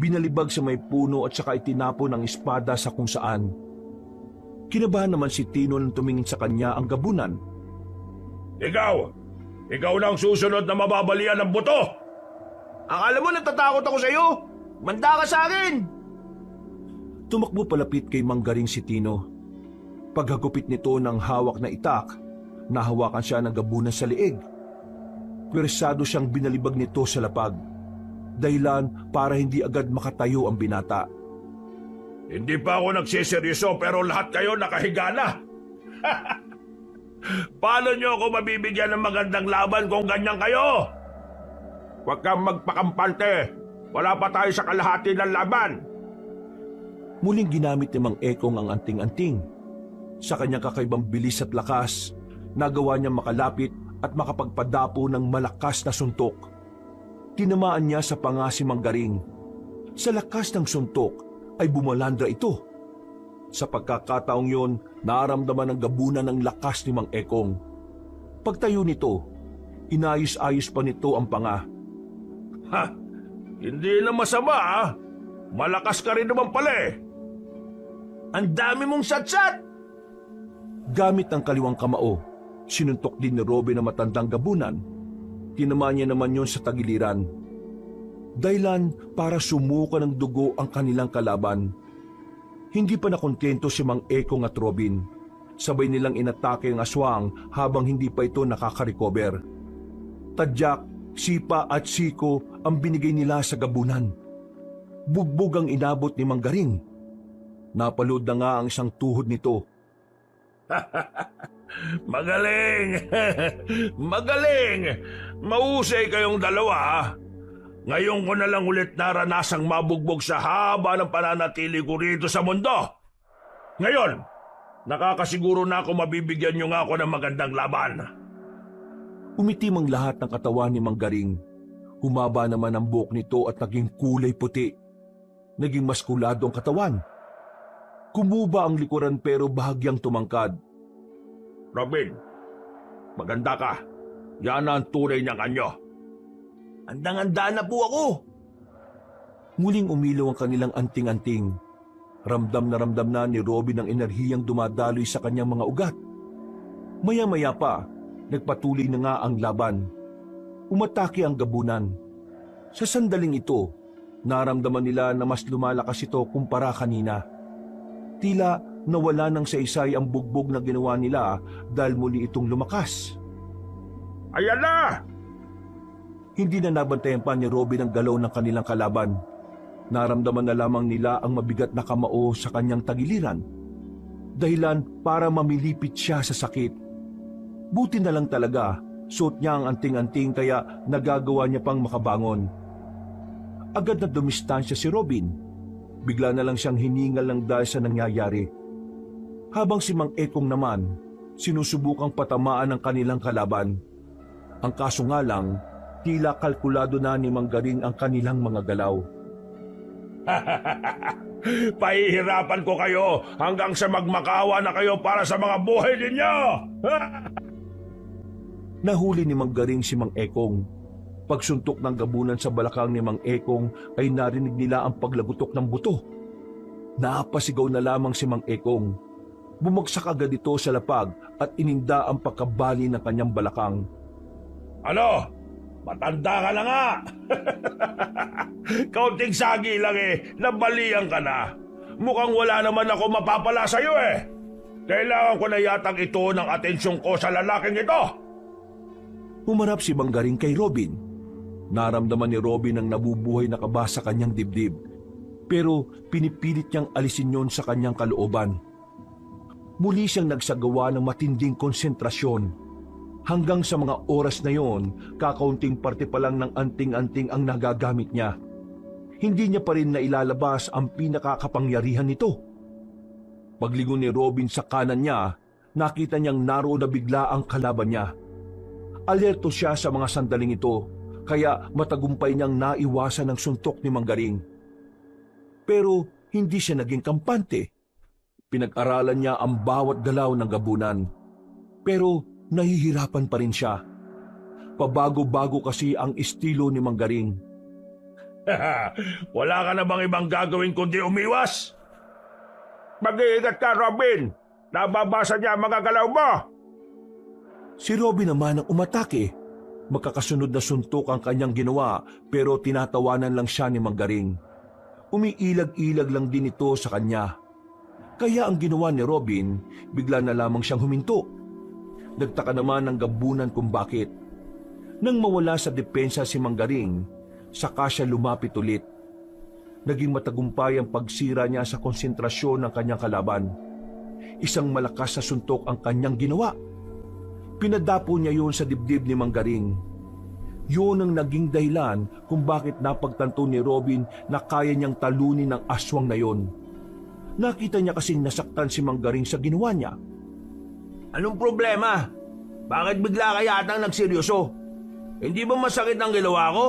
Binalibag sa may puno at saka itinapon ang espada sa kung saan. Kinabahan naman si Tino nang tumingin sa kanya ang gabunan. Ikaw na ang susunod na mababalian ng buto! Akala mo natatakot ako sa'yo? Manda ka sa akin! Tumakbo palapit kay Mang Garing si Tino. Paghagupit nito ng hawak na itak, nahawakan siya ng gabunan sa liig. Pwersado siyang binalibag nito sa lapag, dahilan para hindi agad makatayo ang binata. Hindi pa ako nagsiseryoso pero lahat kayo nakahiga na. Paano nyo ako mabibigyan ng magandang laban kung ganyan kayo? Huwag kang magpakampante. Wala pa tayo sa kalahati ng laban. Muling ginamit ni Mang Ekong ang anting-anting. Sa kanyang kakaibang bilis at lakas, nagawa niyang makalapit at makapagpadapo ng malakas na suntok. Tinamaan niya sa panga si Mang Garing. Sa lakas ng suntok ay bumalandra ito. Sa pagkakataong yon, naramdaman ng gabunan ng lakas ni Mang Ekong. Pagtayo nito, inayos-ayos pa nito ang panga. Ha? Hindi na masama, ha? Malakas ka rin naman pala eh. Ang dami mong satsat! Gamit ang kaliwang kamao, sinuntok din ni Robin ang matandang gabunan. Tinamaan niya naman yon sa tagiliran. Dahilan para sumuka ng dugo ang kanilang kalaban. Hindi pa nakontento si Mang Ekong at Robin. Sabay nilang inatake ang aswang habang hindi pa ito nakaka-recover. Tadyak, sipa at siko ang binigay nila sa gabunan. Bugbog ang inabot ni Mang Garing. Napalood na nga ang isang tuhod nito. Magaling! Magaling! Mahusay kayong dalawa. Ngayon ko na lang ulit naranasang mabugbog sa haba ng pananatili ko rito sa mundo. Ngayon, nakakasiguro na ako mabibigyan niyo nga ako ng magandang laban. Umitim ang lahat ng katawan ni Mang Garing. Humaba naman ang buhok nito at naging kulay puti. Naging maskulado ang katawan. Kumuba ang likuran pero bahagyang tumangkad. Robin, maganda ka. Yan ang tunay niyang anyo. Andang-anda na po ako. Muling umilaw ang kanilang anting-anting. Ramdam na ni Robin ang enerhiyang dumadaloy sa kanyang mga ugat. Maya-maya pa, nagpatuloy na nga ang laban. Umatake ang gabunan. Sa sandaling ito, naramdaman nila na mas lumalakas ito kumpara kanina. Tila nawala ng saysay ang bugbog na ginawa nila dahil muli itong lumakas. Ayan na! Hindi na nabantayan pa ni Robin ang galaw ng kanilang kalaban. Naramdaman na lamang nila ang mabigat na kamao sa kanyang tagiliran. Dahilan para mamilipit siya sa sakit. Buti na lang talaga, suot niya ang anting-anting kaya nagagawa niya pang makabangon. Agad na dumistansya si Robin. Bigla na lang siyang hiningal ng dahil sa nangyayari. Habang si Mang Ekong naman, sinusubukang patamaan ang kanilang kalaban. Ang kaso nga lang, tila kalkulado na ni Mang Garing ang kanilang mga galaw. Pahihirapan ko kayo hanggang sa magmakawa na kayo para sa mga buhay ninyo! Nahuli ni Mang Garing si Mang Ekong. Pagsuntok ng gabunan sa balakang ni Mang Ekong ay narinig nila ang paglagutok ng buto. Napasigaw na lamang si Mang Ekong. Bumagsak agad ito sa lapag at ininda ang pagkabali ng kanyang balakang. Ano? Matanda ka na nga! Kaunting sagi lang nabalian ka na. Mukhang wala naman ako mapapala sa'yo Kailangan ko na yatang ito ng atensyon ko sa lalaking ito. Humarap si Mang Garing kay Robin. Naramdaman ni Robin ang nabubuhay na kaba sa kanyang dibdib. Pero pinipilit niyang alisin yon sa kanyang kalooban. Muli siyang nagsagawa ng matinding konsentrasyon. Hanggang sa mga oras na yon, kakaunting parte pa lang ng anting-anting ang nagagamit niya. Hindi niya pa rin nailalabas ang pinakakapangyarihan nito. Paglingon ni Robin sa kanan niya, nakita niyang naroon na bigla ang kalaban niya. Alerto siya sa mga sandaling ito, kaya matagumpay niyang naiwasan ang suntok ni Mang Garing. Pero hindi siya naging kampante. Pinag-aralan niya ang bawat galaw ng gabunan. Pero nahihirapan pa rin siya. Pabago-bago kasi ang estilo ni Mang Garing. Wala ka na bang ibang gagawin kundi umiwas? Mag-iingat ka, Robin! Nababasa niya ang mga galaw mo! Si Robin naman ang umatake. Magkakasunod na suntok ang kanyang ginawa pero tinatawanan lang siya ni Mang Garing. Umiilag-ilag lang din ito sa kanya. Kaya ang ginawa ni Robin, bigla na lamang siyang huminto. Nagtaka naman ng gabunan kung bakit. Nang mawala sa depensa si Mang Garing, saka siya lumapit ulit. Naging matagumpay ang pagsira niya sa konsentrasyon ng kanyang kalaban. Isang malakas na suntok ang kanyang ginawa. Pinadapo niya yun sa dibdib ni Mang Garing. Yun ang naging dahilan kung bakit napagtanto ni Robin na kaya niyang talunin ang aswang na yon. Nakita niya kasing nasaktan si Mang Garing sa ginawa niya. Anong problema? Bakit bigla ka yatang nagseryoso? Hindi ba masakit ang ginawa ko?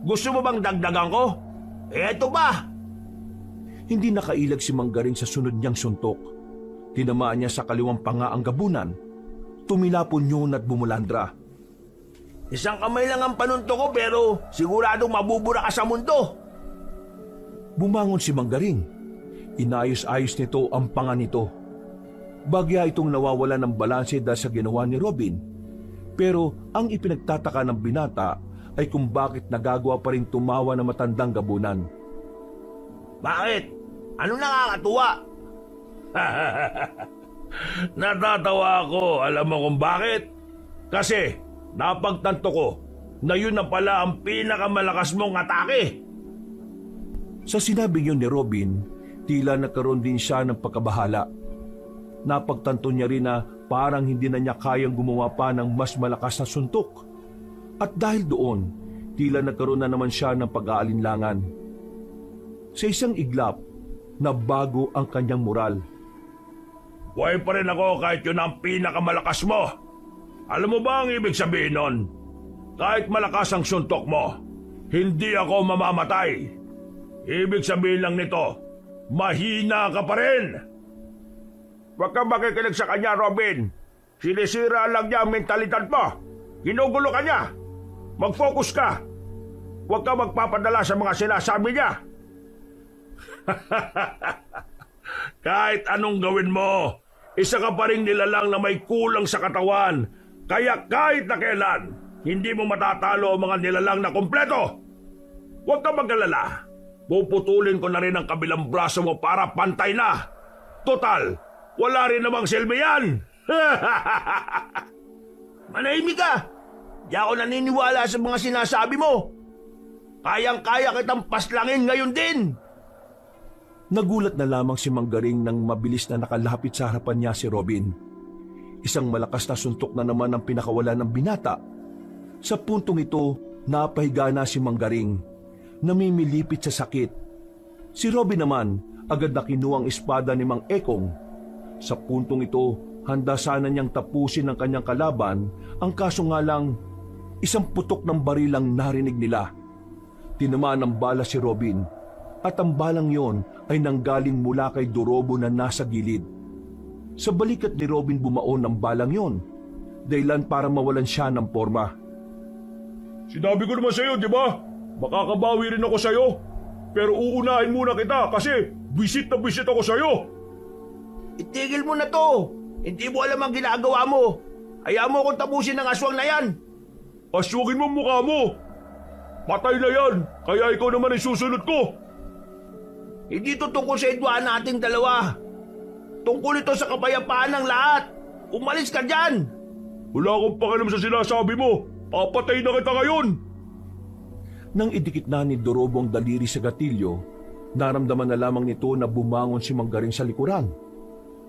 Gusto mo bang dagdagan ko? Eto pa! Hindi nakailag si Mang Garing sa sunod niyang suntok. Tinamaan niya sa kaliwang panga ang gabunan. Tumilapon yun at bumulandra. Isang kamay lang ang panunto ko pero siguradong mabubura ka sa mundo. Bumangon si Mang Garing. Inayos-ayos nito ang panga nito. Bagya itong nawawala ng balanse dahil sa ginawa ni Robin. Pero ang ipinagtataka ng binata ay kung bakit nagagawa pa rin tumawa ng matandang gabunan. Bakit? Anong nakakatuwa? Natatawa ako, alam mo kung bakit? Kasi napagtanto ko na yun na pala ang pinakamalakas mong atake. Sa sinabing yun ni Robin, tila nagkaroon din siya ng pagkabahala. Napagtanto niya rin na parang hindi na niya kayang gumawa pa ng mas malakas na suntok. At dahil doon, tila nagkaroon na naman siya ng pag-aalinlangan. Sa isang iglap, nabago ang kanyang moral. Buhay pa rin ako kahit yun ang pinakamalakas mo. Alam mo ba ang ibig sabihin nun? Kahit malakas ang suntok mo, hindi ako mamamatay. Ibig sabihin lang nito, mahina ka pa rin. Huwag kang makikinig sa kanya, Robin. Sinisira lang niya ang mentalidad mo. Ginugulo ka niya. Mag-focus ka. Huwag kang magpapadala sa mga sinasabi niya. Kahit anong gawin mo, isa ka pa rin nilalang na may kulang sa katawan. Kaya kahit na kailan, hindi mo matatalo ang mga nilalang na kompleto. Huwag ka mag-alala. Puputulin ko na rin ang kabilang braso mo para pantay na. Total, wala rin namang silbi yan. Manahimik ka! Di ako naniniwala sa mga sinasabi mo. Kayang-kaya kitang paslangin ngayon din. Nagulat na lamang si Manggaring nang mabilis na nakalapit sa harapan niya si Robin. Isang malakas na suntok na naman ang pinakawala ng binata. Sa puntong ito, napahiga na si Manggaring, namimilipit sa sakit. Si Robin naman, agad na kinuha ang espada ni Mang Ekong. Sa puntong ito, handa sana niyang tapusin ang kanyang kalaban, ang kaso nga lang, isang putok ng baril ang narinig nila. Tinamaan ng bala si Robin, at ang balang yon ay nanggaling mula kay Dorobo na nasa gilid. Sa balikat ni Robin bumaon ng balang yon, dahilan para mawalan siya ng porma. Sinabi ko naman sa'yo, di ba? Makakabawi rin ako sa'yo. Pero uunahin muna kita kasi visit na visit ako sa'yo. Itigil mo na to. Hindi mo alam ang ginagawa mo. Hayaan mo akong tapusin ng aswang na yan. Aswagin mo ang mukha mo. Patay na yan, kaya ikaw naman ay susunod ko. Hindi ito tungkol sa idwaan nating dalawa. Tungkol ito sa kapayapaan ng lahat. Umalis ka dyan. Wala akong pakialam sa sinasabi mo. Papatay na kita ngayon. Nang idikit na ni Dorobo ang daliri sa gatilyo, naramdaman na lamang nito na bumangon si Manggaring sa likuran.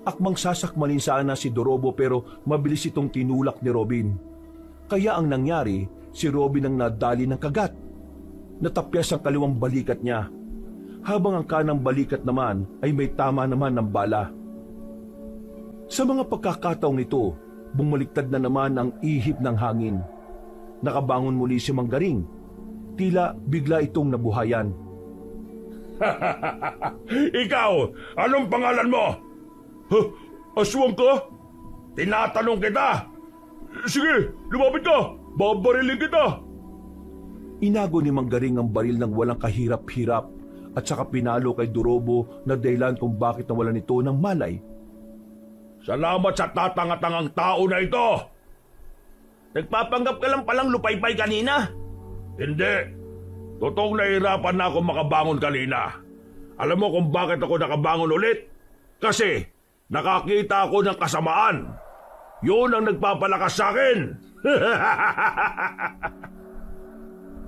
Akmang sasakmalin sana si Dorobo pero mabilis itong tinulak ni Robin. Kaya ang nangyari, si Robin ang nadali ng kagat. Natapyas ang kaliwang balikat niya, habang ang kanang balikat naman ay may tama naman ng bala. Sa mga pagkakataong ito, bumaliktad na naman ang ihip ng hangin. Nakabangon muli si Manggaring. Tila bigla itong nabuhayan. Ikaw, anong pangalan mo? Aswang ka? Tinatanong kita. Sige, lumapit ka. Babarilin kita. Inago ni Manggaring ang baril ng walang kahirap-hirap at saka pinalo kay Dorobo na dahilan kung bakit nawalan ito ng malay. Salamat sa tatanga-tangang tao na ito. Nagpapanggap ka lang palang lupaypay kanina. Hindi. Totoong nahihirapan na ako makabangon kanina. Alam mo kung bakit ako nakabangon ulit? Kasi nakakita ako ng kasamaan. Yun ang nagpapalakas sa akin.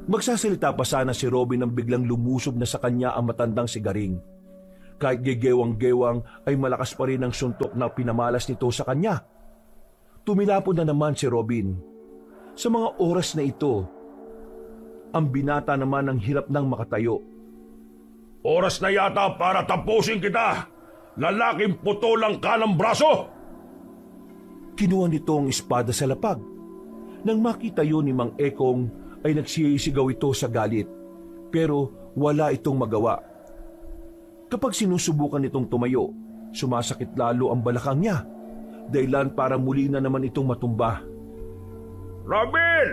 Magsasalita pa sana si Robin nang biglang lumusob na sa kanya ang matandang si Garing. Kahit gegewang-gewang ay malakas pa rin ang suntok na pinamalas nito sa kanya. Tumilapon na naman si Robin. Sa mga oras na ito, ang binata naman ang hirap nang makatayo. Oras na yata para tapusin kita. Lalaking putol ang kanang braso. Kinuha nito ang espada sa lapag. Nang makita yun ni Mang Ekong ay nagsisigaw ito sa galit. Pero wala itong magawa. Kapag sinusubukan itong tumayo, sumasakit lalo ang balakang niya. Dahilan para muli na naman itong matumba. Robin!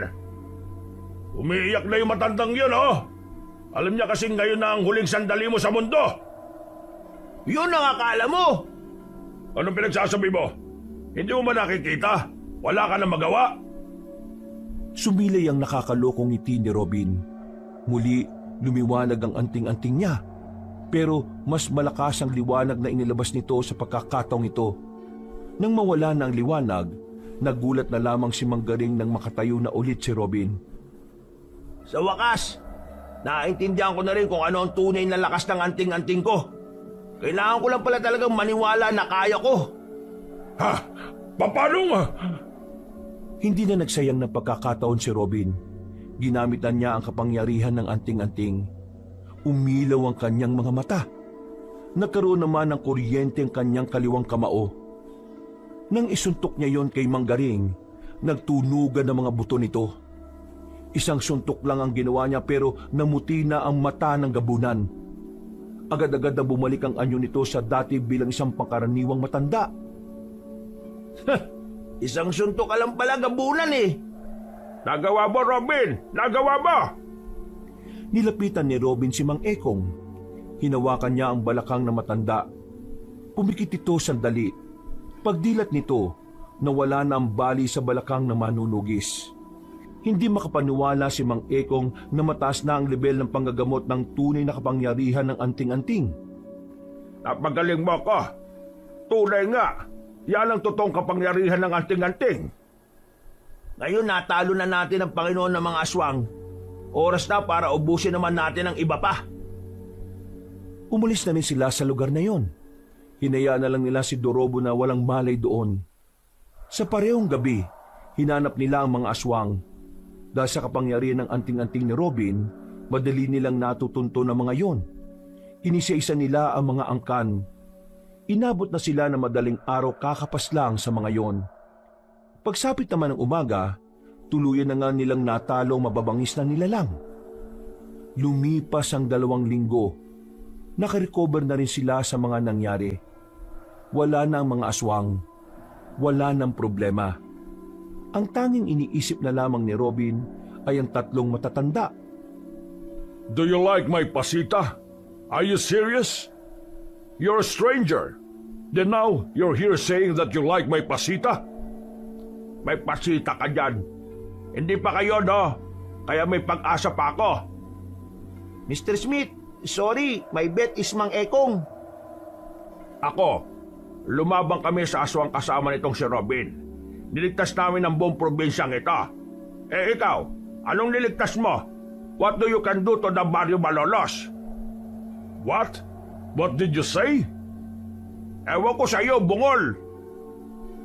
Umiiyak na yung matandang yun, oh! Alam niya kasing ngayon na ang huling sandali mo sa mundo. Yun ang akala mo. Anong pinagsasabi mo? Hindi mo ba nakikita? Wala ka na magawa? Sumilay ang nakakalokong ngiti ni Robin. Muli, lumiwanag ang anting-anting niya. Pero mas malakas ang liwanag na inilabas nito sa pagkakataong ito. Nang mawala na ang liwanag, nagulat na lamang si Manggaring nang makatayo na ulit si Robin. Sa wakas, naintindihan ko na rin kung ano ang tunay na lakas ng anting-anting ko. Kailangan ko lang pala talagang maniwala na kaya ko. Ha? Paano nga? Hindi na nagsayang ng pagkakataon si Robin. Ginamitan niya ang kapangyarihan ng anting-anting. Umilaw ang kanyang mga mata. Nagkaroon naman ng kuryente ang kanyang kaliwang kamao. Nang isuntok niya yon kay Manggaring, nagtunugan ang mga buto nito. Isang suntok lang ang ginawa niya pero namuti na ang mata ng gabunan. Agad-agad na bumalik ang anyo nito sa dati bilang isang pangkaraniwang matanda. Isang suntok ka lang pala gabunan eh. Nagawa mo, Robin! Nagawa mo! Nilapitan ni Robin si Mang Ekong. Hinawakan niya ang balakang na matanda. Pumikit ito sandali. Pagdilat nito, nawala na ang bali sa balakang na manunugis. Hindi makapaniwala si Mang Ekong na mataas na ang level ng panggagamot ng tunay na kapangyarihan ng anting-anting. Napagaling mo ko. Tunay nga. Yan ang totoong kapangyarihan ng anting-anting. Ngayon natalo na natin ang Panginoon ng mga aswang. Oras na para ubusin naman natin ang iba pa. Umalis na rin sila sa lugar na yon. Hinayaan na lang nila si Dorobo na walang malay doon. Sa parehong gabi, hinanap nila ang mga aswang. Dahil sa kapangyarihan ng anting-anting ni Robin, madali nilang natutunto ng mga yon. Inisa-isa nila ang mga angkan. Inabot na sila na madaling araw kakapas lang sa mga yon. Pagsapit naman ng umaga, tuluyan na nga nilang natalo ang mababangis na nilalang. Lumipas ang 2 linggo. Nakarecover na rin sila sa mga nangyari. Wala na ang mga aswang. Wala nang problema. Ang tanging iniisip na lamang ni Robin ay ang 3 matatanda. Do you like my pasita? Are you serious? You're a stranger. Then now, you're here saying that you like my pasita? May pasita ka dyan. Hindi pa kayo, no? Kaya may pag-asa pa ako. Mr. Smith, sorry, my bet is Mang Ekong. Ako, lumabang kami sa aswang kasama nitong si Robin. Niligtas namin ang buong probinsyang ito. Eh ikaw, anong niligtas mo? What do you can do to the Barrio Malolos? What? What did you say? Ewan ko sa iyo, bungol.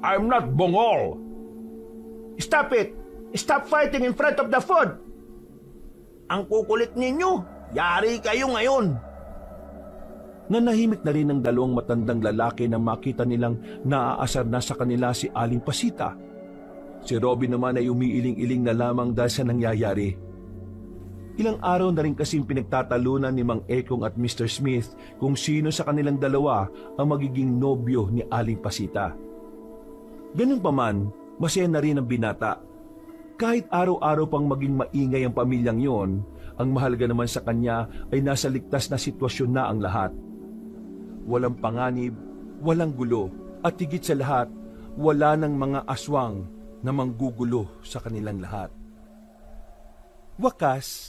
I'm not bungol. Stop it! Stop fighting in front of the food! Ang kukulit ninyo! Yari kayo ngayon! Nanahimik na rin ang 2 matandang lalaki na makita nilang naaasar na sa kanila si Aling Pasita. Si Robin naman ay umiiling-iling na lamang dahil sa nangyayari. Ilang araw na rin kasing pinagtatalunan ni Mang Ekong at Mr. Smith kung sino sa kanilang 2 ang magiging nobyo ni Aling Pasita. Ganun pa man, masaya na rin ang binata. Kahit araw-araw pang maging maingay ang pamilyang yon, ang mahalaga naman sa kanya ay nasa ligtas na sitwasyon na ang lahat. Walang panganib, walang gulo, at higit sa lahat, wala ng mga aswang na manggugulo sa kanilang lahat. Wakas,